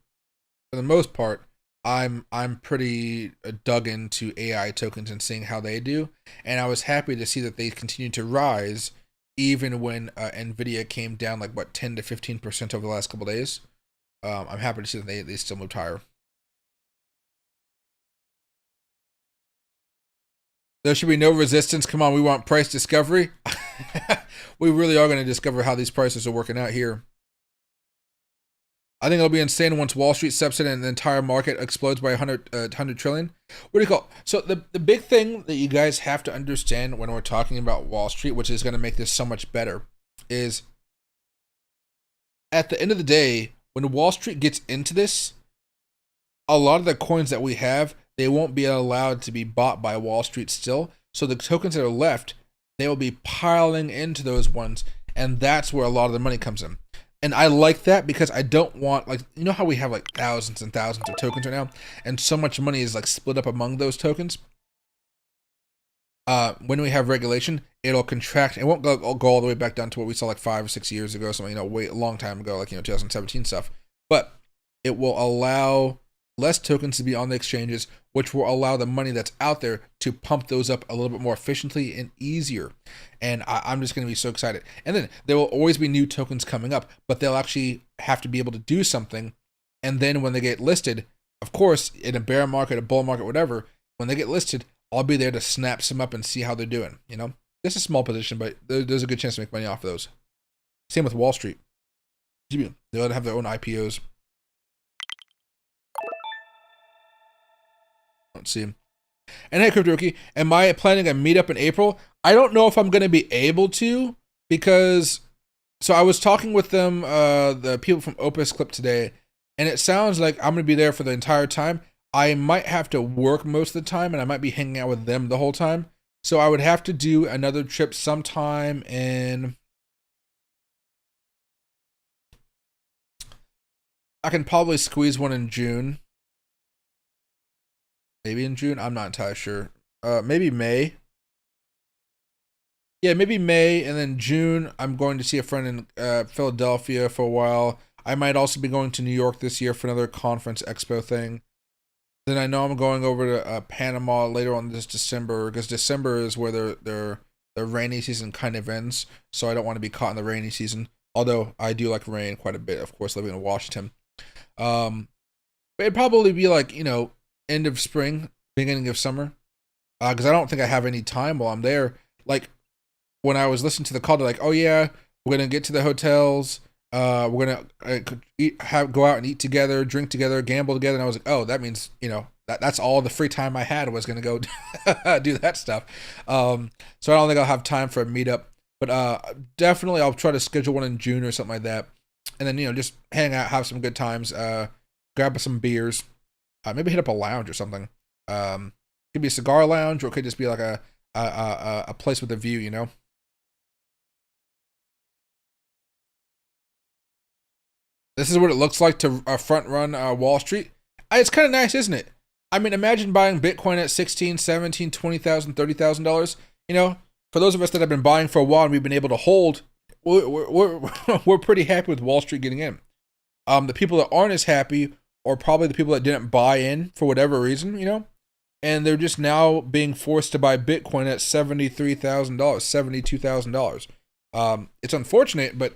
for the most part, I'm pretty dug into AI tokens and seeing how they do. And I was happy to see that they continue to rise even when NVIDIA came down like, what, 10 to 15% over the last couple days. I'm happy to see that they still moved higher. There should be no resistance. Come on, we want price discovery. We really are going to discover how these prices are working out here. I think it'll be insane once Wall Street steps in and the entire market explodes by 100 trillion. What do you call it? So the big thing that you guys have to understand when we're talking about Wall Street, which is going to make this so much better, is at the end of the day, when Wall Street gets into this, a lot of the coins that we have, they won't be allowed to be bought by Wall Street still. So the tokens that are left, they will be piling into those ones, and that's where a lot of the money comes in. And I like that because I don't want, like, you know how we have like thousands and thousands of tokens right now, and so much money is like split up among those tokens. When we have regulation, it'll contract. It won't go all the way back down to what we saw like 5 or 6 years ago, something, way a long time ago, like 2017 stuff. But it will allow less tokens to be on the exchanges, which will allow the money that's out there to pump those up a little bit more efficiently and easier. And I'm just going to be so excited. And then there will always be new tokens coming up, but they'll actually have to be able to do something. And then when they get listed, of course, in a bear market, a bull market, whatever, when they get listed, I'll be there to snap some up and see how they're doing. This is a small position, but there's a good chance to make money off of those. Same with Wall Street. They'll have their own IPOs. Let's see. And hey, Crypto Rookie, am I planning a meetup in April? I don't know if I'm going to be able to, because, so I was talking with them, the people from Opus Clip today, and it sounds like I'm going to be there for the entire time. I might have to work most of the time, and I might be hanging out with them the whole time. So I would have to do another trip sometime in, I can probably squeeze one in June. Maybe in June, I'm not entirely sure. Maybe May. Yeah, maybe May, and then June, I'm going to see a friend in Philadelphia for a while. I might also be going to New York this year for another conference expo thing. Then I know I'm going over to Panama later on this December, because December is where their rainy season kind of ends. So I don't want to be caught in the rainy season. Although I do like rain quite a bit, of course, living in Washington. But it'd probably be like, end of spring, beginning of summer, because I don't think I have any time while I'm there. Like when I was listening to the call, they're like, "Oh yeah, we're gonna get to the hotels. We're gonna go out and eat together, drink together, gamble together." And I was like, "Oh, that means that's all the free time I had was gonna go do that stuff." So I don't think I'll have time for a meetup, but definitely I'll try to schedule one in June or something like that, and then just hang out, have some good times, grab some beers. Maybe hit up a lounge or something. Could be a cigar lounge, or it could just be like a place with a view, This is what it looks like to front run Wall Street. It's kind of nice, isn't it? I mean, imagine buying Bitcoin at $16,000, $17,000, $20,000, $30,000. For those of us that have been buying for a while and we've been able to hold, we're pretty happy with Wall Street getting in. The people that aren't as happy, or probably the people that didn't buy in for whatever reason, and they're just now being forced to buy Bitcoin at $73,000, $72,000. It's unfortunate, but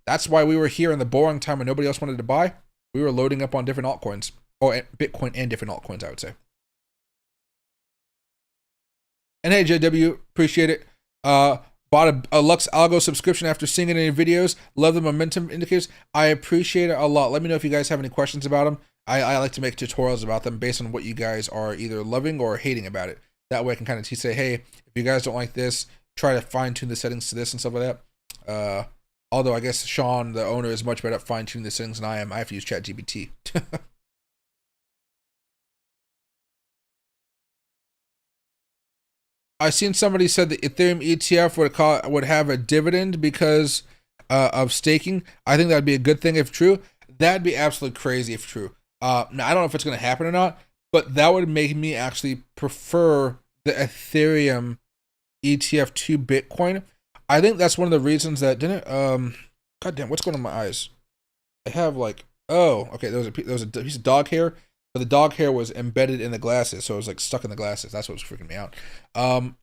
that's why we were here in the boring time when nobody else wanted to buy. We were loading up on different altcoins, or Bitcoin and different altcoins, I would say. And hey, JW, appreciate it. Bought a Lux Algo subscription after seeing it in your videos. Love the momentum indicators. I appreciate it a lot. Let me know if you guys have any questions about them. I like to make tutorials about them based on what you guys are either loving or hating about it. That way I can kind of say, hey, if you guys don't like this, try to fine tune the settings to this and stuff like that. Although I guess Sean, the owner, is much better at fine tuning the settings than I am. I have to use ChatGPT. I seen somebody said the Ethereum ETF would have a dividend because of staking. I think that'd be a good thing if true. That'd be absolutely crazy if true. Now I don't know if it's going to happen or not, but that would make me actually prefer the Ethereum ETF to Bitcoin. I think that's one of the reasons that God damn, what's going on in my eyes? I have okay, there was a piece of dog hair. But the dog hair was embedded in the glasses, so it was like stuck in the glasses. That's what was freaking me out. I'll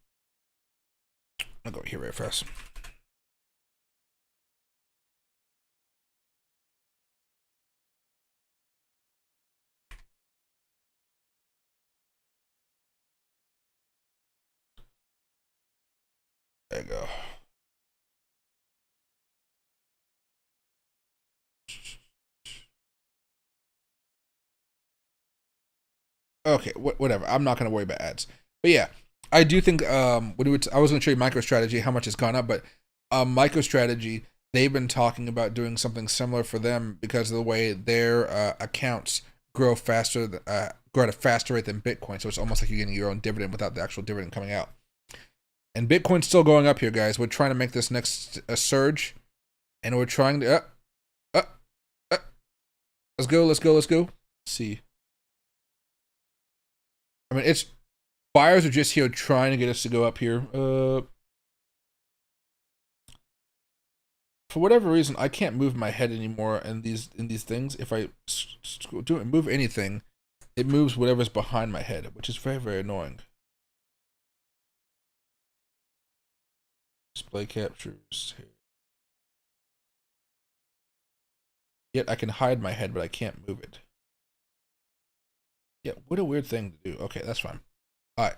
go here real fast. There you go. Okay, whatever. I'm not going to worry about ads. But yeah, I do think I was going to show you MicroStrategy, how much it's gone up, but MicroStrategy, they've been talking about doing something similar for them because of the way their accounts grow grow at a faster rate than Bitcoin. So it's almost like you're getting your own dividend without the actual dividend coming out. And Bitcoin's still going up here, guys. We're trying to make this next surge, and we're trying to let's go. Let's see. I mean, it's buyers are just here trying to get us to go up here. For whatever reason, I can't move my head anymore in these things. If I move anything, it moves whatever's behind my head, which is very, very annoying. Display captures here. Yet I can hide my head, but I can't move it. Yeah, what a weird thing to do. Okay, that's fine. All right.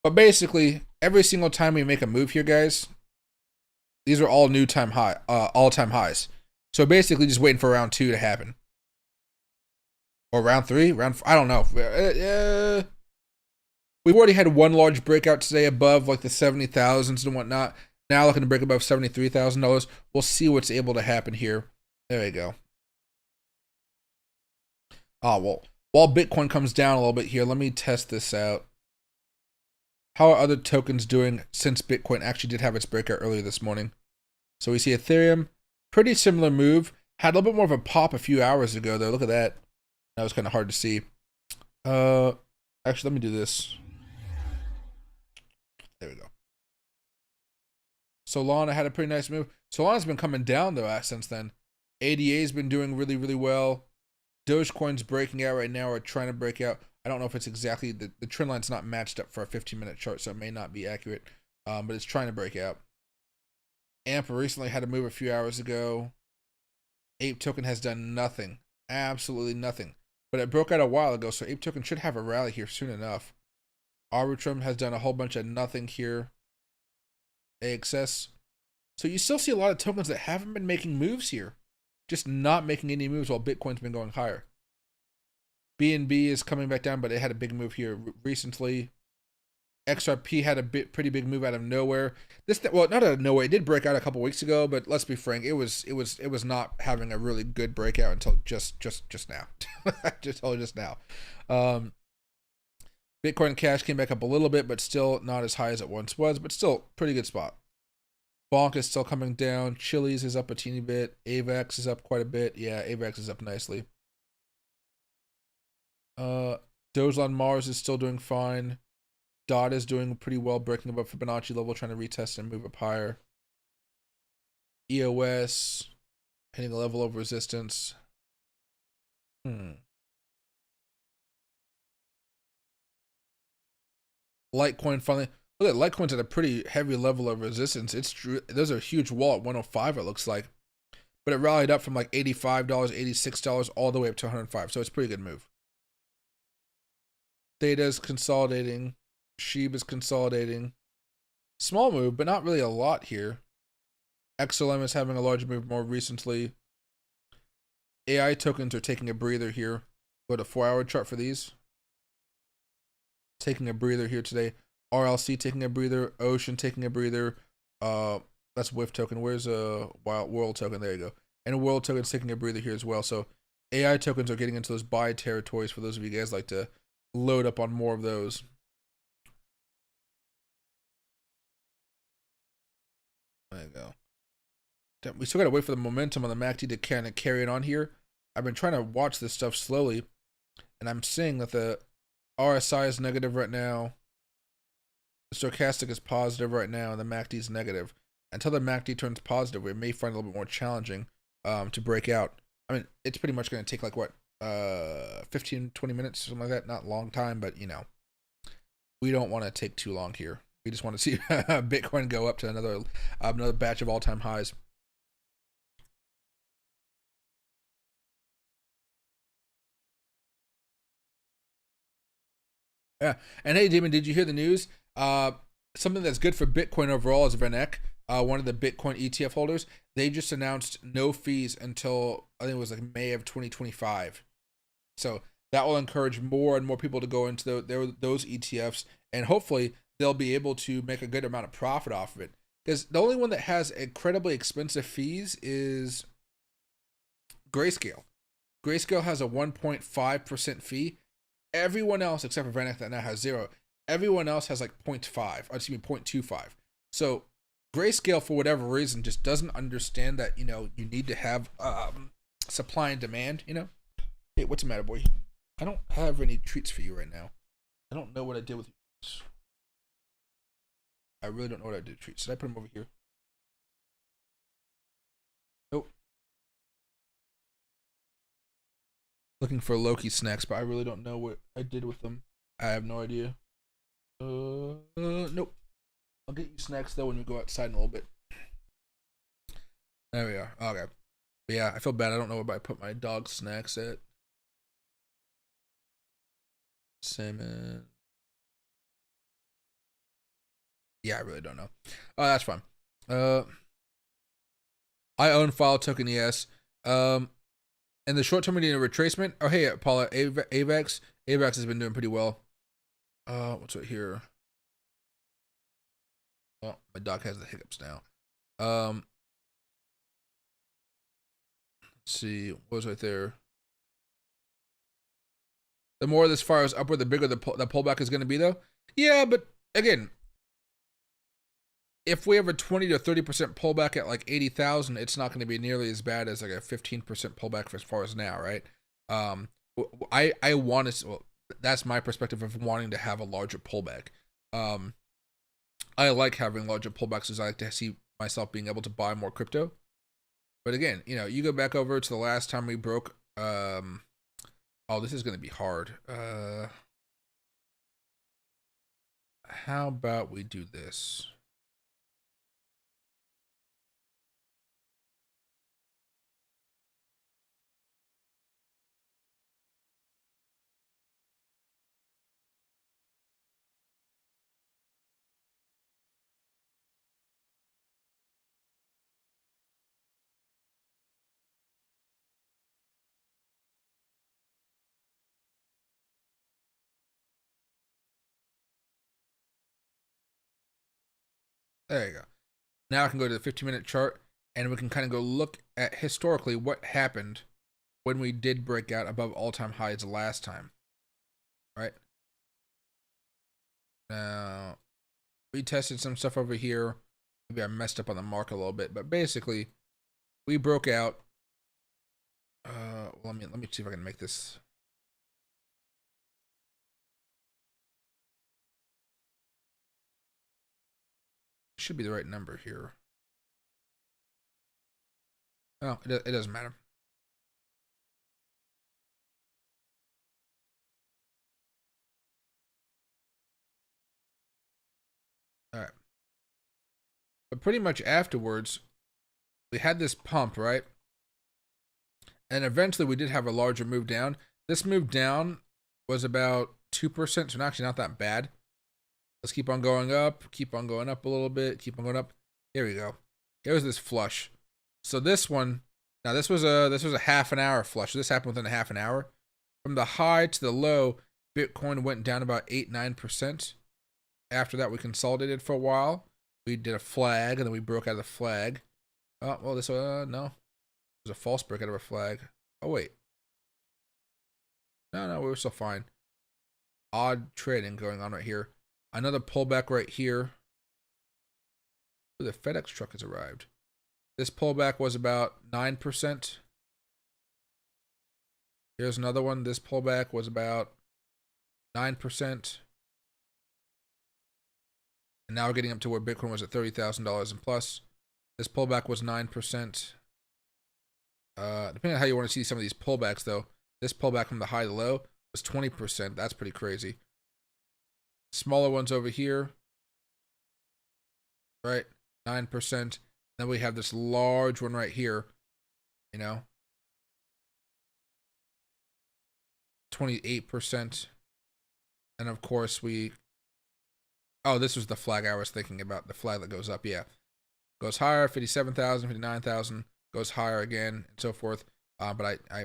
But basically, every single time we make a move here, guys, these are all all-time highs. So basically, just waiting for round 2 to happen. Or round 3? I don't know. We've already had one large breakout today above like the 70,000s and whatnot. Now looking to break above $73,000. We'll see what's able to happen here. There you go. Oh, well. While Bitcoin comes down a little bit here, let me test this out. How are other tokens doing since Bitcoin actually did have its breakout earlier this morning? So we see Ethereum, pretty similar move. Had a little bit more of a pop a few hours ago, though. Look at that. That was kind of hard to see. Actually, let me do this. There we go. Solana had a pretty nice move. Solana's been coming down, though, since then. ADA's been doing really, really well. Dogecoin's breaking out right now, or trying to break out. I don't know if it's exactly, the trend line's not matched up for a 15-minute chart, so it may not be accurate, but it's trying to break out. AMP recently had a move a few hours ago. Ape token has done nothing, absolutely nothing, but it broke out a while ago, so Ape token should have a rally here soon enough. Arbitrum has done a whole bunch of nothing here. AXS. So you still see a lot of tokens that haven't been making moves here. Just not making any moves while Bitcoin's been going higher. BNB is coming back down, but it had a big move here recently. XRP had a pretty big move out of nowhere. Well, not out of nowhere. It did break out a couple weeks ago, but let's be frank, it was not having a really good breakout until just now. just now. Bitcoin Cash came back up a little bit, but still not as high as it once was, but still pretty good spot. Bonk is still coming down. Chili's is up a teeny bit. AVAX is up quite a bit. Yeah, AVAX is up nicely. Doge on Mars is still doing fine. DOT is doing pretty well, breaking above Fibonacci level, trying to retest and move up higher. EOS hitting a level of resistance. Litecoin finally. Look at Litecoin's at a pretty heavy level of resistance. There's a huge wall at 105, it looks like. But it rallied up from like $85, $86 all the way up to 105. So it's a pretty good move. Theta is consolidating. Shib is consolidating. Small move, but not really a lot here. XLM is having a large move more recently. AI tokens are taking a breather here. Go to 4-hour chart for these. Taking a breather here today. RLC taking a breather. Ocean taking a breather. That's WIF token. Where's a world token? There you go. And a world token's taking a breather here as well. So AI tokens are getting into those buy territories for those of you guys like to load up on more of those. There you go. We still got to wait for the momentum on the MACD to kind of carry it on here. I've been trying to watch this stuff slowly, and I'm seeing that the RSI is negative right now. The stochastic is positive right now, and the MACD is negative. Until the MACD turns positive, we may find it a little bit more challenging to break out. I mean, it's pretty much going to take like, what, 15, 20 minutes, something like that. Not a long time, but, you know, we don't want to take too long here. We just want to see Bitcoin go up to another batch of all-time highs. Yeah, and hey, Damon, did you hear the news? Something that's good for Bitcoin overall is Vanek, one of the Bitcoin ETF holders. They just announced no fees until, I think it was like May of 2025. So that will encourage more and more people to go into those ETFs, and hopefully they'll be able to make a good amount of profit off of it. Because the only one that has incredibly expensive fees is Grayscale. Grayscale has a 1.5% fee. Everyone else, except for Vanek, that now has 0. Everyone else has like 0.25. So Grayscale, for whatever reason, just doesn't understand that, you need to have supply and demand, Hey, what's the matter, boy? I don't have any treats for you right now. I don't know what I did with your treats. I really don't know what I did with treats. Did I put them over here? Nope. Looking for Loki snacks, but I really don't know what I did with them. I have no idea. Nope. I'll get you snacks though when we go outside in a little bit. There we are. Okay. But yeah, I feel bad. I don't know where I put my dog snacks at. Salmon. Yeah, I really don't know. Oh, that's fine. I own file token, yes. And the short term, we need a retracement. Oh, hey, Paula, AVAX. AVAX has been doing pretty well. What's right here? Oh, my dog has the hiccups now. Let's see. What was right there? The more this fires upward, the bigger the pullback is going to be, though. Yeah, but again, if we have a 20 to 30% pullback at like 80,000, it's not going to be nearly as bad as like a 15% pullback as far as now, right? I want to. Well, that's my perspective of wanting to have a larger pullback. I like having larger pullbacks because I like to see myself being able to buy more crypto. But again, you go back over to the last time we broke. Oh, this is going to be hard. How about we do this? There you go. Now I can go to the 15-minute chart, and we can kind of go look at historically what happened when we did break out above all-time highs last time, right? Now, we tested some stuff over here. Maybe I messed up on the mark a little bit, but basically, we broke out. Let me see if I can make this. Should be the right number here. Oh, it doesn't matter. All right. But pretty much afterwards, we had this pump, right? And eventually we did have a larger move down. This move down was about 2%, so actually not that bad. Let's keep on going up a little bit, keep on going up. Here we go. Here's this flush. So this one, now this was a half an hour flush. This happened within a half an hour. From the high to the low, Bitcoin went down about 8-9%. After that, we consolidated for a while. We did a flag, and then we broke out of the flag. Oh, well, this no. It was a false break out of a flag. Oh, wait. No, we were still fine. Odd trading going on right here. Another pullback right here. Ooh, the FedEx truck has arrived. This pullback was about 9%. Here's another one. This pullback was about 9%. And now we're getting up to where Bitcoin was at $30,000 and plus. This pullback was 9%. Depending on how you want to see some of these pullbacks, though, this pullback from the high to the low was 20%. That's pretty crazy. Smaller ones over here, right? 9%. Then we have this large one right here, 28%. And of course oh, this was the flag I was thinking about, the flag that goes up, yeah. Goes higher, 57,000, 59,000, goes higher again, and so forth. But I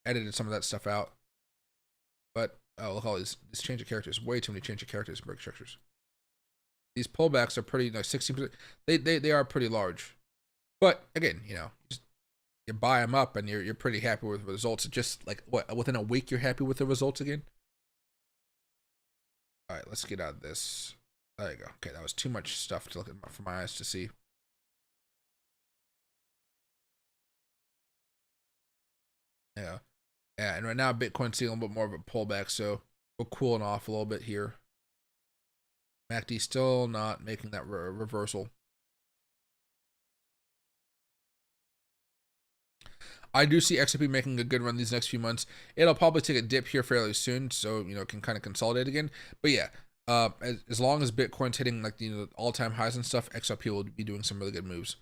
edited some of that stuff out. Oh, look at all these change of characters. Way too many change of characters in break structures. These pullbacks are pretty, like 16%. They are pretty large. But again, you know, you buy them up and you're pretty happy with the results. It's just like, what, within a week you're happy with the results again? All right, let's get out of this. There you go. Okay, that was too much stuff to look at for my eyes to see. Yeah. Yeah, and right now Bitcoin's seeing a little bit more of a pullback, so we're cooling off a little bit here. MACD still not making that reversal. I do see XRP making a good run these next few months. It'll probably take a dip here fairly soon, so you know it can kind of consolidate again. But yeah, as long as Bitcoin's hitting like the all-time highs and stuff, XRP will be doing some really good moves.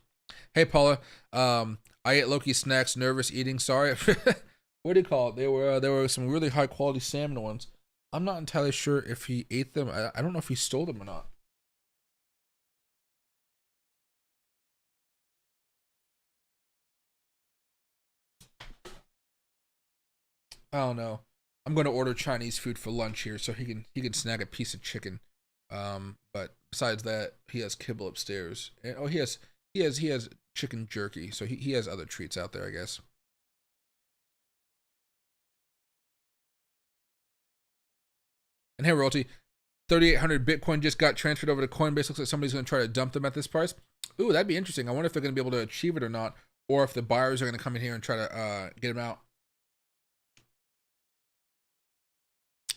Hey Paula, I ate Loki snacks. Nervous eating. Sorry. What do you call it? There were some really high quality salmon ones. I'm not entirely sure if he ate them. I don't know if he stole them or not. I don't know. I'm going to order Chinese food for lunch here, so he can snag a piece of chicken. But besides that, he has kibble upstairs. And, oh, he has chicken jerky, so he has other treats out there, I guess. And hey, Royalty, 3,800 Bitcoin just got transferred over to Coinbase. Looks like somebody's going to try to dump them at this price. Ooh, that'd be interesting. I wonder if they're going to be able to achieve it or not, or if the buyers are going to come in here and try to get them out.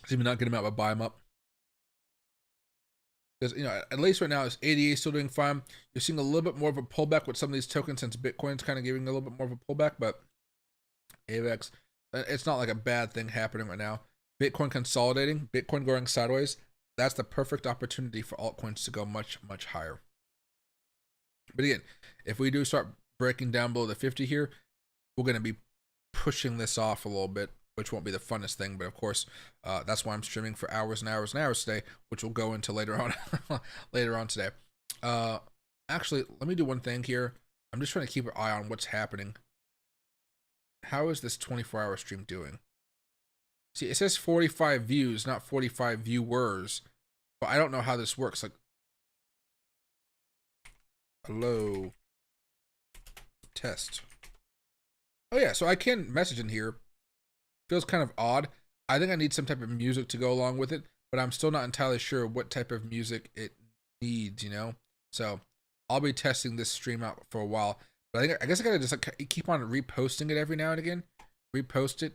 Maybe not get them out, but buy them up. Because, you know, at least right now, it's ADA still doing fine. You're seeing a little bit more of a pullback with some of these tokens since Bitcoin's kind of giving a little bit more of a pullback, but AVAX, it's not like a bad thing happening right now. Bitcoin consolidating, Bitcoin going sideways, that's the perfect opportunity for altcoins to go much, much higher. But again, if we do start breaking down below the 50 here, we're going to be pushing this off a little bit, which won't be the funnest thing. But of course, that's why I'm streaming for hours and hours and hours today, which we'll go into later on later on today. Actually, let me do one thing here. I'm just trying to keep an eye on what's happening. How is this 24-hour stream doing? See, it says 45 views, not 45 viewers. But I don't know how this works. Like, hello. Test. Oh yeah, so I can message in here. Feels kind of odd. I think I need some type of music to go along with it, but I'm still not entirely sure what type of music it needs, you know? So I'll be testing this stream out for a while. But I guess I gotta just like keep on reposting it every now and again. Repost it.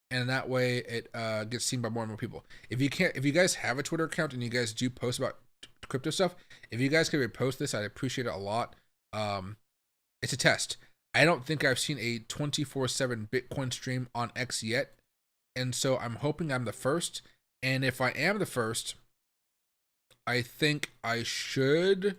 And that way it gets seen by more and more people. If you guys have a Twitter account and you guys do post about crypto stuff, if you guys could repost this, I'd appreciate it a lot. It's a test. I don't think I've seen a 24/7 Bitcoin stream on X yet. And so I'm hoping I'm the first. And if I am the first, I think I should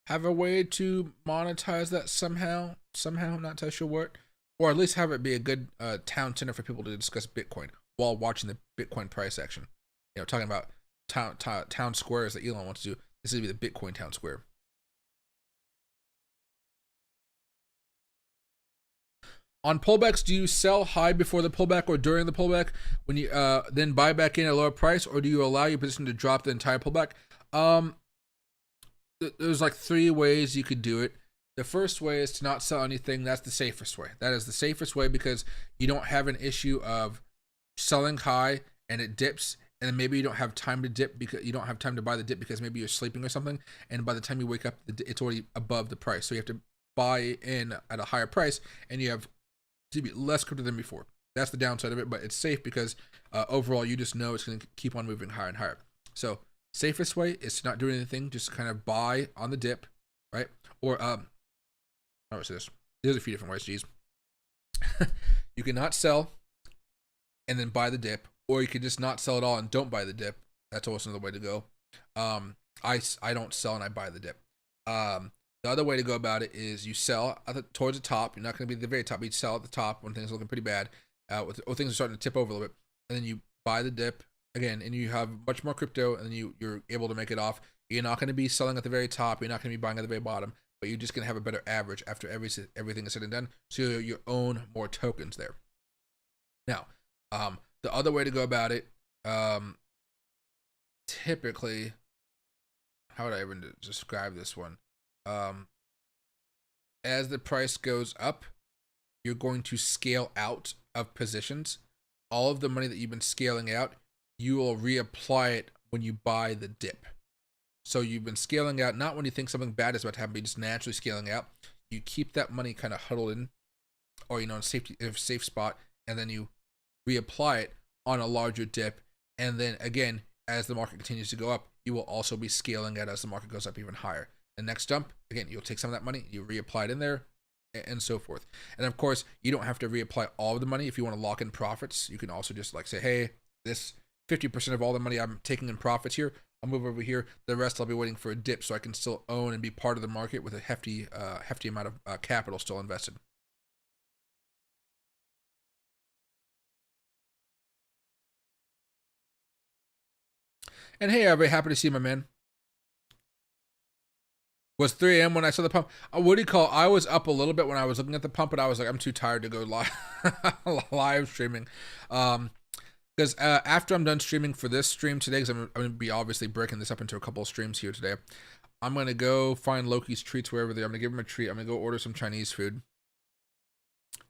have a way to monetize that somehow. I'm not entirely sure what. Or at least have it be a good town center for people to discuss Bitcoin while watching the Bitcoin price action. You know, talking about town squares that Elon wants to do. This would be the Bitcoin town square. On pullbacks, do you sell high before the pullback or during the pullback when you then buy back in at a lower price, or do you allow your position to drop the entire pullback? There's like 3 ways you could do it. The first way is to not sell anything. That's the safest way. That is the safest way because you don't have an issue of selling high and it dips, and then maybe you don't have time to dip because you don't have time to buy the dip because maybe you're sleeping or something, and by the time you wake up, it's already above the price. So you have to buy in at a higher price, and you have to be less crypto than before. That's the downside of it, but it's safe because overall you just know it's going to keep on moving higher and higher. So safest way is to not do anything, just kind of buy on the dip, right? Or how is this? There's a few different ways, geez. You can not sell and then buy the dip, or you can just not sell at all and don't buy the dip. That's also another way to go. I don't sell and I buy the dip. The other way to go about it is you sell towards the top. You're not going to be at the very top, but you sell at the top when things are looking pretty bad, or things are starting to tip over a little bit, and then you buy the dip again, and you have much more crypto, and then you're able to make it off. You're not going to be selling at the very top. You're not going to be buying at the very bottom. But you're just going to have a better average after everything is said and done. So you own more tokens there. Now, the other way to go about it typically, how would I even describe this one? As the price goes up, you're going to scale out of positions. All of the money that you've been scaling out, you will reapply it when you buy the dip. So you've been scaling out, not when you think something bad is about to happen, but you're just naturally scaling out. You keep that money kind of huddled in, or in a safe spot, and then you reapply it on a larger dip. And then again, as the market continues to go up, you will also be scaling out as the market goes up even higher. The next dump, again, you'll take some of that money, you reapply it in there, and so forth. And of course, you don't have to reapply all of the money. If you want to lock in profits, you can also just like say, hey, this 50% of all the money I'm taking in profits here, I'll move over here. The rest I'll be waiting for a dip so I can still own and be part of the market with a hefty amount of capital still invested. And hey, everybody, happy to see you, my man. Was 3 a.m. when I saw the pump. What do you call? I was up a little bit when I was looking at the pump, but I was like, I'm too tired to go live streaming. Because after I'm done streaming for this stream today, because I'm going to be obviously breaking this up into a couple of streams here today, I'm going to go find Loki's treats wherever they are. I'm going to give him a treat. I'm going to go order some Chinese food.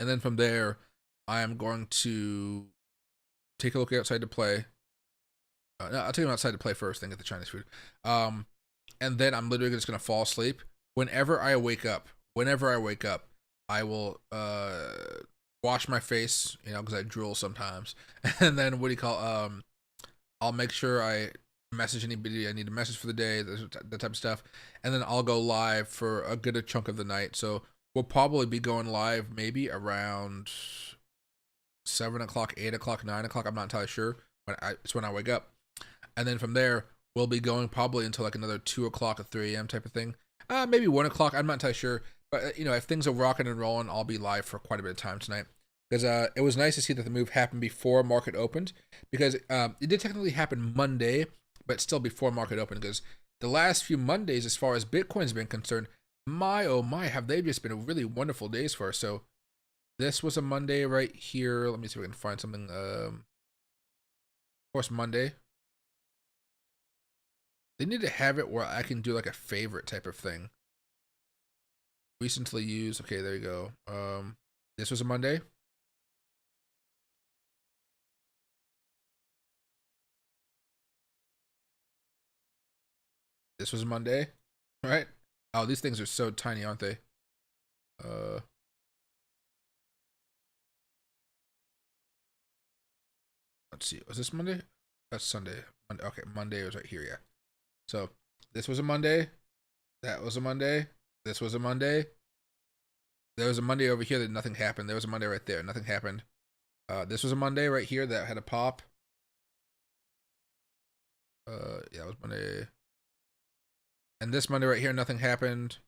And then from there, I am going to take a look outside to play. No, I'll take him outside to play first, then get the Chinese food. And then I'm literally just going to fall asleep. Whenever I wake up, I will wash my face, you know, because I drool sometimes. And then what do you call, I'll make sure I message anybody I need to message for the day, that type of stuff. And then I'll go live for a good chunk of the night. So we'll probably be going live maybe around 7 o'clock, 8 o'clock, 9 o'clock. I'm not entirely sure. It's when I wake up. And then from there, we'll be going probably until like another 2 o'clock or 3 a.m. type of thing. Maybe 1 o'clock. I'm not entirely sure. But, you know, if things are rocking and rolling, I'll be live for quite a bit of time tonight. Because it was nice to see that the move happened before market opened. Because it did technically happen Monday, but still before market opened. Because the last few Mondays, as far as Bitcoin's been concerned, my oh my, have they just been really wonderful days for us. So this was a Monday right here. Let me see if we can find something. Of course, Monday. They need to have it where I can do like a favorite type of thing. Recently used. Okay, there you go. This was a Monday. This was a Monday, right? Oh, these things are so tiny, aren't they? Let's see. Was this Monday? That's Sunday. Monday. Okay, Monday was right here, yeah. So this was a Monday. That was a Monday. This was a Monday. There was a Monday over here that nothing happened. There was a Monday right there. Nothing happened. This was a Monday right here that had a pop. Yeah, it was Monday. And this Monday right here, nothing happened.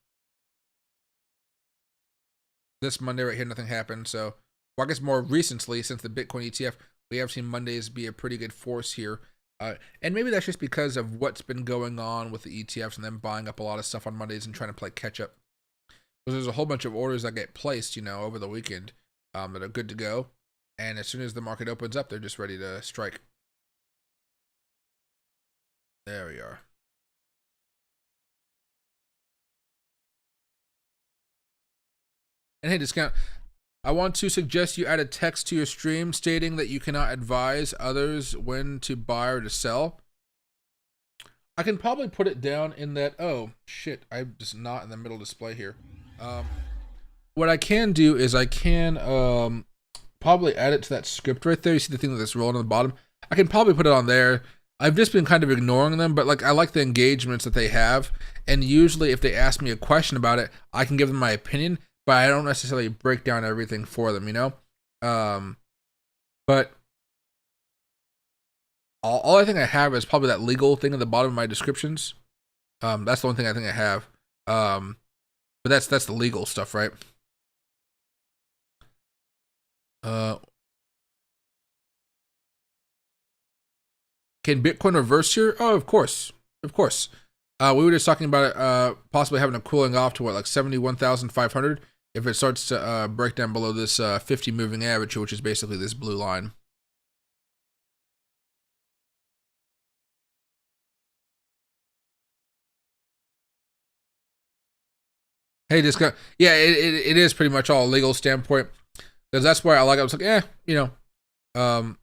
This Monday right here, nothing happened. So, well, I guess more recently, since the Bitcoin ETF, we have seen Mondays be a pretty good force here. And maybe that's just because of what's been going on with the ETFs and them buying up a lot of stuff on Mondays and trying to play catch up. Because there's a whole bunch of orders that get placed, you know, over the weekend that are good to go. And as soon as the market opens up, they're just ready to strike. There we are. And hey, discount. I want to suggest you add a text to your stream stating that you cannot advise others when to buy or to sell. I can probably put it down in that. Oh, shit. I'm just not in the middle display here. What I can do is I can probably add it to that script right there. You see the thing that's rolling on the bottom? I can probably put it on there. I've just been kind of ignoring them, but like I like the engagements that they have. And usually if they ask me a question about it, I can give them my opinion. But I don't necessarily break down everything for them, you know? But all I think I have is probably that legal thing at the bottom of my descriptions. That's the only thing I think I have. But that's the legal stuff, right? Can Bitcoin reverse here? Oh, of course. Of course. We were just talking about it possibly having a cooling off to what, like 71,500? If it starts to break down below this 50 moving average, which is basically this blue line. Hey, this guy, yeah, it is pretty much all legal standpoint, because that's why I like. I was like, you know,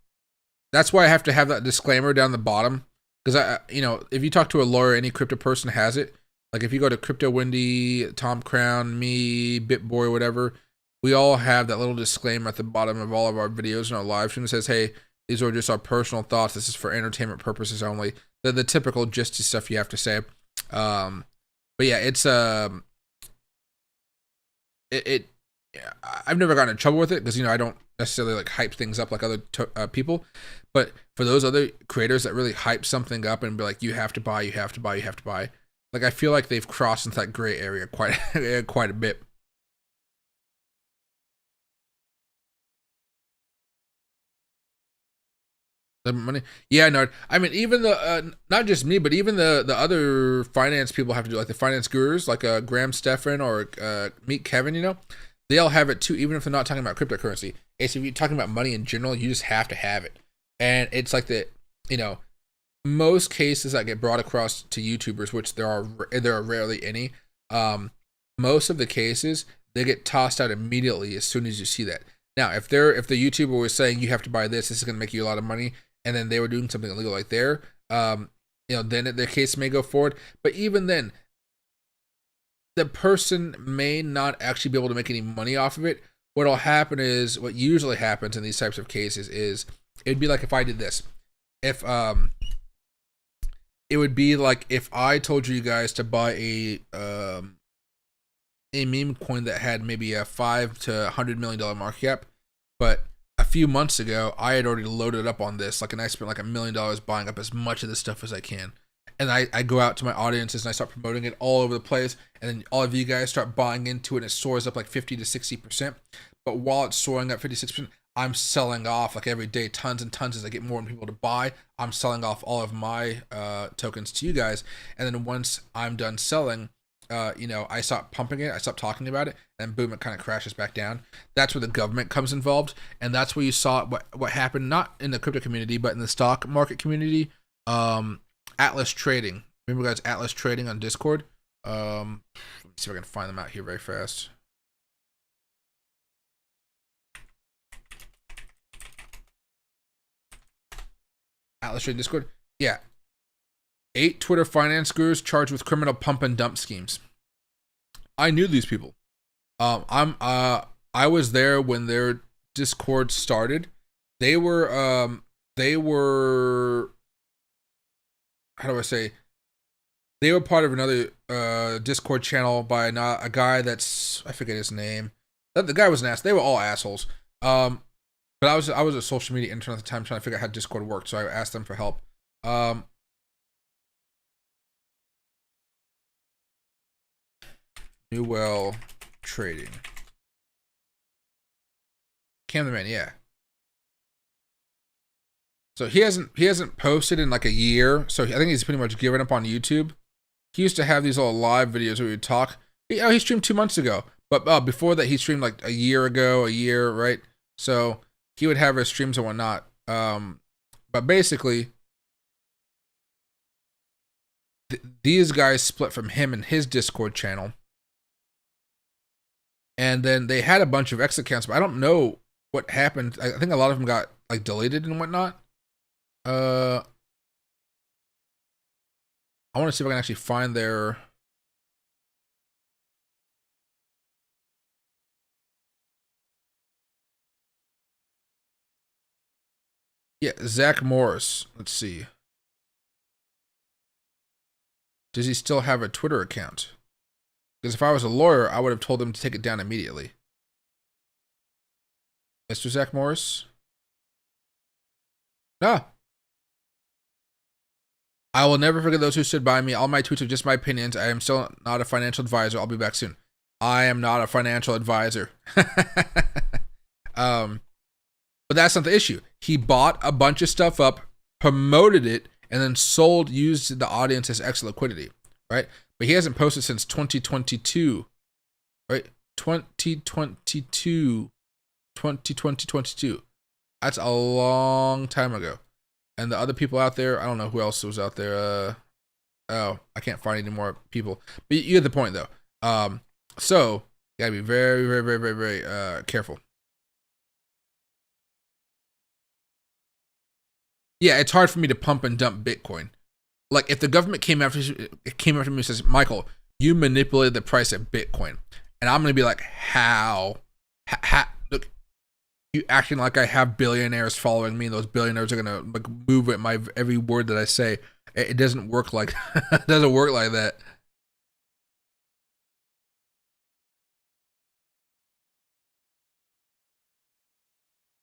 that's why I have to have that disclaimer down the bottom, because you know, if you talk to a lawyer, any crypto person has it. Like if you go to Crypto Wendy, Tom Crown, me, BitBoy, whatever, we all have that little disclaimer at the bottom of all of our videos and our live stream that says, hey, these are just our personal thoughts. This is for entertainment purposes only. The typical gist stuff you have to say. But yeah, it's I've never gotten in trouble with it because, you know, I don't necessarily like hype things up like other people. But for those other creators that really hype something up and be like, you have to buy, you have to buy, you have to buy. Like, I feel like they've crossed into that gray area quite a bit. The money, yeah, no. I mean, even the not just me, but even the other finance people have to do, like the finance gurus, like Graham Stephan or Meet Kevin. You know, they all have it too, even if they're not talking about cryptocurrency. It's if you're talking about money in general, you just have to have it. And it's like the, you know, most cases that get brought across to YouTubers, which there are rarely any. Most of the cases they get tossed out immediately as soon as you see that. Now, if the YouTuber was saying you have to buy this is going to make you a lot of money, and then they were doing something illegal like there, you know, then their case may go forward. But even then, the person may not actually be able to make any money off of it. What'll happen is, what usually happens in these types of cases is, it'd be like if I did this. If it would be like if I told you guys to buy a meme coin that had maybe a $5 to $100 million market cap, but a few months ago I had already loaded up on this, like, and I spent like $1 million buying up as much of this stuff as I can, and I go out to my audiences and I start promoting it all over the place, and then all of you guys start buying into it, and it soars up like 50 to 60%. But while it's soaring up 56%, I'm selling off like every day tons and tons as I get more people to buy. I'm selling off all of my tokens to you guys, and then once I'm done selling, you know, I stop pumping it, I stop talking about it, and boom, it kind of crashes back down. That's where the government comes involved, and that's where you saw what happened, not in the crypto community, but in the stock market community. Atlas Trading. Remember, guys, Atlas Trading on Discord? Let me see if I can find them out here very fast. Atlas Trading Discord? Yeah. 8 Twitter finance gurus charged with criminal pump and dump schemes. I knew these people. I was there when their Discord started. They were how do I say? They were part of another Discord channel by a guy that's, I forget his name. The guy was an ass. They were all assholes. But I was a social media intern at the time trying to figure out how Discord worked, so I asked them for help. Newell Trading. Cameraman, yeah. So he hasn't posted in like a year, so I think he's pretty much given up on YouTube. He used to have these little live videos where he would talk. He streamed 2 months ago, but before that he streamed like a year ago, right? So he would have his streams and whatnot. But basically, these guys split from him and his Discord channel. And then they had a bunch of X accounts, but I don't know what happened. I think a lot of them got like deleted and whatnot. I want to see if I can actually find their... Yeah, Zach Morris. Let's see. Does he still have a Twitter account? Because if I was a lawyer, I would have told him to take it down immediately. Mr. Zach Morris? No. I will never forget those who stood by me. All my tweets are just my opinions. I am still not a financial advisor. I'll be back soon. I am not a financial advisor. But that's not the issue. He bought a bunch of stuff up, promoted it, and then used the audience as extra liquidity, right? But he hasn't posted since 2022, right? 2022. That's a long time ago. And the other people out there, I don't know who else was out there. Oh, I can't find any more people. But you get the point, though. So you gotta be very, very, very, very, very careful. Yeah, it's hard for me to pump and dump Bitcoin. Like if the government came after me and says, Michael, you manipulated the price of Bitcoin, and I'm gonna be like, how? Look, you acting like I have billionaires following me, and those billionaires are gonna like move at my every word that I say. It doesn't work like it doesn't work like that.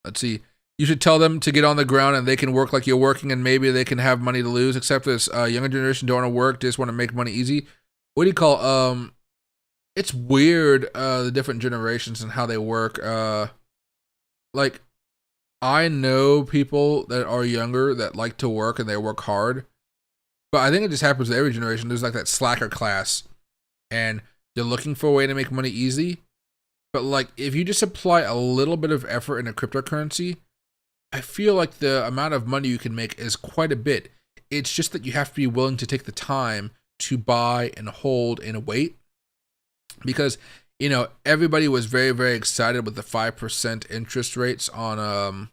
Let's see. You should tell them to get on the ground and they can work like you're working, and maybe they can have money to lose. Except this younger generation don't want to work, just want to make money easy. What do you call it's weird the different generations and how they work. Like I know people that are younger that like to work and they work hard, but I think it just happens with every generation. There's like that slacker class, and they're looking for a way to make money easy. But like if you just apply a little bit of effort in a cryptocurrency, I feel like the amount of money you can make is quite a bit. It's just that you have to be willing to take the time to buy and hold and wait. Because, you know, everybody was very, very excited with the 5% interest rates on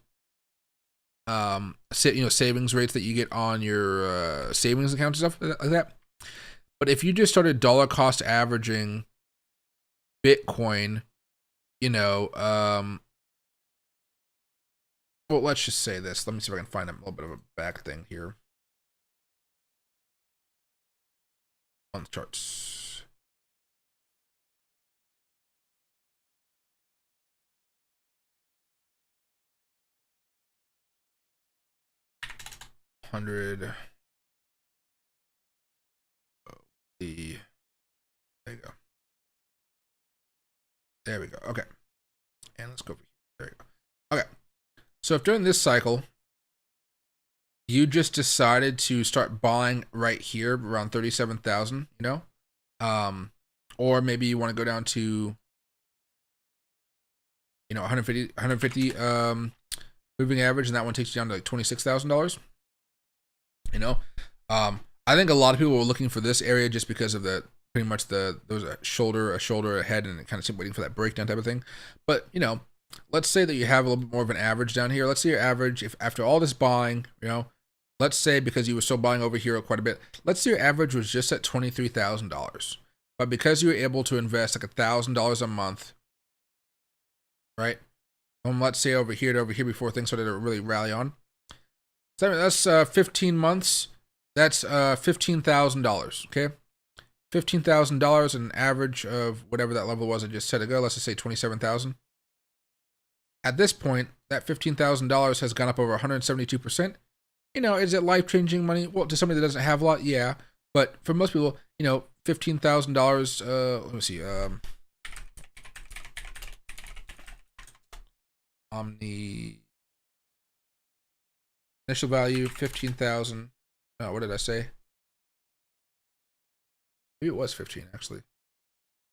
savings rates that you get on your savings accounts and stuff like that. But if you just started dollar cost averaging Bitcoin, you know, well, let's just say this. Let me see if I can find a little bit of a back thing here on the charts. There you go. There we go. Okay. And let's go over here. There you go. Okay. So if during this cycle, you just decided to start buying right here around 37,000, you know, or maybe you want to go down to, you know, 150 moving average, and that one takes you down to like $26,000. You know, I think a lot of people were looking for this area just because of the pretty much there was a shoulder, a head, and it kind of waiting for that breakdown type of thing. But you know, let's say that you have a little bit more of an average down here. Let's say your average, if after all this buying, you know, let's say because you were still buying over here quite a bit, let's say your average was just at $23,000, but because you were able to invest like $1,000 a month, right? Let's say over here to over here before things started to really rally on. So that's 15 months. That's $15,000. Okay, $15,000, an average of whatever that level was I just said ago. Let's just say 27,000. At this point, that $15,000 has gone up over 172%. You know, is it life-changing money? Well, to somebody that doesn't have a lot, yeah. But for most people, you know, $15,000. Let me see. Omni initial value 15,000. Oh, what did I say? Maybe it was 15 actually.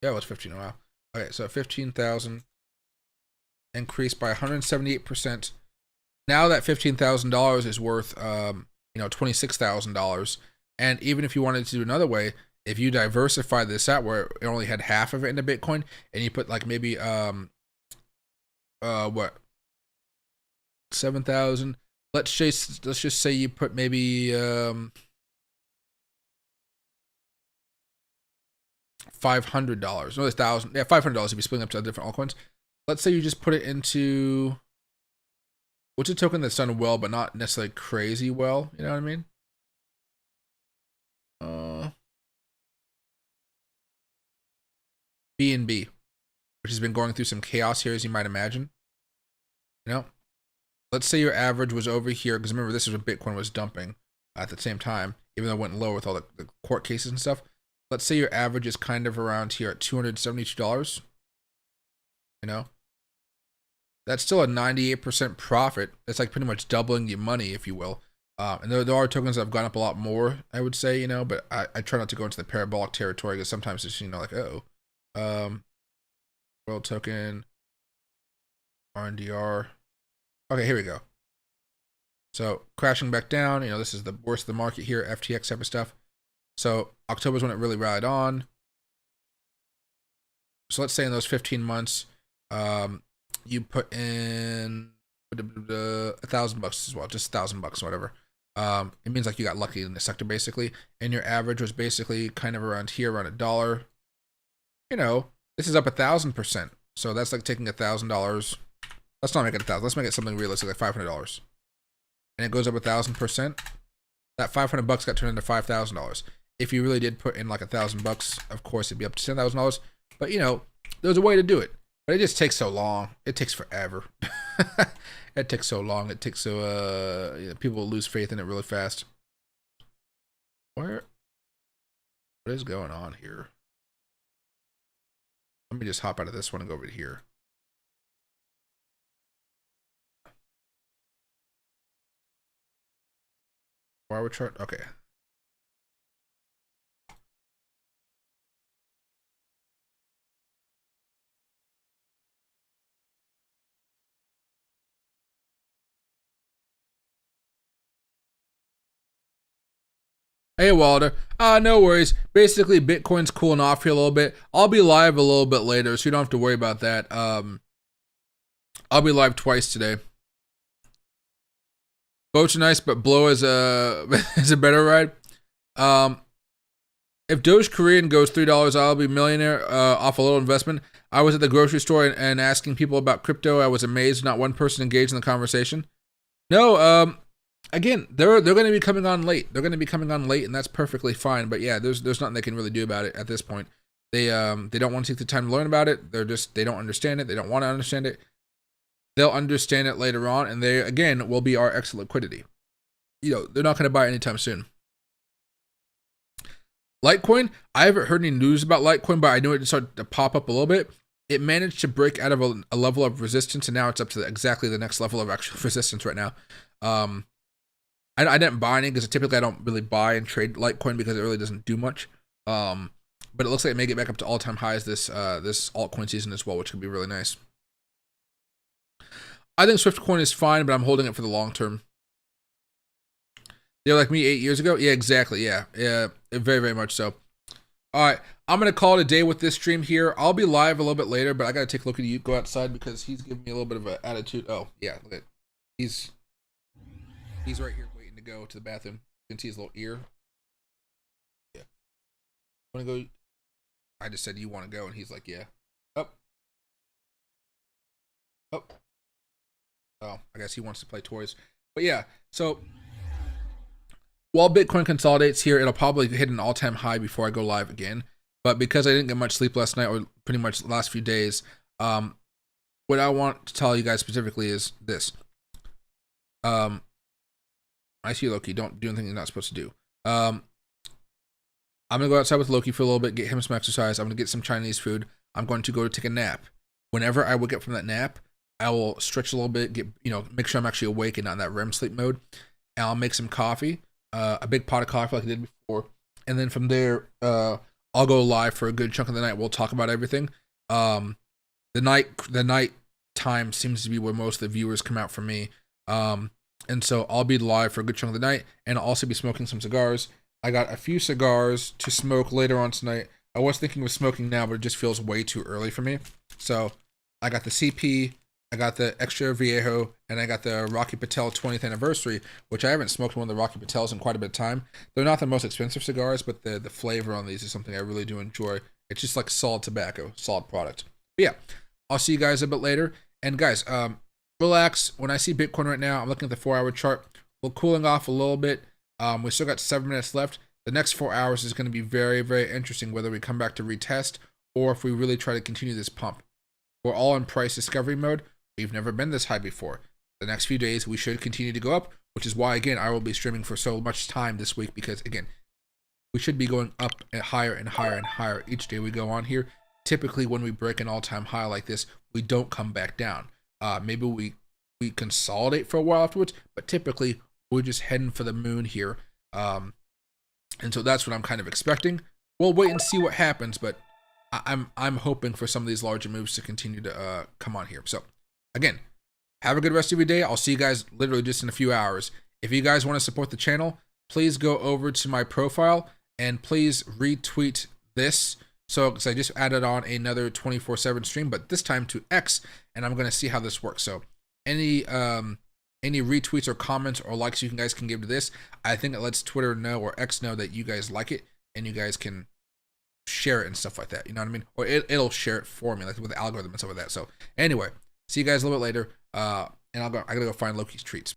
Yeah, it was 15. Wow. Okay, so 15,000 increased by 178%. Now that $15,000 is worth you know, $26,000. And even if you wanted to do another way, if you diversify this out where it only had half of it into Bitcoin, and you put like maybe what, 7,000. Let's just say you put maybe $500. No, 1,000. Yeah, $500 if you're splitting up to different altcoins. Let's say you just put it into, what's a token that's done well but not necessarily crazy well. You know what I mean? BNB, which has been going through some chaos here, as you might imagine. You know, let's say your average was over here, because remember this is when Bitcoin was dumping at the same time, even though it went low with all the court cases and stuff. Let's say your average is kind of around here at $272. You know, that's still a 98% profit. It's like pretty much doubling your money, if you will. And there are tokens that have gone up a lot more, I would say, you know, but I try not to go into the parabolic territory because sometimes it's, you know, like, world token, RNDR. Okay, here we go. So crashing back down, you know, this is the worst of the market here, FTX type of stuff. So October's when it really rallied on. So let's say in those 15 months, you put in $1,000 as well, just $1,000 or whatever. It means like you got lucky in the sector basically, and your average was basically kind of around here, around $1. You know, this is up 1,000%. So that's like taking $1,000. Let's not make it 1,000. Let's make it something realistic, like $500. And it goes up 1,000%. That $500 got turned into $5,000. If you really did put in like $1,000, of course it'd be up to $10,000. But you know, there's a way to do it. But it just takes so long. It takes forever. It takes so long. It takes so you know, people lose faith in it really fast. What is going on here? Let me just hop out of this one and go over to here. Forward chart. Okay. Hey Walter, no worries. Basically, Bitcoin's cooling off here a little bit. I'll be live a little bit later, so you don't have to worry about that. I'll be live twice today. Boats are nice, but blow is a is a better ride. If Doge Korean goes $3, I'll be millionaire off a little investment. I was at the grocery store and asking people about crypto. I was amazed not one person engaged in the conversation. No, again, they're going to be coming on late. They're going to be coming on late, and that's perfectly fine. But yeah, there's nothing they can really do about it at this point. They don't want to take the time to learn about it. They don't understand it. They don't want to understand it. They'll understand it later on, and they again will be our exit liquidity. You know, they're not going to buy it anytime soon. Litecoin, I haven't heard any news about Litecoin, but I know it started to pop up a little bit. It managed to break out of a level of resistance, and now it's up to exactly the next level of actual resistance right now. I didn't buy any because typically I don't really buy and trade Litecoin because it really doesn't do much. But it looks like it may get back up to all-time highs this altcoin season as well, which could be really nice. I think Swiftcoin is fine, but I'm holding it for the long term. They're like me 8 years ago? Yeah, exactly. Yeah, very, very much so. All right, I'm going to call it a day with this stream here. I'll be live a little bit later, but I got to take a look at you go outside because he's giving me a little bit of an attitude. Oh, yeah, look at he's right here waiting to go to the bathroom. You can see his little ear. Yeah. Want to go? I just said, you want to go? And he's like, yeah. Up. Up. Oh, I guess he wants to play toys. But yeah, so while Bitcoin consolidates here, it'll probably hit an all-time high before I go live again. But because I didn't get much sleep last night, or pretty much the last few days, what I want to tell you guys specifically is this. I see Loki. Don't do anything you're not supposed to do. I'm going to go outside with Loki for a little bit, get him some exercise. I'm going to get some Chinese food. I'm going to go take a nap. Whenever I wake up from that nap, I will stretch a little bit, make sure I'm actually awake and not in that REM sleep mode. And I'll make some coffee, a big pot of coffee like I did before. And then from there, I'll go live for a good chunk of the night. We'll talk about everything. The night time seems to be where most of the viewers come out for me. And so I'll be live for a good chunk of the night, and I'll also be smoking some cigars. I got a few cigars to smoke later on tonight. I was thinking of smoking now, but it just feels way too early for me. So I got the CP, I got the Extra Viejo, and I got the Rocky Patel 20th anniversary, which I haven't smoked one of the Rocky Patels in quite a bit of time. They're not the most expensive cigars, but the flavor on these is something I really do enjoy. It's just like solid tobacco, solid product. But yeah, I'll see you guys a bit later. And guys, relax. When I see Bitcoin right now, I'm looking at the 4-hour chart. We're cooling off a little bit. We still got 7 minutes left. The next 4 hours is going to be very, very interesting, whether we come back to retest or if we really try to continue this pump. We're all in price discovery mode. We've never been this high before. The next few days, we should continue to go up, which is why, again, I will be streaming for so much time this week because, again, we should be going up and higher and higher and higher each day we go on here. Typically, when we break an all-time high like this, we don't come back down. Maybe we consolidate for a while afterwards, but typically, we're just heading for the moon here. And so that's what I'm kind of expecting. We'll wait and see what happens, but I'm hoping for some of these larger moves to continue to come on here. So, again, have a good rest of your day. I'll see you guys literally just in a few hours. If you guys want to support the channel, please go over to my profile and please retweet this So I just added on another 24/7 stream, but this time to X, and I'm gonna see how this works. So any retweets or comments or likes you guys can give to this, I think it lets Twitter know or X know that you guys like it, and you guys can share it and stuff like that. You know what I mean? Or it'll share it for me, like with the algorithm and stuff like that. So anyway, see you guys a little bit later. And I gotta go find Loki's treats.